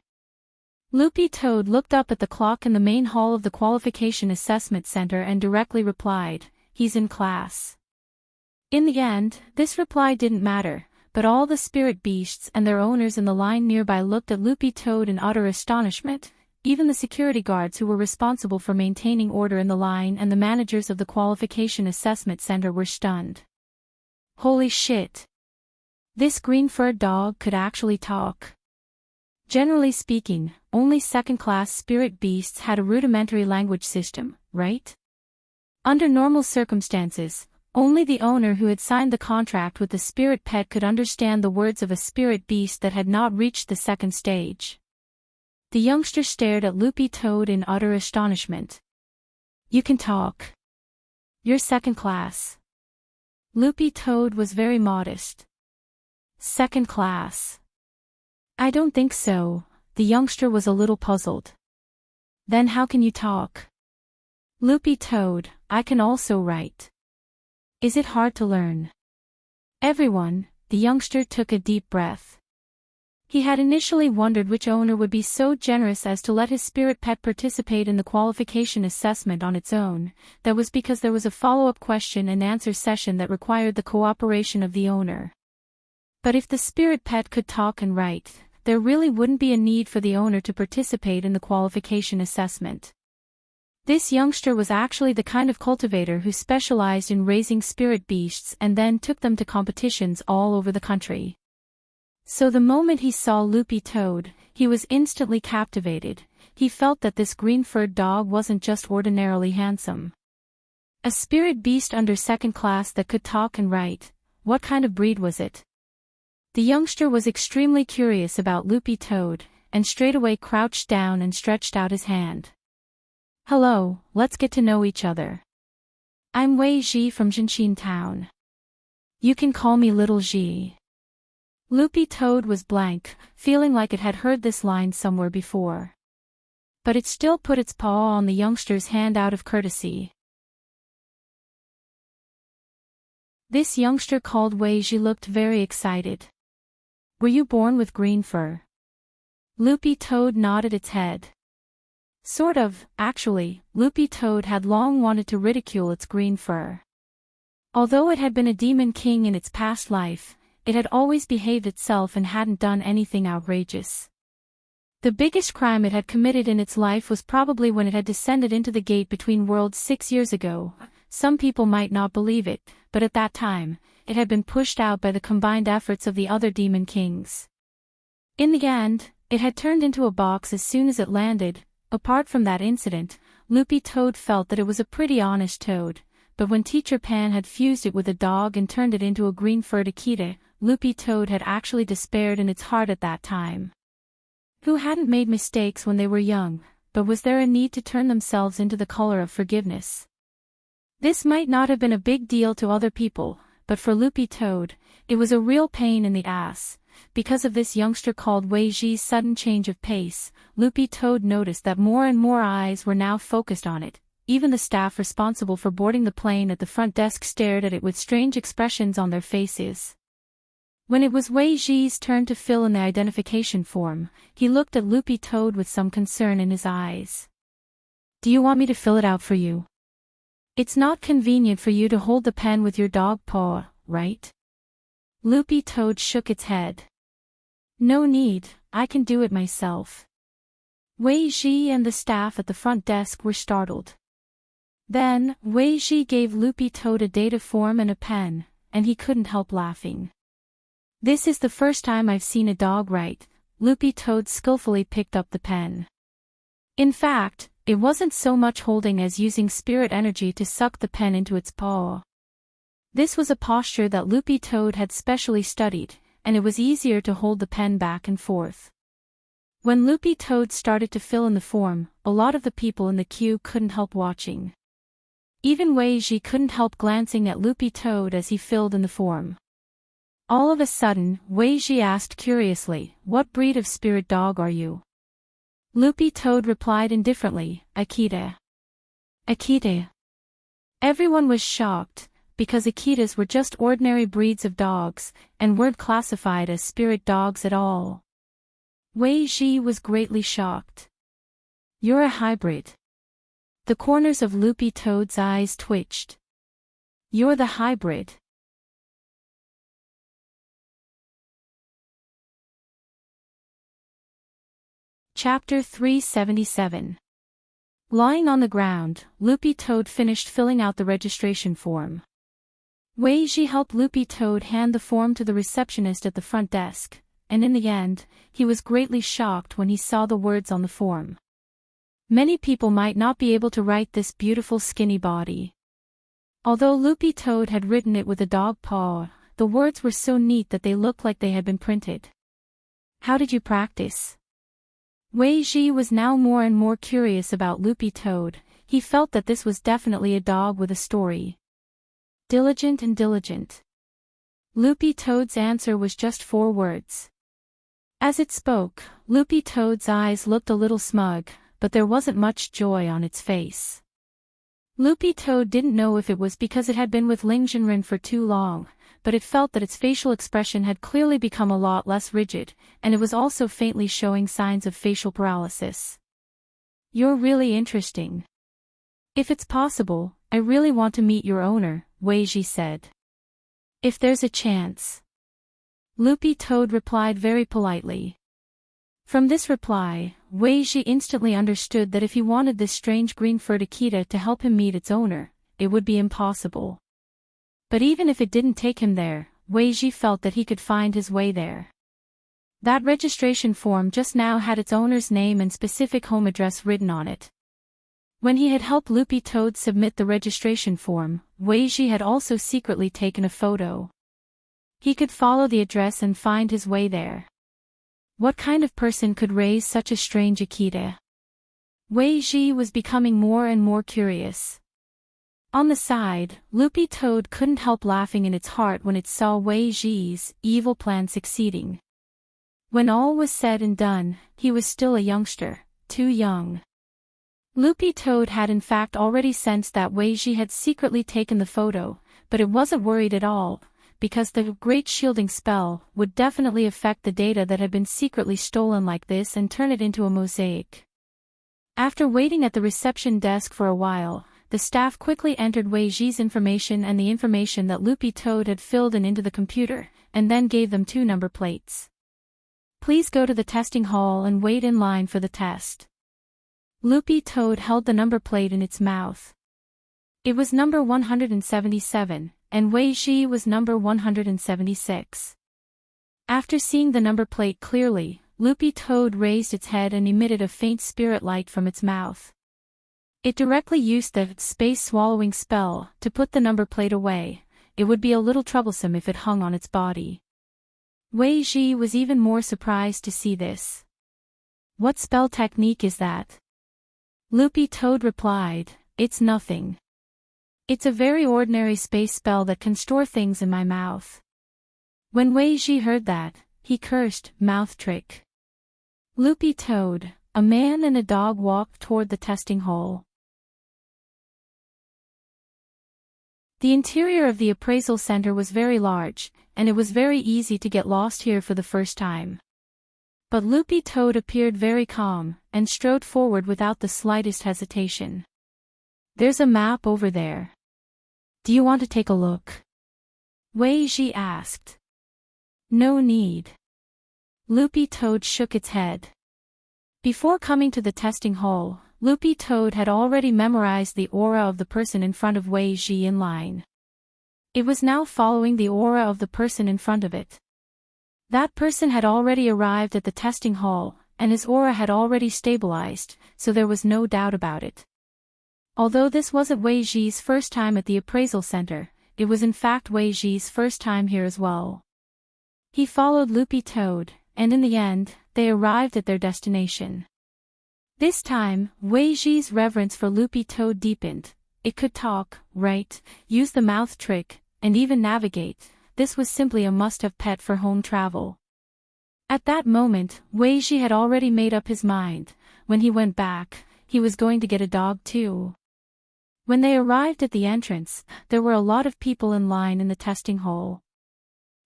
Loopy Toad looked up at the clock in the main hall of the Qualification Assessment Center and directly replied, "He's in class." In the end, this reply didn't matter, but all the spirit beasts and their owners in the line nearby looked at Loopy Toad in utter astonishment. Even the security guards who were responsible for maintaining order in the line and the managers of the Qualification Assessment Center were stunned. Holy shit! This green-furred dog could actually talk. Generally speaking, only second-class spirit beasts had a rudimentary language system, right? Under normal circumstances, only the owner who had signed the contract with the spirit pet could understand the words of a spirit beast that had not reached the second stage. The youngster stared at Loopy Toad in utter astonishment. "You can talk. You're second class." Loopy Toad was very modest. "Second class? I don't think so." The youngster was a little puzzled. "Then how can you talk?" "Loopy Toad, I can also write." "Is it hard to learn?" Everyone, the youngster took a deep breath. He had initially wondered which owner would be so generous as to let his spirit pet participate in the qualification assessment on its own. That was because there was a follow-up question and answer session that required the cooperation of the owner. But if the spirit pet could talk and write, there really wouldn't be a need for the owner to participate in the qualification assessment. This youngster was actually the kind of cultivator who specialized in raising spirit beasts and then took them to competitions all over the country. So the moment he saw Loopy Toad, he was instantly captivated. He felt that this green-furred dog wasn't just ordinarily handsome. A spirit beast under second class that could talk and write. What kind of breed was it? The youngster was extremely curious about Loopy Toad, and straightaway crouched down and stretched out his hand. "Hello, let's get to know each other. I'm Wei Ji from Jinshin Town. You can call me Little Ji." Loopy Toad was blank, feeling like it had heard this line somewhere before. But it still put its paw on the youngster's hand out of courtesy. This youngster called Wei Ji looked very excited. "Were you born with green fur?" Loopy Toad nodded its head. Sort of, actually. Loopy Toad had long wanted to ridicule its green fur. Although it had been a demon king in its past life, it had always behaved itself and hadn't done anything outrageous. The biggest crime it had committed in its life was probably when it had descended into the gate between worlds 6 years ago. Some people might not believe it, but at that time, it had been pushed out by the combined efforts of the other demon kings. In the end, it had turned into a box as soon as it landed. Apart from that incident, Loopy Toad felt that it was a pretty honest toad, but when Teacher Pan had fused it with a dog and turned it into a green-furred Akita, Loopy Toad had actually despaired in its heart at that time. Who hadn't made mistakes when they were young, but was there a need to turn themselves into the color of forgiveness? This might not have been a big deal to other people, but for Loopy Toad, it was a real pain in the ass. Because of this youngster called Wei Ji's sudden change of pace, Loopy Toad noticed that more and more eyes were now focused on it. Even the staff responsible for boarding the plane at the front desk stared at it with strange expressions on their faces. When it was Wei Ji's turn to fill in the identification form, he looked at Loopy Toad with some concern in his eyes. "Do you want me to fill it out for you? It's not convenient for you to hold the pen with your dog paw, right?" Loopy Toad shook its head. "No need, I can do it myself." Wei Ji and the staff at the front desk were startled. Then, Wei Ji gave Loopy Toad a data form and a pen, and he couldn't help laughing. "This is the first time I've seen a dog write." Loopy Toad skillfully picked up the pen. In fact, it wasn't so much holding as using spirit energy to suck the pen into its paw. This was a posture that Loopy Toad had specially studied, and it was easier to hold the pen back and forth. When Loopy Toad started to fill in the form, a lot of the people in the queue couldn't help watching. Even Wei Ji couldn't help glancing at Loopy Toad as he filled in the form. All of a sudden, Wei Ji asked curiously, "What breed of spirit dog are you?" Loopy Toad replied indifferently, Akita. Akita. Everyone was shocked, because Akitas were just ordinary breeds of dogs, and weren't classified as spirit dogs at all. Wei Ji was greatly shocked. You're a hybrid. The corners of Loopy Toad's eyes twitched. You're the hybrid. Chapter 377. Lying on the ground, Loopy Toad finished filling out the registration form. Wei Ji helped Loopy Toad hand the form to the receptionist at the front desk, and in the end, he was greatly shocked when he saw the words on the form. Many people might not be able to write this beautiful skinny body. Although Loopy Toad had written it with a dog paw, the words were so neat that they looked like they had been printed. How did you practice? Wei Ji was now more and more curious about Loopy Toad. He felt that this was definitely a dog with a story. Diligent and diligent. Loopy Toad's answer was just 4 words. As it spoke, Loopy Toad's eyes looked a little smug, but there wasn't much joy on its face. Loopy Toad didn't know if it was because it had been with Ling Jinren for too long, but it felt that its facial expression had clearly become a lot less rigid, and it was also faintly showing signs of facial paralysis. You're really interesting. If it's possible, I really want to meet your owner, Wei Ji said. If there's a chance. Loopy Toad replied very politely. From this reply, Wei Ji instantly understood that if he wanted this strange green-furred Akita to help him meet its owner, it would be impossible. But even if it didn't take him there, Wei Ji felt that he could find his way there. That registration form just now had its owner's name and specific home address written on it. When he had helped Loopy Toad submit the registration form, Wei Ji had also secretly taken a photo. He could follow the address and find his way there. What kind of person could raise such a strange Akita? Wei Ji was becoming more and more curious. On the side, Loopy Toad couldn't help laughing in its heart when it saw Wei Ji's evil plan succeeding. When all was said and done, he was still a youngster, too young. Loopy Toad had in fact already sensed that Wei Ji had secretly taken the photo, but it wasn't worried at all, because the great shielding spell would definitely affect the data that had been secretly stolen like this and turn it into a mosaic. After waiting at the reception desk for a while, the staff quickly entered Wei Ji's information and the information that Loopy Toad had filled in into the computer, and then gave them 2 number plates. Please go to the testing hall and wait in line for the test. Loopy Toad held the number plate in its mouth. It was number 177, and Wei Ji was number 176. After seeing the number plate clearly, Loopy Toad raised its head and emitted a faint spirit light from its mouth. It directly used the space-swallowing spell to put the number plate away. It would be a little troublesome if it hung on its body. Wei Ji was even more surprised to see this. What spell technique is that? Loopy Toad replied, It's nothing. It's a very ordinary space spell that can store things in my mouth. When Wei Ji heard that, he cursed, mouth trick. Loopy Toad, a man and a dog walked toward the testing hole. The interior of the appraisal center was very large, and it was very easy to get lost here for the first time. But Loopy Toad appeared very calm, and strode forward without the slightest hesitation. There's a map over there. Do you want to take a look? Wei Ji asked. No need. Loopy Toad shook its head. Before coming to the testing hole, Loopy Toad had already memorized the aura of the person in front of Wei Ji in line. It was now following the aura of the person in front of it. That person had already arrived at the testing hall, and his aura had already stabilized, so there was no doubt about it. Although this wasn't Wei Ji's first time at the appraisal center, it was in fact Wei Ji's first time here as well. He followed Loopy Toad, and in the end, they arrived at their destination. This time, Wei Ji's reverence for Loopy Toad deepened. It could talk, write, use the mouth trick, and even navigate. This was simply a must-have pet for home travel. At that moment, Wei Ji had already made up his mind. when he went back, he was going to get a dog too. When they arrived at the entrance, there were a lot of people in line in the testing hole.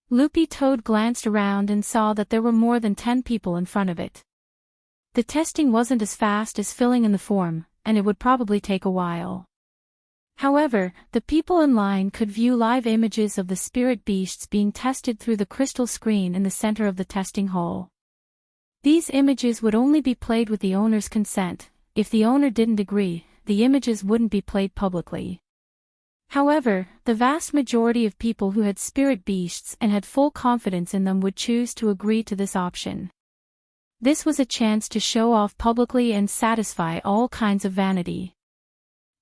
Loopy Toad glanced around and saw that there were more than 10 people in front of it. The testing wasn't as fast as filling in the form, and it would probably take a while. However, the people in line could view live images of the spirit beasts being tested through the crystal screen in the center of the testing hole. These images would only be played with the owner's consent. If the owner didn't agree, the images wouldn't be played publicly. However, the vast majority of people who had spirit beasts and had full confidence in them would choose to agree to this option. This was a chance to show off publicly and satisfy all kinds of vanity.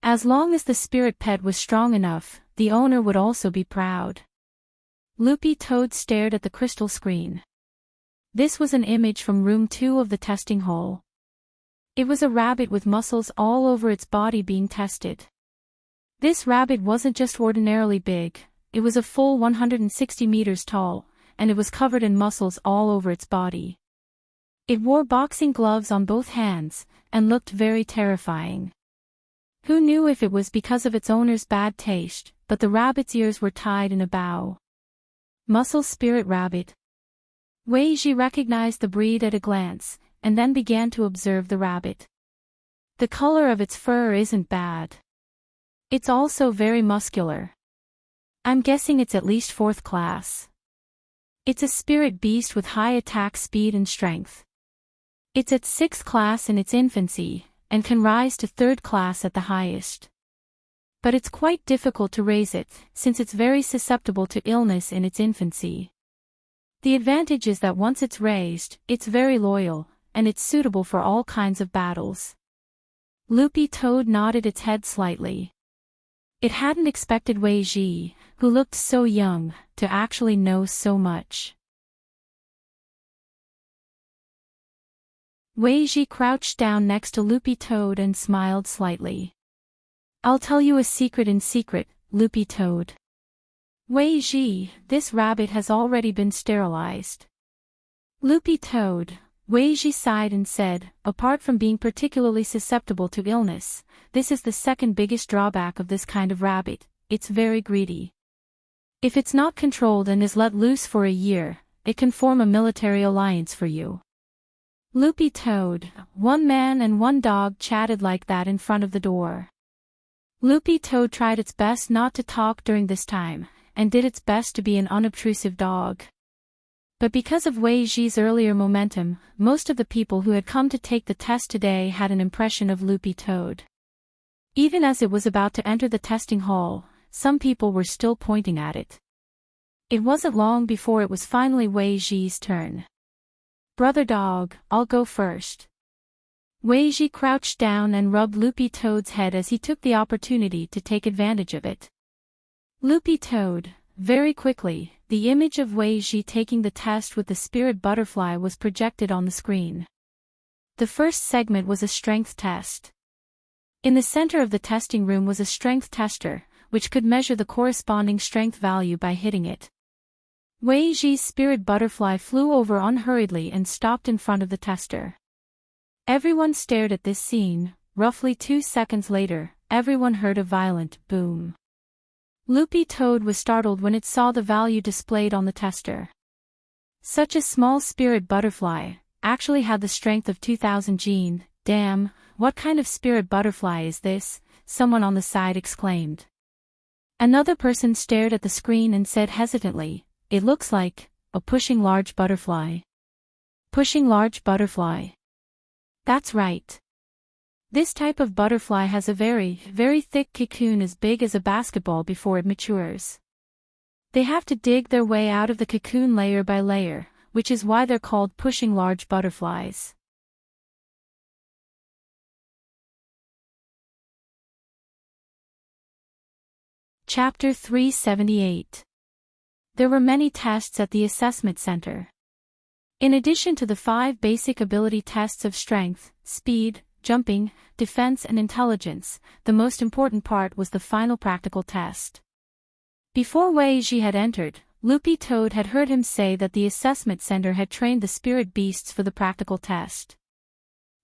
As long as the spirit pet was strong enough, the owner would also be proud. Loopy Toad stared at the crystal screen. This was an image from room 2 of the testing hole. It was a rabbit with muscles all over its body being tested. This rabbit wasn't just ordinarily big, it was a full 160 meters tall, and it was covered in muscles all over its body. It wore boxing gloves on both hands, and looked very terrifying. Who knew if it was because of its owner's bad taste, but the rabbit's ears were tied in a bow. Muscle Spirit Rabbit. Wei Ji recognized the breed at a glance, and then began to observe the rabbit. The color of its fur isn't bad. It's also very muscular. I'm guessing it's at least 4th class. It's a spirit beast with high attack speed and strength. It's at 6th class in its infancy, and can rise to 3rd class at the highest. But it's quite difficult to raise it, since it's very susceptible to illness in its infancy. The advantage is that once it's raised, it's very loyal, and it's suitable for all kinds of battles. Loopy Toad nodded its head slightly. It hadn't expected Wei Ji, who looked so young, to actually know so much. Wei Ji crouched down next to Loopy Toad and smiled slightly. I'll tell you a secret in secret, Loopy Toad. Wei Ji, this rabbit has already been sterilized. Loopy Toad, Wei Ji sighed and said, apart from being particularly susceptible to illness, this is the second biggest drawback of this kind of rabbit, it's very greedy. If it's not controlled and is let loose for a year, it can form a military alliance for you. Loopy Toad, one man and one dog chatted like that in front of the door. Loopy Toad tried its best not to talk during this time, and did its best to be an unobtrusive dog. But because of Wei Ji's earlier momentum, most of the people who had come to take the test today had an impression of Loopy Toad. Even as it was about to enter the testing hall, some people were still pointing at it. It wasn't long before it was finally Wei Ji's turn. Brother Dog, I'll go first. Wei Ji crouched down and rubbed Loopy Toad's head as he took the opportunity to take advantage of it. Loopy Toad, very quickly, the image of Wei Ji taking the test with the spirit butterfly was projected on the screen. The first segment was a strength test. In the center of the testing room was a strength tester, which could measure the corresponding strength value by hitting it. Wei Ji's spirit butterfly flew over unhurriedly and stopped in front of the tester. Everyone stared at this scene. Roughly 2 seconds later, everyone heard a violent boom. Loopy Toad was startled when it saw the value displayed on the tester. Such a small spirit butterfly actually had the strength of 2000 gene. Damn, what kind of spirit butterfly is this? Someone on the side exclaimed. Another person stared at the screen and said hesitantly, it looks like a pushing large butterfly. Pushing large butterfly. That's right. This type of butterfly has a very, very thick cocoon as big as a basketball before it matures. They have to dig their way out of the cocoon layer by layer, which is why they're called pushing large butterflies. Chapter 378. There were many tests at the assessment center. In addition to the 5 basic ability tests of strength, speed, jumping, defense and intelligence, the most important part was the final practical test. Before Wei Ji had entered, Loopy Toad had heard him say that the assessment center had trained the spirit beasts for the practical test.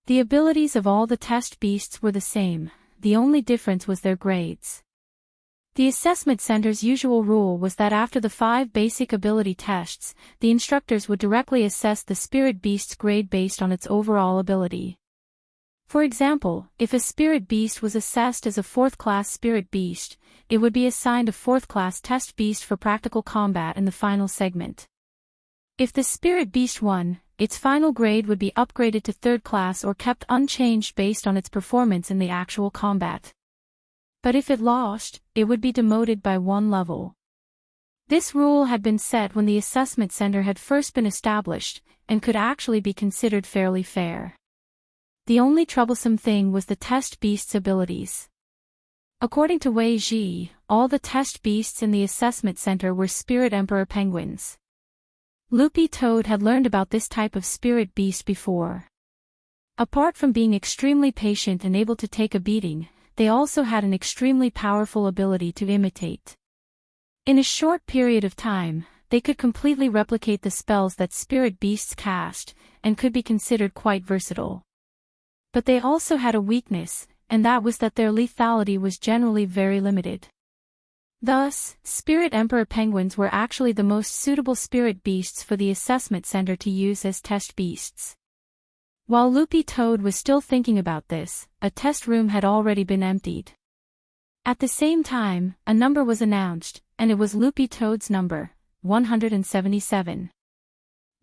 The abilities of all the test beasts were the same, the only difference was their grades. The assessment center's usual rule was that after the 5 basic ability tests, the instructors would directly assess the spirit beast's grade based on its overall ability. For example, if a spirit beast was assessed as a 4th-class spirit beast, it would be assigned a 4th-class test beast for practical combat in the final segment. If the spirit beast won, its final grade would be upgraded to 3rd class or kept unchanged based on its performance in the actual combat. But if it lost, it would be demoted by 1 level. This rule had been set when the assessment center had first been established, and could actually be considered fairly fair. The only troublesome thing was the test beast's abilities. According to Wei Ji, all the test beasts in the assessment center were Spirit Emperor penguins. Loopy Toad had learned about this type of spirit beast before. Apart from being extremely patient and able to take a beating, they also had an extremely powerful ability to imitate. In a short period of time, they could completely replicate the spells that spirit beasts cast, and could be considered quite versatile. But they also had a weakness, and that was that their lethality was generally very limited. Thus, Spirit Emperor penguins were actually the most suitable spirit beasts for the assessment center to use as test beasts. While Loopy Toad was still thinking about this, a test room had already been emptied. At the same time, a number was announced, and it was Loopy Toad's number, 177.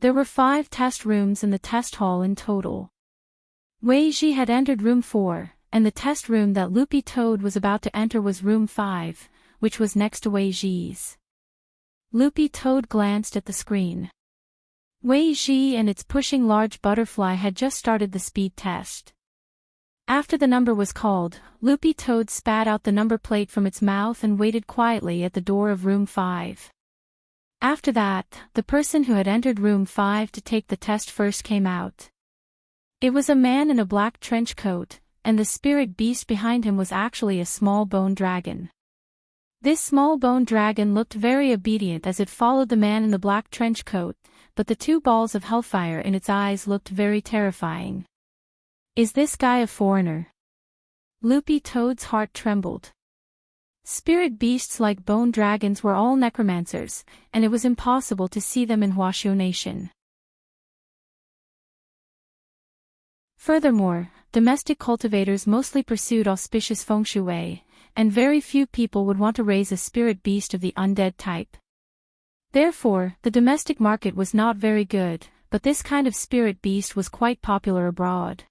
There were 5 test rooms in the test hall in total. Wei Ji had entered room 4, and the test room that Loopy Toad was about to enter was room 5, which was next to Wei Ji's. Loopy Toad glanced at the screen. Wei Ji and its pushing large butterfly had just started the speed test. After the number was called, Loopy Toad spat out the number plate from its mouth and waited quietly at the door of room 5. After that, the person who had entered room 5 to take the test first came out. It was a man in a black trench coat, and the spirit beast behind him was actually a small bone dragon. This small bone dragon looked very obedient as it followed the man in the black trench coat, but the 2 balls of hellfire in its eyes looked very terrifying. Is this guy a foreigner? Loopy Toad's heart trembled. Spirit beasts like bone dragons were all necromancers, and it was impossible to see them in Huaxiu Nation. Furthermore, domestic cultivators mostly pursued auspicious feng shui, and very few people would want to raise a spirit beast of the undead type. Therefore, the domestic market was not very good, but this kind of spirit beast was quite popular abroad.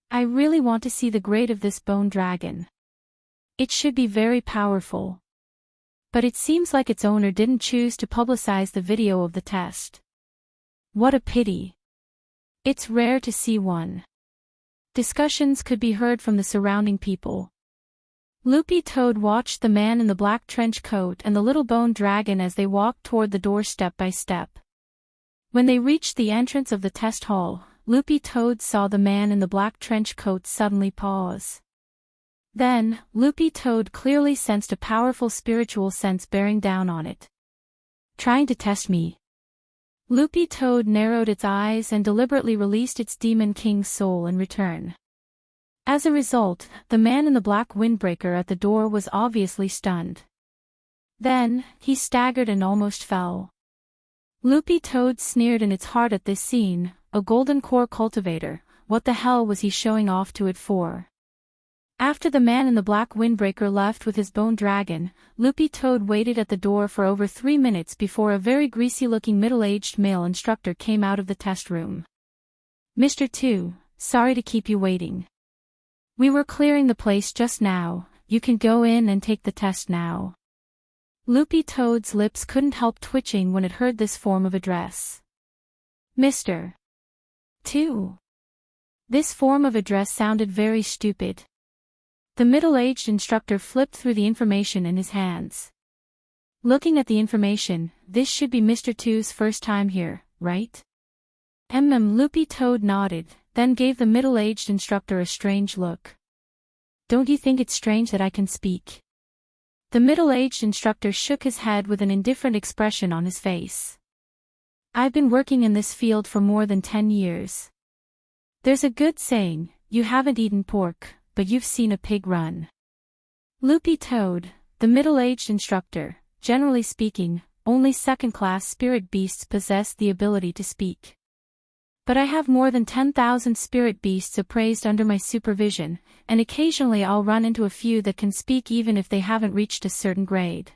I really want to see the grade of this bone dragon. It should be very powerful. But it seems like its owner didn't choose to publicize the video of the test. What a pity. It's rare to see one. Discussions could be heard from the surrounding people. Loopy Toad watched the man in the black trench coat and the little bone dragon as they walked toward the door step by step. When they reached the entrance of the test hall, Loopy Toad saw the man in the black trench coat suddenly pause. Then, Loopy Toad clearly sensed a powerful spiritual sense bearing down on it. Trying to test me. Loopy Toad narrowed its eyes and deliberately released its Demon King's soul in return. As a result, the man in the black windbreaker at the door was obviously stunned. Then, he staggered and almost fell. Loopy Toad sneered in its heart at this scene. A golden core cultivator, what the hell was he showing off to it for? After the man in the black windbreaker left with his bone dragon, Loopy Toad waited at the door for over 3 minutes before a very greasy-looking middle-aged male instructor came out of the test room. Mr. 2, sorry to keep you waiting. We were clearing the place just now, you can go in and take the test now. Loopy Toad's lips couldn't help twitching when it heard this form of address. Mr. 2. This form of address sounded very stupid. The middle-aged instructor flipped through the information in his hands. Looking at the information, this should be Mr. 2's first time here, right? Loopy Toad nodded, then gave the middle-aged instructor a strange look. Don't you think it's strange that I can speak? The middle-aged instructor shook his head with an indifferent expression on his face. I've been working in this field for more than 10 years. There's a good saying, you haven't eaten pork, but you've seen a pig run. Loopy Toad, the middle-aged instructor, generally speaking, only second-class spirit beasts possess the ability to speak. But I have more than 10,000 spirit beasts appraised under my supervision, and occasionally I'll run into a few that can speak even if they haven't reached a certain grade.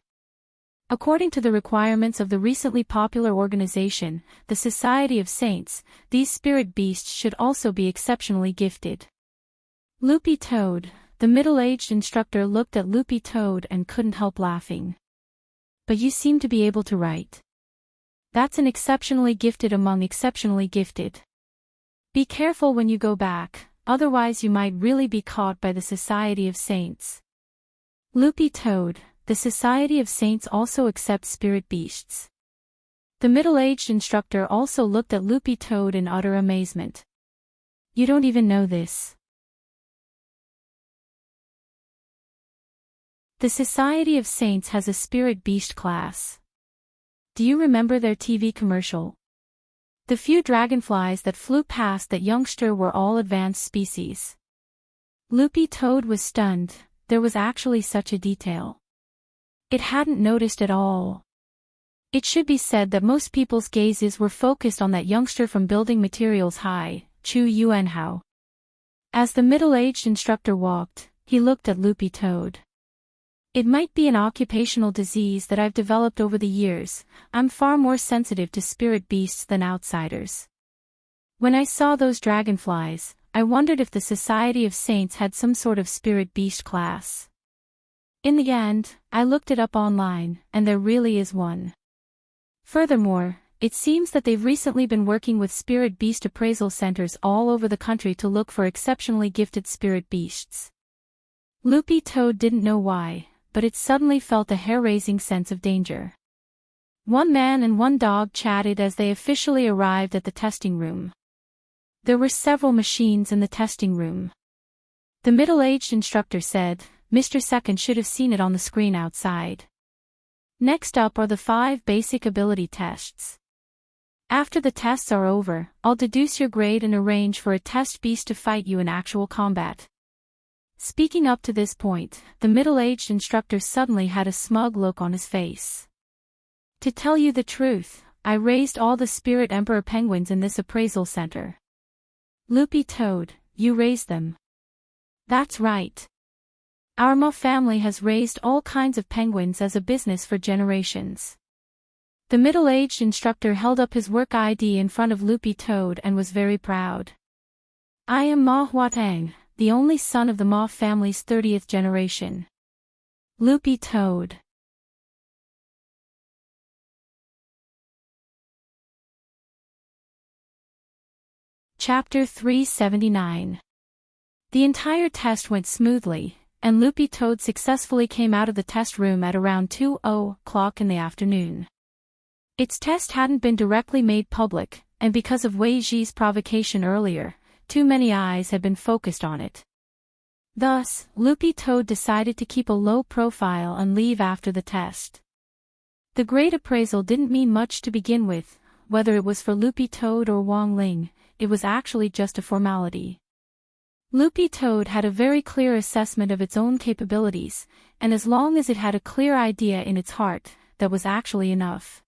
According to the requirements of the recently popular organization, the Society of Saints, these spirit beasts should also be exceptionally gifted. Loopy Toad, the middle-aged instructor looked at Loopy Toad and couldn't help laughing. But you seem to be able to write. That's an exceptionally gifted among exceptionally gifted. Be careful when you go back, otherwise you might really be caught by the Society of Saints. Loopy Toad, the Society of Saints also accepts spirit beasts. The middle-aged instructor also looked at Loopy Toad in utter amazement. You don't even know this. The Society of Saints has a spirit beast class. Do you remember their TV commercial? The few dragonflies that flew past that youngster were all advanced species. Loopy Toad was stunned, there was actually such a detail. It hadn't noticed at all. It should be said that most people's gazes were focused on that youngster from Building Materials High, Chu Yuanhao. As the middle-aged instructor walked, he looked at Loopy Toad. It might be an occupational disease that I've developed over the years, I'm far more sensitive to spirit beasts than outsiders. When I saw those dragonflies, I wondered if the Society of Saints had some sort of spirit beast class. In the end, I looked it up online, and there really is one. Furthermore, it seems that they've recently been working with spirit beast appraisal centers all over the country to look for exceptionally gifted spirit beasts. Loopy Toad didn't know why, but it suddenly felt a hair-raising sense of danger. One man and one dog chatted as they officially arrived at the testing room. There were several machines in the testing room. The middle-aged instructor said, Mr. Second should have seen it on the screen outside. Next up are the 5 basic ability tests. After the tests are over, I'll deduce your grade and arrange for a test beast to fight you in actual combat. Speaking up to this point, the middle-aged instructor suddenly had a smug look on his face. To tell you the truth, I raised all the Spirit Emperor penguins in this appraisal center. Loopy Toad, you raised them. That's right. Our Ma family has raised all kinds of penguins as a business for generations. The middle-aged instructor held up his work ID in front of Loopy Toad and was very proud. I am Ma Huatang, the only son of the Ma family's 30th generation. Loopy Toad. Chapter 379. The entire test went smoothly, and Loopy Toad successfully came out of the test room at around 2:00 in the afternoon. Its test hadn't been directly made public, and because of Wei Ji's provocation earlier, too many eyes had been focused on it. Thus, Loopy Toad decided to keep a low profile and leave after the test. The grade appraisal didn't mean much to begin with, whether it was for Loopy Toad or Wang Ling, it was actually just a formality. Loopy Toad had a very clear assessment of its own capabilities, and as long as it had a clear idea in its heart, that was actually enough.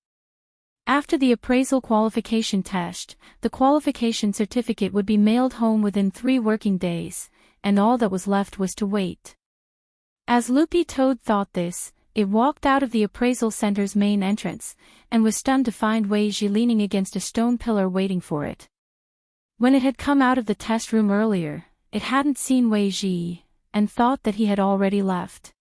After the appraisal qualification test, the qualification certificate would be mailed home within 3 working days, and all that was left was to wait. As Loopy Toad thought this, it walked out of the appraisal center's main entrance, and was stunned to find Wei Ji leaning against a stone pillar waiting for it. When it had come out of the test room earlier, it hadn't seen Wei Ji, and thought that he had already left.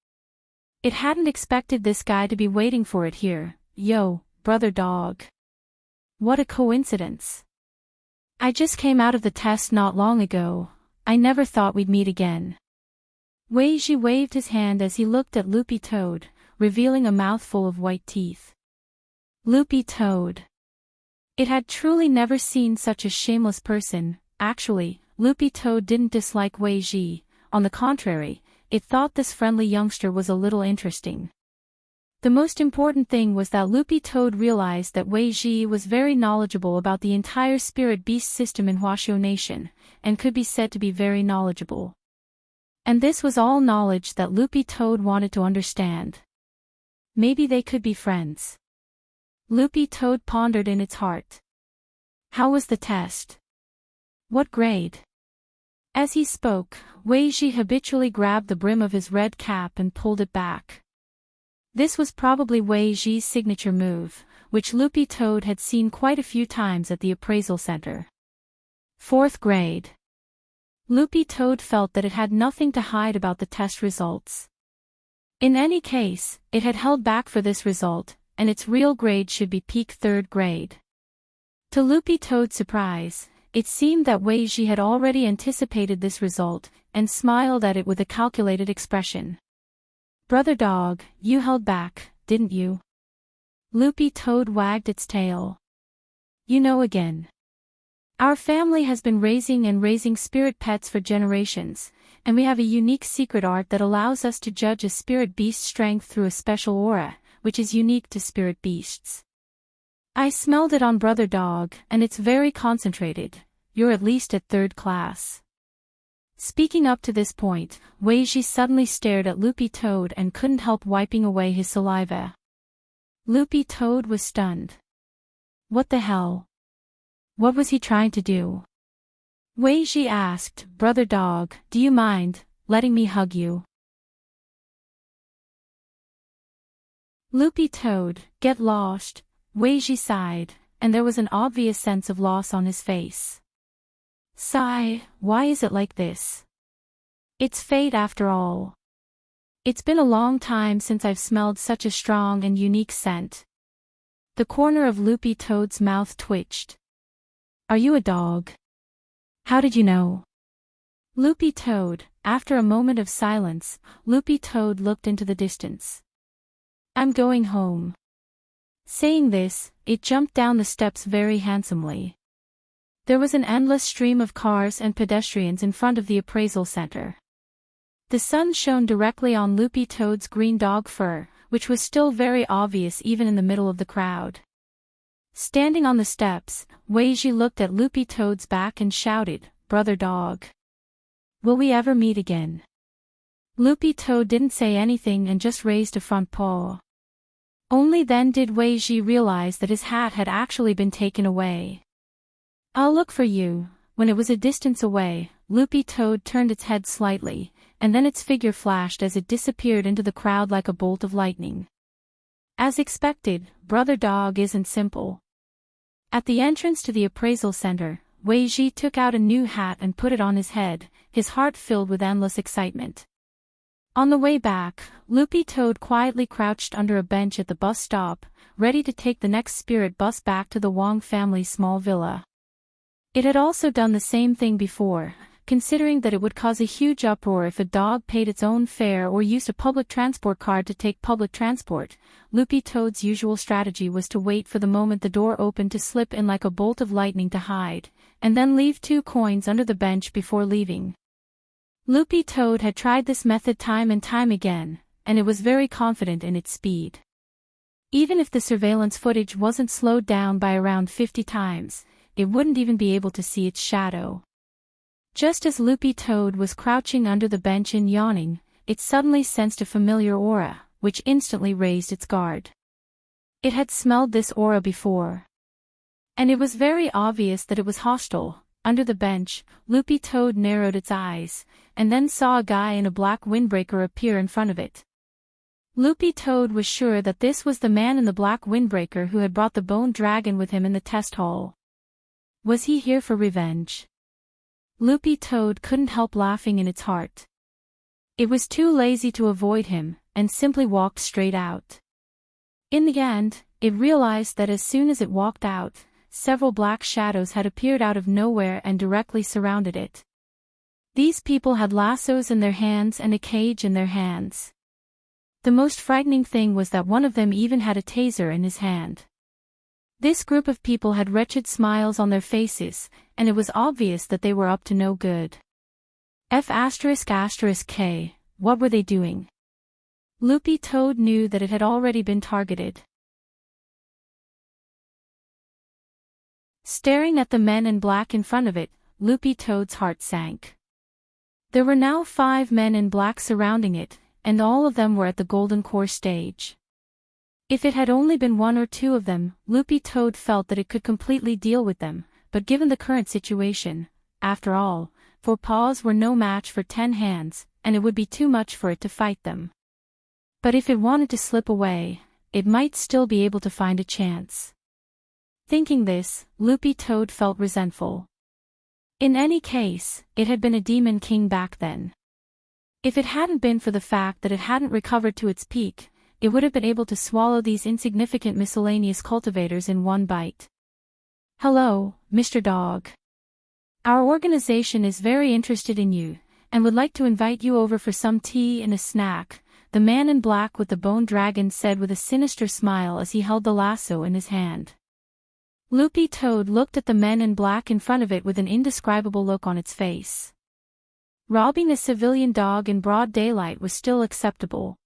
It hadn't expected this guy to be waiting for it here. Yo, brother dog. What a coincidence. I just came out of the test not long ago, I never thought we'd meet again. Wei Ji waved his hand as he looked at Loopy Toad, revealing a mouthful of white teeth. Loopy Toad. It had truly never seen such a shameless person. Actually, Loopy Toad didn't dislike Wei Ji, on the contrary, it thought this friendly youngster was a little interesting. The most important thing was that Loopy Toad realized that Wei Ji was very knowledgeable about the entire spirit beast system in Huaxiu Nation, and could be said to be very knowledgeable. And this was all knowledge that Loopy Toad wanted to understand. Maybe they could be friends. Loopy Toad pondered in its heart. How was the test? What grade? As he spoke, Wei Ji habitually grabbed the brim of his red cap and pulled it back. This was probably Wei Ji's signature move, which Loopy Toad had seen quite a few times at the appraisal center. 4th grade. Loopy Toad felt that it had nothing to hide about the test results. In any case, it had held back for this result, and its real grade should be peak 3rd grade. To Loopy Toad's surprise, it seemed that Wei Ji had already anticipated this result, and smiled at it with a calculated expression. Brother Dog, you held back, didn't you? Loopy Toad wagged its tail. You know again. Our family has been raising spirit pets for generations, and we have a unique secret art that allows us to judge a spirit beast's strength through a special aura, which is unique to spirit beasts. I smelled it on Brother Dog, and it's very concentrated. You're at least at 3rd class. Speaking up to this point, Wei Ji suddenly stared at Loopy Toad and couldn't help wiping away his saliva. Loopy Toad was stunned. What the hell? What was he trying to do? Wei Ji asked, Brother Dog, do you mind letting me hug you? Loopy Toad, get lost, Wei Ji sighed, and there was an obvious sense of loss on his face. Sigh, why is it like this? It's fate after all. It's been a long time since I've smelled such a strong and unique scent. The corner of Loopy Toad's mouth twitched. Are you a dog? How did you know? Loopy Toad, after a moment of silence, Loopy Toad looked into the distance. I'm going home. Saying this, it jumped down the steps very handsomely. There was an endless stream of cars and pedestrians in front of the appraisal center. The sun shone directly on Loopy Toad's green dog fur, which was still very obvious even in the middle of the crowd. Standing on the steps, Wei Ji looked at Loopy Toad's back and shouted, Brother Dog. Will we ever meet again? Loopy Toad didn't say anything and just raised a front paw. Only then did Wei Ji realize that his hat had actually been taken away. I'll look for you. When it was a distance away, Loopy Toad turned its head slightly, and then its figure flashed as it disappeared into the crowd like a bolt of lightning. As expected, Brother Dog isn't simple. At the entrance to the appraisal center, Wei Ji took out a new hat and put it on his head, his heart filled with endless excitement. On the way back, Loopy Toad quietly crouched under a bench at the bus stop, ready to take the next spirit bus back to the Wong family's small villa. It had also done the same thing before, considering that it would cause a huge uproar if a dog paid its own fare or used a public transport card to take public transport. Loopy Toad's usual strategy was to wait for the moment the door opened to slip in like a bolt of lightning to hide, and then leave 2 coins under the bench before leaving. Loopy Toad had tried this method time and time again, and it was very confident in its speed. Even if the surveillance footage wasn't slowed down by around 50 times, it wouldn't even be able to see its shadow. Just as Loopy Toad was crouching under the bench and yawning, it suddenly sensed a familiar aura, which instantly raised its guard. It had smelled this aura before. And it was very obvious that it was hostile. Under the bench, Loopy Toad narrowed its eyes, and then saw a guy in a black windbreaker appear in front of it. Loopy Toad was sure that this was the man in the black windbreaker who had brought the bone dragon with him in the test hall. Was he here for revenge? Loopy Toad couldn't help laughing in its heart. It was too lazy to avoid him, and simply walked straight out. In the end, it realized that as soon as it walked out, several black shadows had appeared out of nowhere and directly surrounded it. These people had lassos in their hands and a cage in their hands. The most frightening thing was that one of them even had a taser in his hand. This group of people had wretched smiles on their faces, and it was obvious that they were up to no good. F***K, what were they doing? Loopy Toad knew that it had already been targeted. Staring at the men in black in front of it, Loopy Toad's heart sank. There were now 5 men in black surrounding it, and all of them were at the golden core stage. If it had only been 1 or 2 of them, Loopy Toad felt that it could completely deal with them, but given the current situation, after all, 4 paws were no match for 10 hands, and it would be too much for it to fight them. But if it wanted to slip away, it might still be able to find a chance. Thinking this, Loopy Toad felt resentful. In any case, it had been a demon king back then. If it hadn't been for the fact that it hadn't recovered to its peak, it would have been able to swallow these insignificant miscellaneous cultivators in one bite. Hello, Mr. Dog. Our organization is very interested in you, and would like to invite you over for some tea and a snack, the man in black with the bone dragon said with a sinister smile as he held the lasso in his hand. Loopy Toad looked at the men in black in front of it with an indescribable look on its face. Robbing a civilian dog in broad daylight was still acceptable.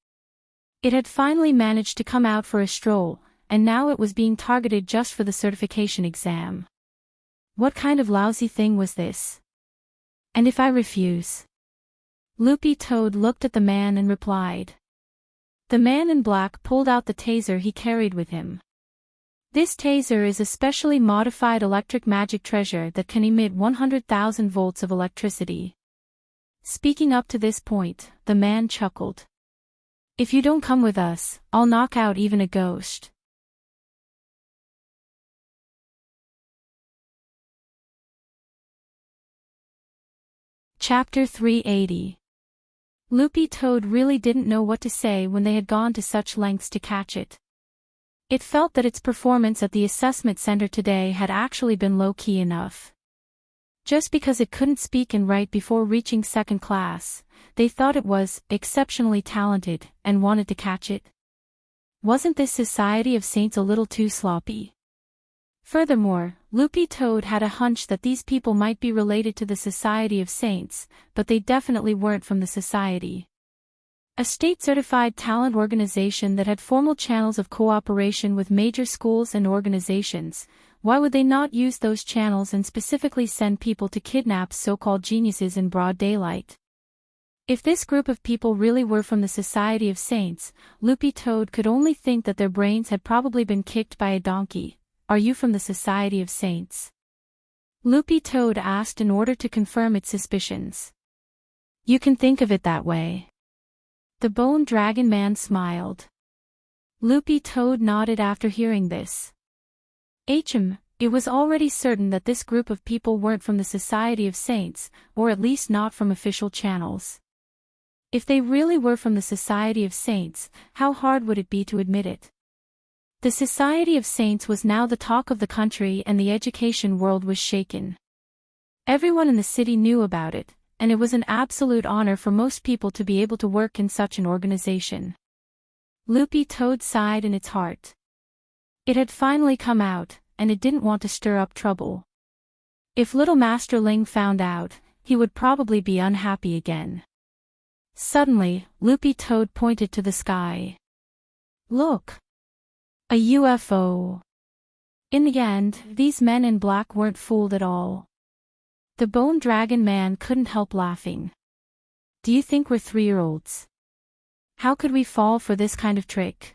It had finally managed to come out for a stroll, and now it was being targeted just for the certification exam. What kind of lousy thing was this? And if I refuse? Loopy Toad looked at the man and replied. The man in black pulled out the taser he carried with him. This taser is a specially modified electric magic treasure that can emit 100,000 volts of electricity. Speaking up to this point, the man chuckled. If you don't come with us, I'll knock out even a ghost. Chapter 380. Loopy Toad really didn't know what to say when they had gone to such lengths to catch it. It felt that its performance at the assessment center today had actually been low-key enough. Just because it couldn't speak and write before reaching 2nd class, they thought it was exceptionally talented and wanted to catch it. Wasn't this Society of Saints a little too sloppy? Furthermore, Loopy Toad had a hunch that these people might be related to the Society of Saints, but they definitely weren't from the society. A state-certified talent organization that had formal channels of cooperation with major schools and organizations, why would they not use those channels and specifically send people to kidnap so-called geniuses in broad daylight? If this group of people really were from the Society of Saints, Loopy Toad could only think that their brains had probably been kicked by a donkey. Are you from the Society of Saints? Loopy Toad asked in order to confirm its suspicions. You can think of it that way. The Bone Dragon Man smiled. Loopy Toad nodded after hearing this. It was already certain that this group of people weren't from the Society of Saints, or at least not from official channels. If they really were from the Society of Saints, how hard would it be to admit it? The Society of Saints was now the talk of the country and the education world was shaken. Everyone in the city knew about it, and it was an absolute honor for most people to be able to work in such an organization. Loopy Toad sighed in its heart. It had finally come out, and it didn't want to stir up trouble. If little Master Ling found out, he would probably be unhappy again. Suddenly, Loopy Toad pointed to the sky. Look! A UFO. In the end, these men in black weren't fooled at all. The Bone Dragon Man couldn't help laughing. Do you think we're 3-year-olds? How could we fall for this kind of trick?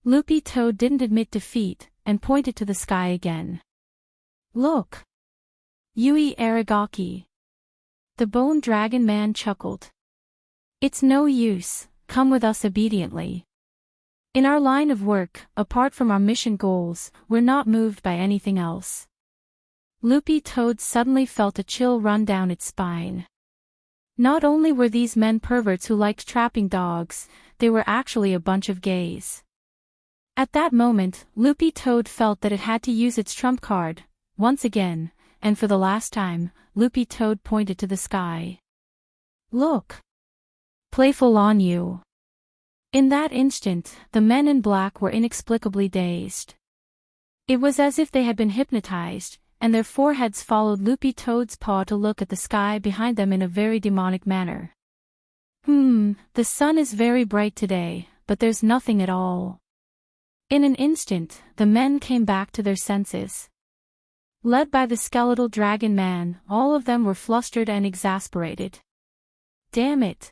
Loopy Toad didn't admit defeat, and pointed to the sky again. Look! Yui Aragaki. The Bone Dragon Man chuckled. It's no use, come with us obediently. In our line of work, apart from our mission goals, we're not moved by anything else. Loopy Toad suddenly felt a chill run down its spine. Not only were these men perverts who liked trapping dogs, they were actually a bunch of gays. At that moment, Loopy Toad felt that it had to use its trump card, once again, and for the last time, Loopy Toad pointed to the sky. Look! Playful on you. In that instant, the men in black were inexplicably dazed. It was as if they had been hypnotized, and their foreheads followed Loopy Toad's paw to look at the sky behind them in a very demonic manner. The sun is very bright today, but there's nothing at all. In an instant, the men came back to their senses. Led by the skeletal dragon man, all of them were flustered and exasperated. Damn it!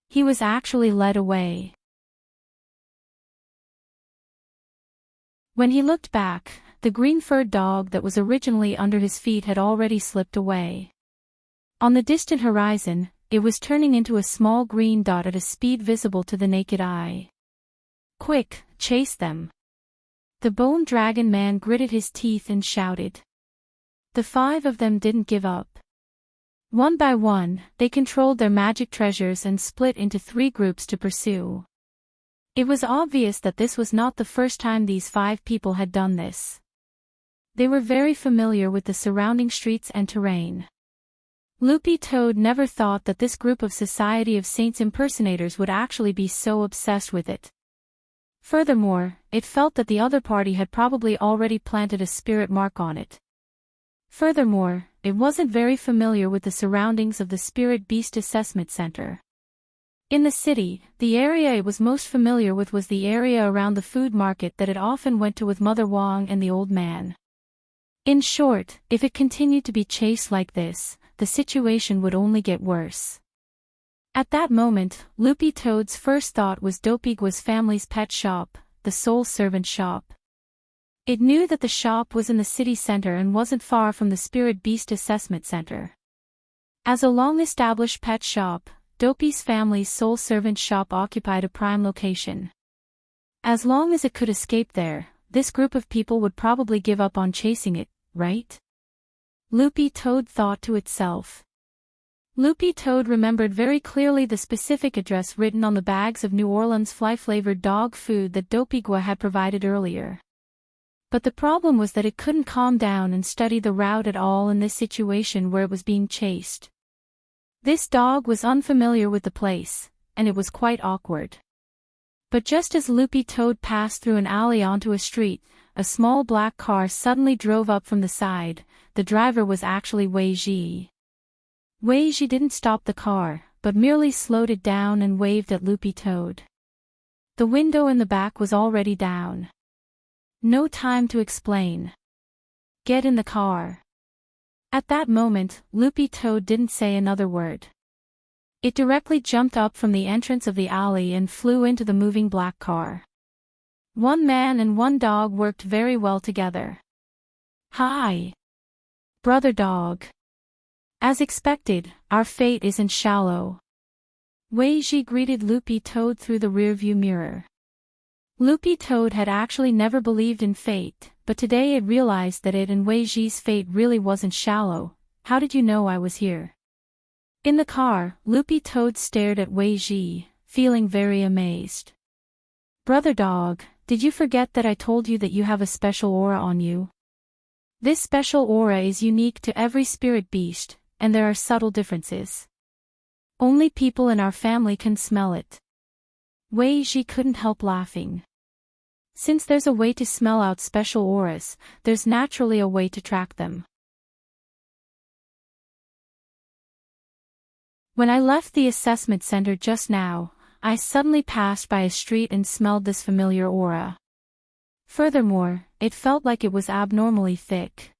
He was actually led away. When he looked back, the green-furred dog that was originally under his feet had already slipped away. On the distant horizon, it was turning into a small green dot at a speed visible to the naked eye. Quick, chase them! The bone dragon man gritted his teeth and shouted. The 5 of them didn't give up. One by one, they controlled their magic treasures and split into 3 groups to pursue. It was obvious that this was not the first time these 5 people had done this. They were very familiar with the surrounding streets and terrain. Loopy Toad never thought that this group of Society of Saints impersonators would actually be so obsessed with it. Furthermore, it felt that the other party had probably already planted a spirit mark on it. Furthermore, it wasn't very familiar with the surroundings of the Spirit Beast Assessment Center. In the city, the area it was most familiar with was the area around the food market that it often went to with Mother Wong and the old man. In short, if it continued to be chased like this, the situation would only get worse. At that moment, Loopy Toad's first thought was Dopigua's family's pet shop, the Soul Servant shop. It knew that the shop was in the city center and wasn't far from the Spirit Beast Assessment Center. As a long-established pet shop, Dopey's family's Soul Servant shop occupied a prime location. As long as it could escape there, this group of people would probably give up on chasing it, right? Loopy Toad thought to itself. Loopy Toad remembered very clearly the specific address written on the bags of New Orleans fly-flavored dog food that Dopigua had provided earlier. But the problem was that it couldn't calm down and study the route at all in this situation where it was being chased. This dog was unfamiliar with the place, and it was quite awkward. But just as Loopy Toad passed through an alley onto a street, a small black car suddenly drove up from the side. The driver was actually Wei Ji. Wei Ji didn't stop the car, but merely slowed it down and waved at Loopy Toad. The window in the back was already down. No time to explain. Get in the car. At that moment, Loopy Toad didn't say another word. It directly jumped up from the entrance of the alley and flew into the moving black car. One man and one dog worked very well together. Hi, brother dog. As expected, our fate isn't shallow. Wei Ji greeted Loopy Toad through the rearview mirror. Loopy Toad had actually never believed in fate, but today it realized that it and Wei Ji's fate really wasn't shallow. How did you know I was here? In the car, Loopy Toad stared at Wei Ji, feeling very amazed. Brother dog, did you forget that I told you that you have a special aura on you? This special aura is unique to every spirit beast, and there are subtle differences. Only people in our family can smell it. Wei Ji couldn't help laughing. Since there's a way to smell out special auras, there's naturally a way to track them. When I left the assessment center just now, I suddenly passed by a street and smelled this familiar aura. Furthermore, it felt like it was abnormally thick.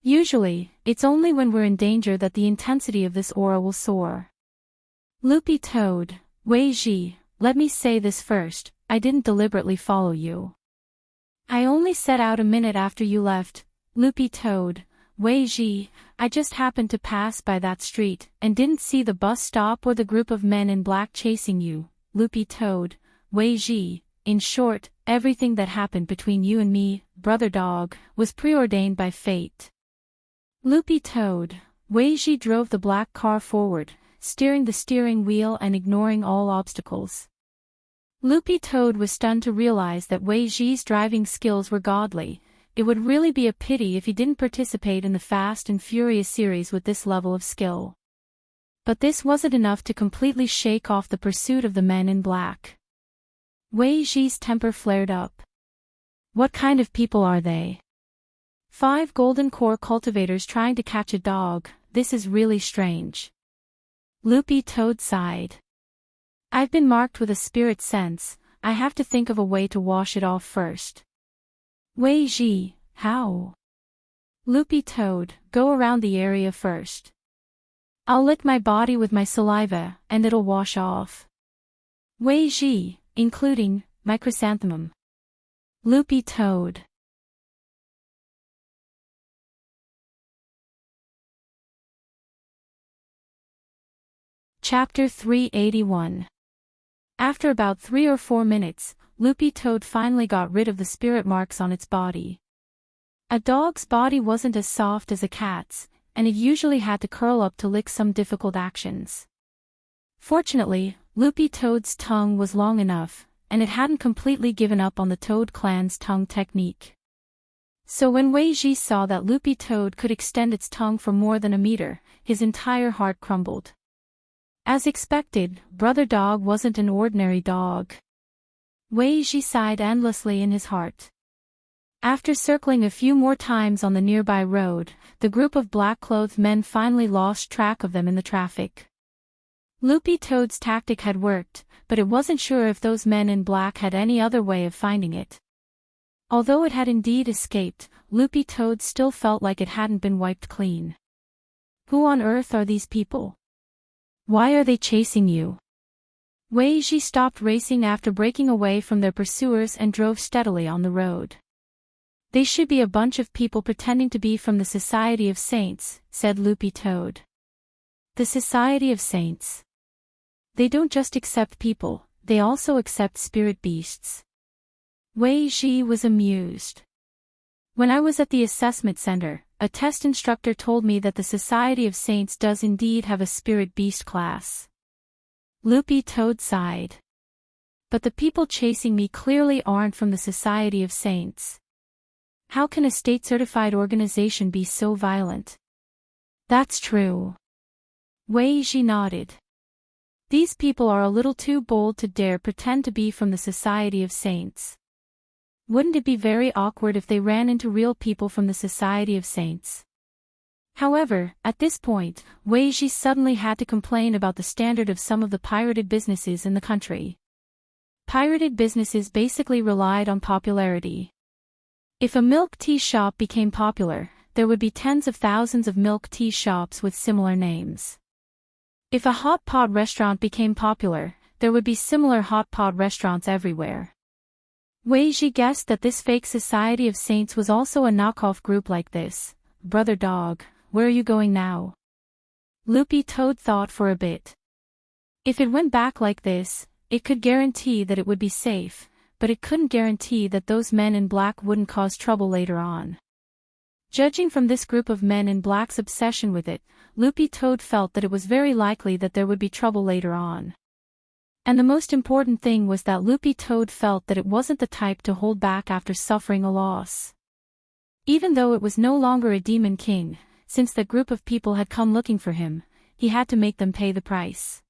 Usually, it's only when we're in danger that the intensity of this aura will soar. Loopy Toad, Wei Ji, let me say this first, I didn't deliberately follow you. I only set out a minute after you left, Loopy Toad, Wei Ji. I just happened to pass by that street, and didn't see the bus stop or the group of men in black chasing you, Loopy Toad, Wei Ji. In short, everything that happened between you and me, brother dog, was preordained by fate. Loopy Toad, Wei Ji drove the black car forward, steering the steering wheel and ignoring all obstacles. Loopy Toad was stunned to realize that Wei Ji's driving skills were godly. It would really be a pity if he didn't participate in the Fast and Furious series with this level of skill. But this wasn't enough to completely shake off the pursuit of the men in black. Wei Ji's temper flared up. What kind of people are they? 5 golden core cultivators trying to catch a dog, this is really strange. Loopy Toad sighed. I've been marked with a spirit sense, I have to think of a way to wash it off first. Wei Ji, how? Loopy Toad, go around the area first. I'll lick my body with my saliva, and it'll wash off. Wei Ji, including my chrysanthemum. Loopy Toad. Chapter 381. After about 3 or 4 minutes, Loopy Toad finally got rid of the spirit marks on its body. A dog's body wasn't as soft as a cat's, and it usually had to curl up to lick some difficult actions. Fortunately, Loopy Toad's tongue was long enough, and it hadn't completely given up on the Toad clan's tongue technique. So when Wei Ji saw that Loopy Toad could extend its tongue for more than a meter, his entire heart crumbled. As expected, Brother Dog wasn't an ordinary dog. Wei Ji sighed endlessly in his heart. After circling a few more times on the nearby road, the group of black-clothed men finally lost track of them in the traffic. Loopy Toad's tactic had worked, but it wasn't sure if those men in black had any other way of finding it. Although it had indeed escaped, Loopy Toad still felt like it hadn't been wiped clean. Who on earth are these people? Why are they chasing you? Wei Ji stopped racing after breaking away from their pursuers and drove steadily on the road. They should be a bunch of people pretending to be from the Society of Saints, said Loopy Toad. The Society of Saints. They don't just accept people, they also accept spirit beasts. Wei Ji was amused. When I was at the assessment center, a test instructor told me that the Society of Saints does indeed have a spirit beast class. Loopy Toad sighed. But the people chasing me clearly aren't from the Society of Saints. How can a state-certified organization be so violent? That's true. Wei Ji nodded. These people are a little too bold to dare pretend to be from the Society of Saints. Wouldn't it be very awkward if they ran into real people from the Society of Saints? However, at this point, Wei Ji suddenly had to complain about the standard of some of the pirated businesses in the country. Pirated businesses basically relied on popularity. If a milk tea shop became popular, there would be tens of thousands of milk tea shops with similar names. If a hot pot restaurant became popular, there would be similar hot pot restaurants everywhere. Wei Ji guessed that this fake Society of Saints was also a knockoff group like this. Brother Dog, where are you going now? Loopy Toad thought for a bit. If it went back like this, it could guarantee that it would be safe, but it couldn't guarantee that those men in black wouldn't cause trouble later on. Judging from this group of men in black's obsession with it, Loopy Toad felt that it was very likely that there would be trouble later on. And the most important thing was that Loopy Toad felt that it wasn't the type to hold back after suffering a loss. Even though it was no longer a demon king, since that group of people had come looking for him, he had to make them pay the price.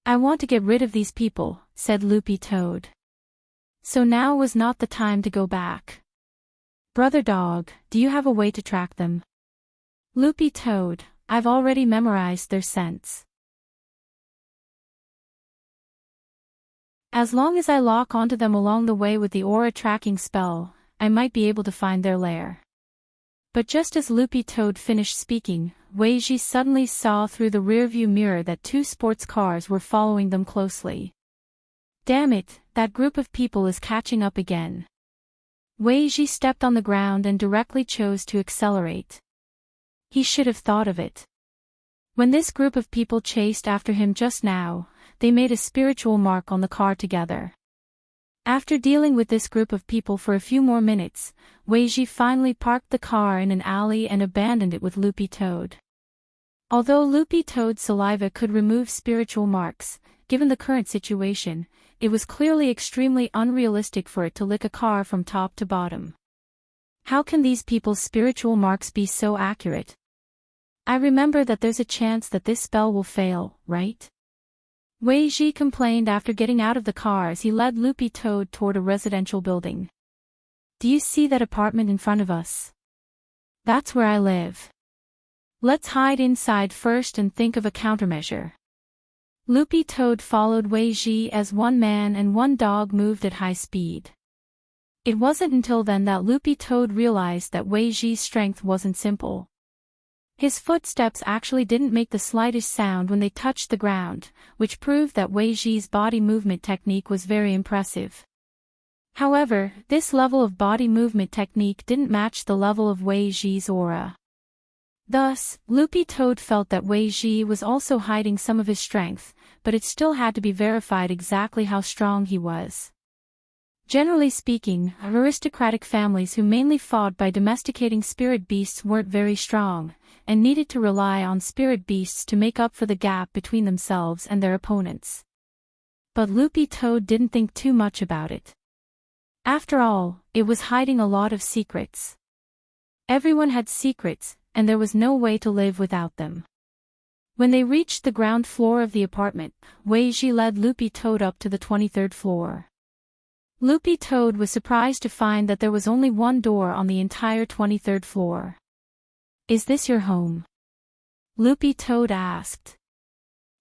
I want to get rid of these people, said Loopy Toad. So now was not the time to go back. Brother Dog, do you have a way to track them? Loopy Toad, I've already memorized their scents. As long as I lock onto them along the way with the aura tracking spell, I might be able to find their lair. But just as Loopy Toad finished speaking, Wei Ji suddenly saw through the rearview mirror that 2 sports cars were following them closely. Damn it, that group of people is catching up again. Wei Ji stepped on the ground and directly chose to accelerate. He should have thought of it. When this group of people chased after him just now, they made a spiritual mark on the car together. After dealing with this group of people for a few more minutes, Wei Ji finally parked the car in an alley and abandoned it with Loopy Toad. Although Loopy Toad's saliva could remove spiritual marks, given the current situation, it was clearly extremely unrealistic for it to lick a car from top to bottom. How can these people's spiritual marks be so accurate? I remember that there's a chance that this spell will fail, right? Wei Ji complained after getting out of the car as he led Loopy Toad toward a residential building. Do you see that apartment in front of us? That's where I live. Let's hide inside first and think of a countermeasure. Loopy Toad followed Wei Ji as one man and one dog moved at high speed. It wasn't until then that Loopy Toad realized that Wei Ji's strength wasn't simple. His footsteps actually didn't make the slightest sound when they touched the ground, which proved that Wei Ji's body movement technique was very impressive. However, this level of body movement technique didn't match the level of Wei Ji's aura. Thus, Loopy Toad felt that Wei Ji was also hiding some of his strength, but it still had to be verified exactly how strong he was. Generally speaking, aristocratic families who mainly fought by domesticating spirit beasts weren't very strong, and needed to rely on spirit beasts to make up for the gap between themselves and their opponents. But Loopy Toad didn't think too much about it. After all, it was hiding a lot of secrets. Everyone had secrets, and there was no way to live without them. When they reached the ground floor of the apartment, Wei Ji led Loopy Toad up to the 23rd floor. Loopy Toad was surprised to find that there was only one door on the entire 23rd floor. "Is this your home?" Loopy Toad asked.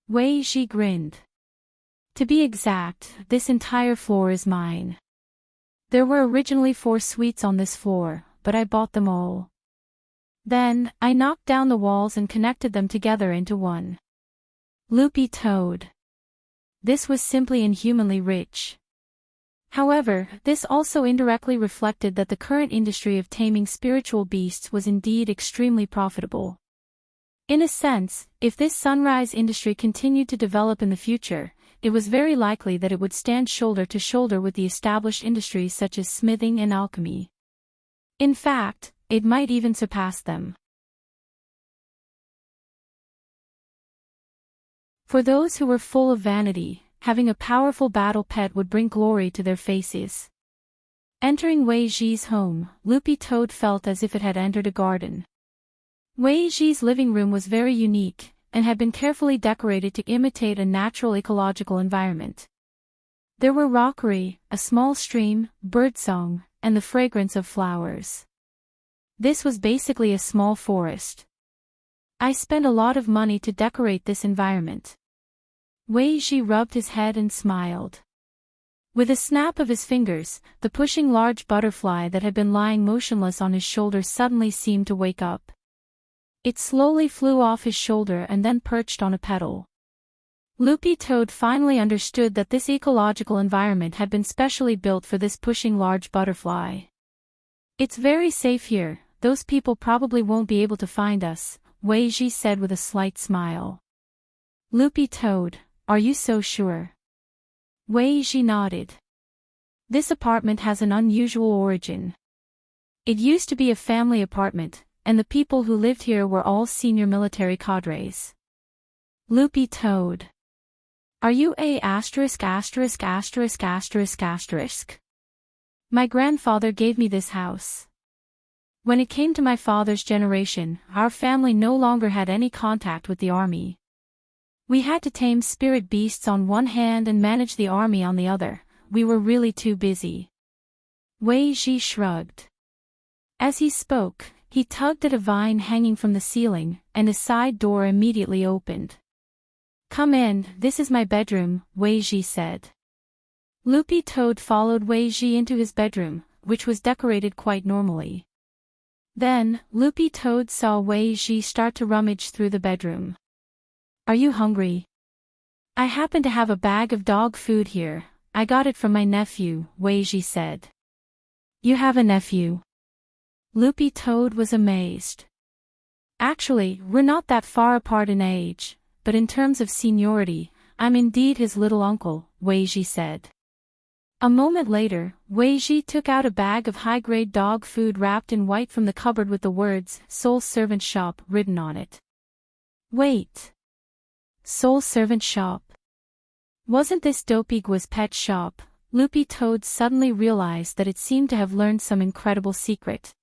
Wei Ji grinned. "To be exact, this entire floor is mine. There were originally 4 suites on this floor, but I bought them all. Then, I knocked down the walls and connected them together into one." Loopy Toad. This was simply inhumanly rich. However, this also indirectly reflected that the current industry of taming spiritual beasts was indeed extremely profitable. In a sense, if this sunrise industry continued to develop in the future, it was very likely that it would stand shoulder to shoulder with the established industries such as smithing and alchemy. In fact, it might even surpass them. For those who were full of vanity, having a powerful battle pet would bring glory to their faces. Entering Wei Ji's home, Loopy Toad felt as if it had entered a garden. Wei Ji's living room was very unique, and had been carefully decorated to imitate a natural ecological environment. There were rockery, a small stream, birdsong, and the fragrance of flowers. This was basically a small forest. I spent a lot of money to decorate this environment. Wei Ji rubbed his head and smiled. With a snap of his fingers, the pushing large butterfly that had been lying motionless on his shoulder suddenly seemed to wake up. It slowly flew off his shoulder and then perched on a petal. Loopy Toad finally understood that this ecological environment had been specially built for this pushing large butterfly. "It's very safe here, those people probably won't be able to find us," Wei Ji said with a slight smile. "Loopy Toad, are you so sure?" Wei Ji nodded. "This apartment has an unusual origin. It used to be a family apartment, and the people who lived here were all senior military cadres." Loopy Toad. "Are you a asterisk asterisk asterisk asterisk asterisk? My grandfather gave me this house. When it came to my father's generation, our family no longer had any contact with the army. We had to tame spirit beasts on one hand and manage the army on the other. We were really too busy." Wei Ji shrugged. As he spoke, he tugged at a vine hanging from the ceiling, and a side door immediately opened. "Come in, this is my bedroom," Wei Ji said. Loopy Toad followed Wei Ji into his bedroom, which was decorated quite normally. Then, Loopy Toad saw Wei Ji start to rummage through the bedroom. "Are you hungry?" "I happen to have a bag of dog food here. I got it from my nephew," Wei Ji said. "You have a nephew?" Loopy Toad was amazed. "Actually, we're not that far apart in age, but in terms of seniority, I'm indeed his little uncle," Wei Ji said. A moment later, Wei Ji took out a bag of high-grade dog food wrapped in white from the cupboard with the words, "Soul Servant Shop," written on it. Wait. Soul Servant Shop? Wasn't this Dopeygua's pet shop? Loopy Toad suddenly realized that it seemed to have learned some incredible secret.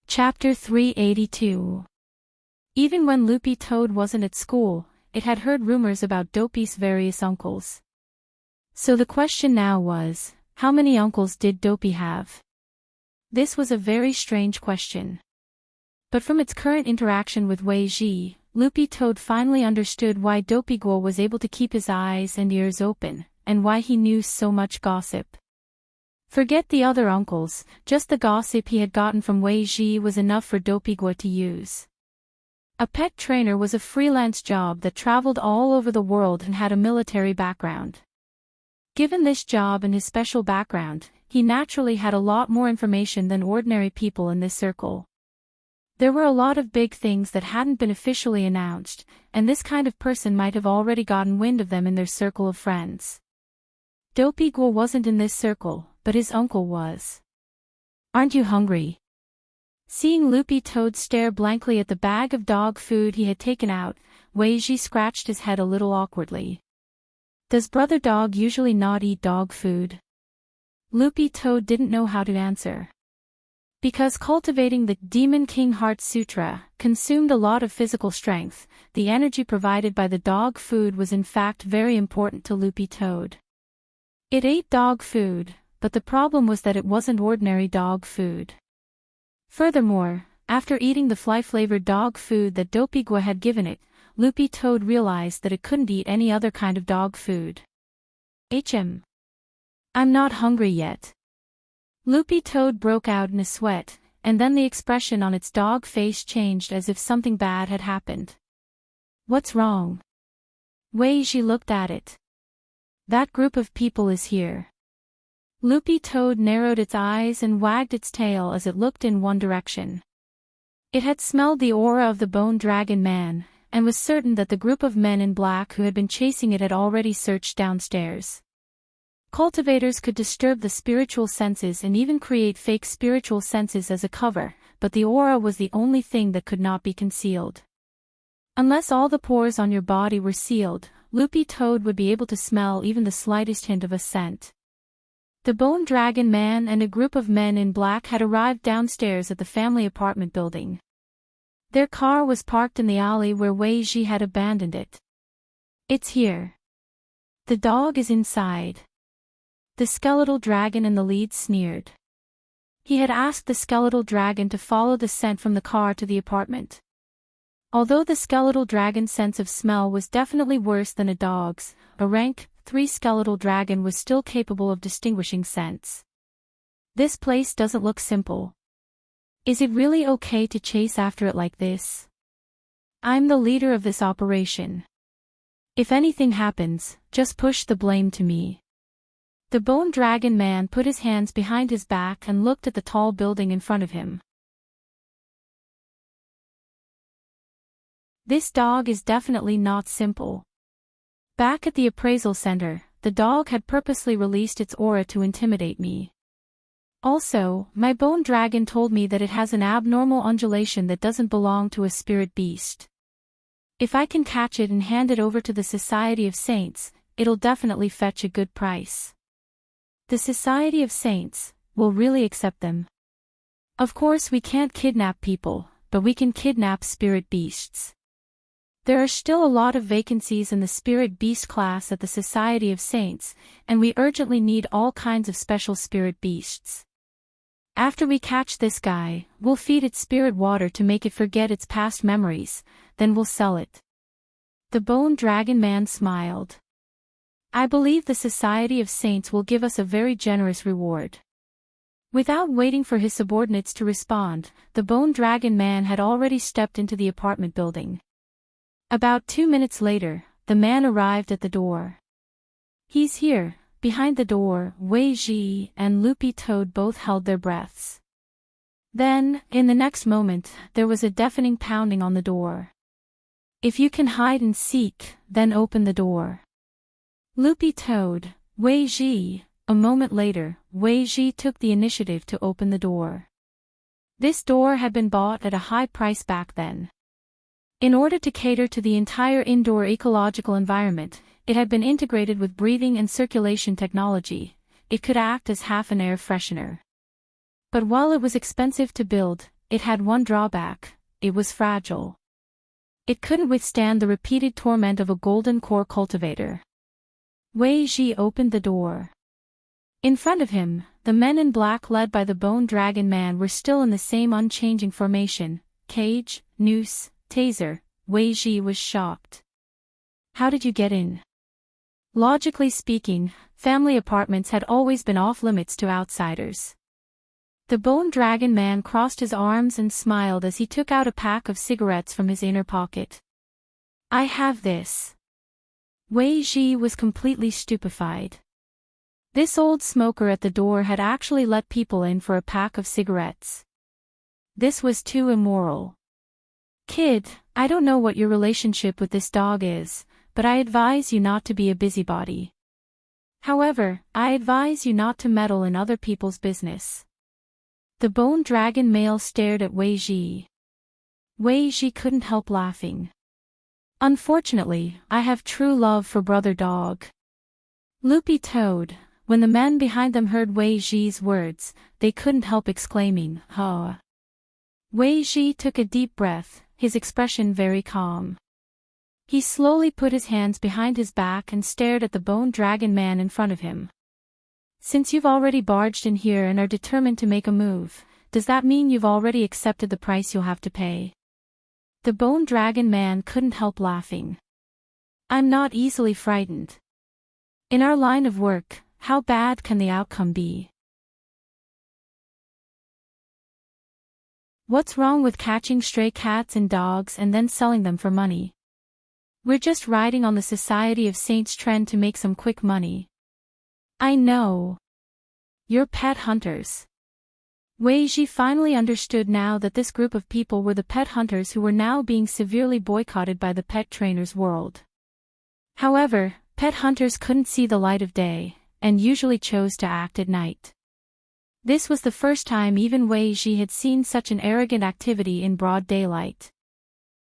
Chapter 382. Even when Loopy Toad wasn't at school, it had heard rumors about Dopey's various uncles. So the question now was, how many uncles did Dopey have? This was a very strange question. But from its current interaction with Wei Ji, Loopy Toad finally understood why Dopey was able to keep his eyes and ears open, and why he knew so much gossip. Forget the other uncles, just the gossip he had gotten from Wei Ji was enough for Dopey to use. A pet trainer was a freelance job that traveled all over the world and had a military background. Given this job and his special background, he naturally had a lot more information than ordinary people in this circle. There were a lot of big things that hadn't been officially announced, and this kind of person might have already gotten wind of them in their circle of friends. Dopey wasn't in this circle, but his uncle was. "Aren't you hungry?" Seeing Loopy Toad stare blankly at the bag of dog food he had taken out, Wei Ji scratched his head a little awkwardly. Does Brother Dog usually not eat dog food? Loopy Toad didn't know how to answer. Because cultivating the Demon King Heart Sutra consumed a lot of physical strength, the energy provided by the dog food was in fact very important to Loopy Toad. It ate dog food, but the problem was that it wasn't ordinary dog food. Furthermore, after eating the fly-flavored dog food that Dopey had given it, Loopy Toad realized that it couldn't eat any other kind of dog food. I'm not hungry yet. Loopy Toad broke out in a sweat, and then the expression on its dog face changed as if something bad had happened. What's wrong? Wei Ji looked at it. That group of people is here. Loopy Toad narrowed its eyes and wagged its tail as it looked in one direction. It had smelled the aura of the Bone Dragon Man, and was certain that the group of men in black who had been chasing it had already searched downstairs. Cultivators could disturb the spiritual senses and even create fake spiritual senses as a cover, but the aura was the only thing that could not be concealed. Unless all the pores on your body were sealed, Loopy Toad would be able to smell even the slightest hint of a scent. The Bone Dragon Man and a group of men in black had arrived downstairs at the family apartment building. Their car was parked in the alley where Wei Ji had abandoned it. It's here. The dog is inside. The skeletal dragon in the lead sneered. He had asked the skeletal dragon to follow the scent from the car to the apartment. Although the skeletal dragon's sense of smell was definitely worse than a dog's, a rank 3 skeletal dragon was still capable of distinguishing scents. This place doesn't look simple. Is it really okay to chase after it like this? I'm the leader of this operation. If anything happens, just push the blame to me. The Bone Dragon Man put his hands behind his back and looked at the tall building in front of him. This dog is definitely not simple. Back at the appraisal center, the dog had purposely released its aura to intimidate me. Also, my bone dragon told me that it has an abnormal undulation that doesn't belong to a spirit beast. If I can catch it and hand it over to the Society of Saints, it'll definitely fetch a good price. The Society of Saints will really accept them. Of course we can't kidnap people, but we can kidnap spirit beasts. There are still a lot of vacancies in the spirit beast class at the Society of Saints, and we urgently need all kinds of special spirit beasts. After we catch this guy, we'll feed it spirit water to make it forget its past memories, then we'll sell it. The Bone Dragon Man smiled. I believe the Society of Saints will give us a very generous reward. Without waiting for his subordinates to respond, the Bone Dragon Man had already stepped into the apartment building. About 2 minutes later, the man arrived at the door. He's here. Behind the door, Wei Ji and Loopy Toad both held their breaths. Then, in the next moment, there was a deafening pounding on the door. If you can hide and seek, then open the door. Loopy Toad, Wei Ji. A moment later, Wei Ji took the initiative to open the door. This door had been bought at a high price back then. In order to cater to the entire indoor ecological environment, it had been integrated with breathing and circulation technology. It could act as half an air freshener. But while it was expensive to build, it had one drawback: it was fragile. It couldn't withstand the repeated torment of a golden core cultivator. Wei Ji opened the door. In front of him, the men in black led by the Bone Dragon Man were still in the same unchanging formation: cage, noose, taser. Wei Ji was shocked. How did you get in? Logically speaking, family apartments had always been off-limits to outsiders. The Bone Dragon Man crossed his arms and smiled as he took out a pack of cigarettes from his inner pocket. I have this. Wei Ji was completely stupefied. This old smoker at the door had actually let people in for a pack of cigarettes. This was too immoral. Kid, I don't know what your relationship with this dog is, but I advise you not to be a busybody. However, I advise you not to meddle in other people's business. The Bone Dragon male stared at Wei Ji. Wei Ji couldn't help laughing. Unfortunately, I have true love for Brother Dog. Loopy Toad. When the men behind them heard Wei Ji's words, they couldn't help exclaiming, "Huh." Wei Ji took a deep breath, his expression very calm. He slowly put his hands behind his back and stared at the Bone Dragon Man in front of him. Since you've already barged in here and are determined to make a move, does that mean you've already accepted the price you'll have to pay? The Bone Dragon Man couldn't help laughing. I'm not easily frightened. In our line of work, how bad can the outcome be? What's wrong with catching stray cats and dogs and then selling them for money? We're just riding on the Society of Saints trend to make some quick money. I know. You're pet hunters. Wei Ji finally understood now that this group of people were the pet hunters who were now being severely boycotted by the pet trainers' world. However, pet hunters couldn't see the light of day, and usually chose to act at night. This was the first time even Wei Ji had seen such an arrogant activity in broad daylight.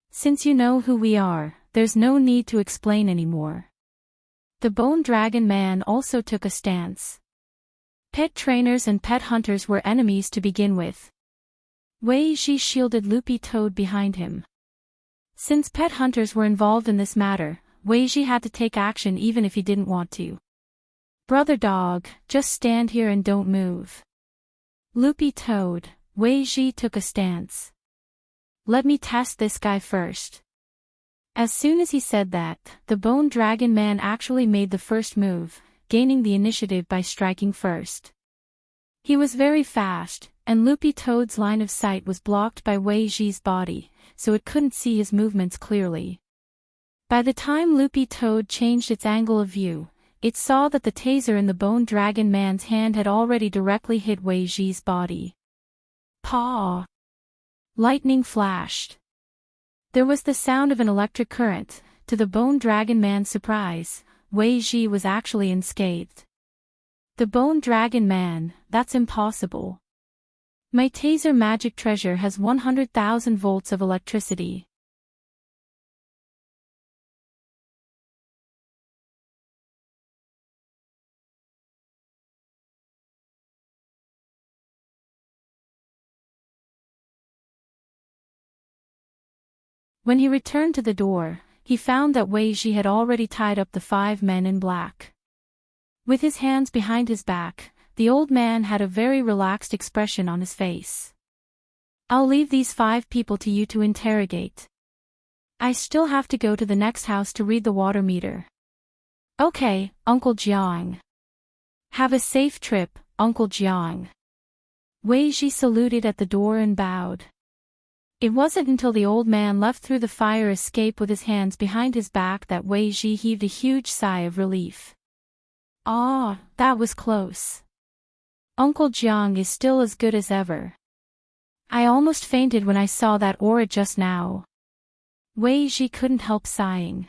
Since you know who we are, there's no need to explain anymore. The Bone Dragon Man also took a stance. Pet trainers and pet hunters were enemies to begin with. Wei Ji shielded Loopy Toad behind him. Since pet hunters were involved in this matter, Wei Ji had to take action even if he didn't want to. Brother Dog, just stand here and don't move. Loopy Toad, Wei Ji took a stance. Let me test this guy first. As soon as he said that, the Bone Dragon Man actually made the first move, gaining the initiative by striking first. He was very fast, and Loopy Toad's line of sight was blocked by Wei Ji's body, so it couldn't see his movements clearly. By the time Loopy Toad changed its angle of view, it saw that the taser in the Bone Dragon Man's hand had already directly hit Wei Ji's body. Paw! Lightning flashed. There was the sound of an electric current. To the Bone Dragon Man's surprise, Wei Ji was actually unscathed. The Bone Dragon Man, that's impossible. My taser magic treasure has 100,000 volts of electricity. When he returned to the door, he found that Wei Ji had already tied up the 5 men in black. With his hands behind his back, the old man had a very relaxed expression on his face. I'll leave these 5 people to you to interrogate. I still have to go to the next house to read the water meter. Okay, Uncle Jiang. Have a safe trip, Uncle Jiang. Wei Ji saluted at the door and bowed. It wasn't until the old man left through the fire escape with his hands behind his back that Wei Ji heaved a huge sigh of relief. Ah, that was close. Uncle Jiang is still as good as ever. I almost fainted when I saw that aura just now. Wei Ji couldn't help sighing.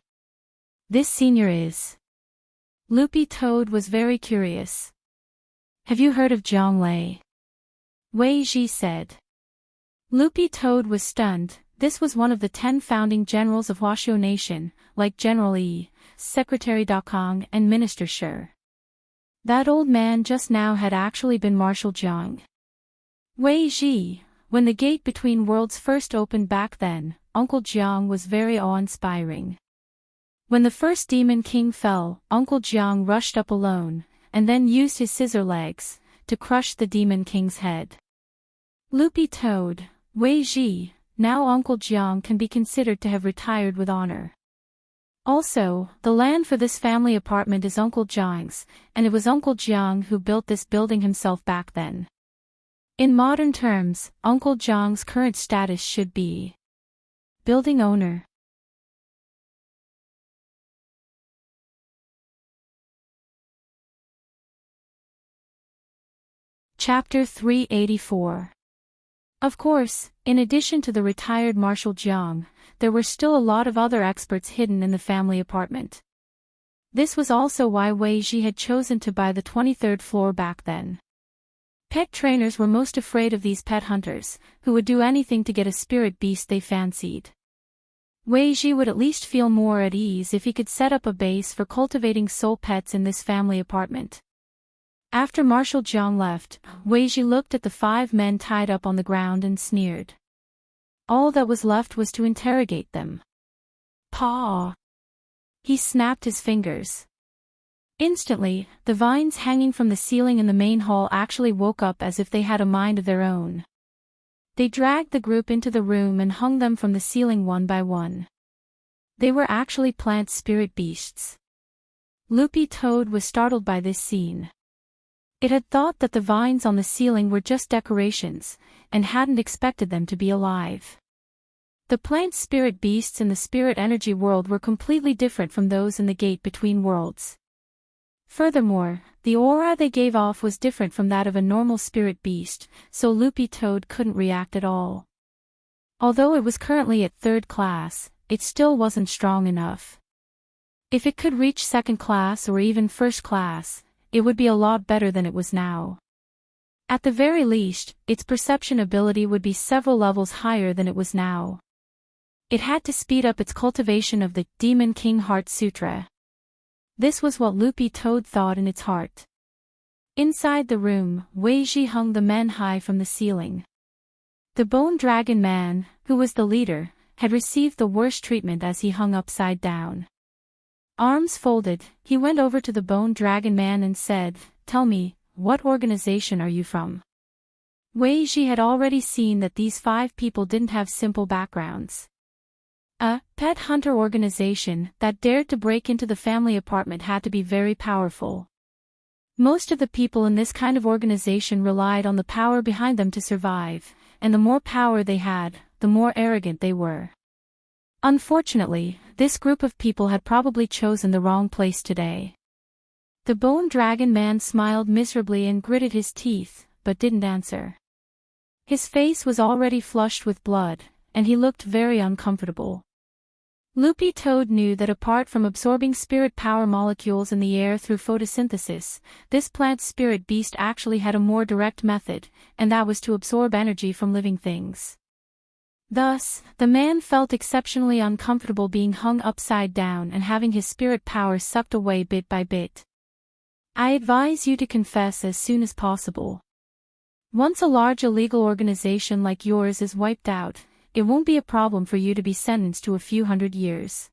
This senior is. Loopy Toad was very curious. Have you heard of Zhang Lei? Wei Ji said. Loopy Toad was stunned. This was one of the 10 founding generals of Huaxiu Nation, like General Yi, Secretary Dakong and Minister Shi. That old man just now had actually been Marshal Jiang. Wei Ji, when the gate between worlds first opened back then, Uncle Jiang was very awe-inspiring. When the first Demon King fell, Uncle Jiang rushed up alone, and then used his scissor legs to crush the Demon King's head. Loopy Toad, Wei Ji, now Uncle Jiang, can be considered to have retired with honor. Also, the land for this family apartment is Uncle Jiang's, and it was Uncle Jiang who built this building himself back then. In modern terms, Uncle Jiang's current status should be building owner. Chapter 384. Of course, in addition to the retired Marshal Jiang, there were still a lot of other experts hidden in the family apartment. This was also why Wei Ji had chosen to buy the 23rd floor back then. Pet trainers were most afraid of these pet hunters, who would do anything to get a spirit beast they fancied. Wei Ji would at least feel more at ease if he could set up a base for cultivating soul pets in this family apartment. After Marshal Jiang left, Wei Ji looked at the 5 men tied up on the ground and sneered. All that was left was to interrogate them. Paw! He snapped his fingers. Instantly, the vines hanging from the ceiling in the main hall actually woke up as if they had a mind of their own. They dragged the group into the room and hung them from the ceiling one by one. They were actually plant spirit beasts. Loopy Toad was startled by this scene. It had thought that the vines on the ceiling were just decorations, and hadn't expected them to be alive. The plant spirit beasts in the spirit energy world were completely different from those in the gate between worlds. Furthermore, the aura they gave off was different from that of a normal spirit beast, so Loopy Toad couldn't react at all. Although it was currently at 3rd class, it still wasn't strong enough. If it could reach 2nd class or even 1st class, it would be a lot better than it was now. At the very least, its perception ability would be several levels higher than it was now. It had to speed up its cultivation of the Demon King Heart Sutra. This was what Loopy Toad thought in its heart. Inside the room, Wei Ji hung the men high from the ceiling. The Bone Dragon Man, who was the leader, had received the worst treatment as he hung upside down. Arms folded, he went over to the Bone Dragon Man and said, "Tell me, what organization are you from?" Wei Ji had already seen that these 5 people didn't have simple backgrounds. A pet hunter organization that dared to break into the family apartment had to be very powerful. Most of the people in this kind of organization relied on the power behind them to survive, and the more power they had, the more arrogant they were. Unfortunately, this group of people had probably chosen the wrong place today. The Bone Dragon Man smiled miserably and gritted his teeth, but didn't answer. His face was already flushed with blood, and he looked very uncomfortable. Loopy Toad knew that apart from absorbing spirit power molecules in the air through photosynthesis, this plant spirit beast actually had a more direct method, and that was to absorb energy from living things. Thus, the man felt exceptionally uncomfortable being hung upside down and having his spirit power sucked away bit by bit. I advise you to confess as soon as possible. Once a large illegal organization like yours is wiped out, it won't be a problem for you to be sentenced to a few 100 years.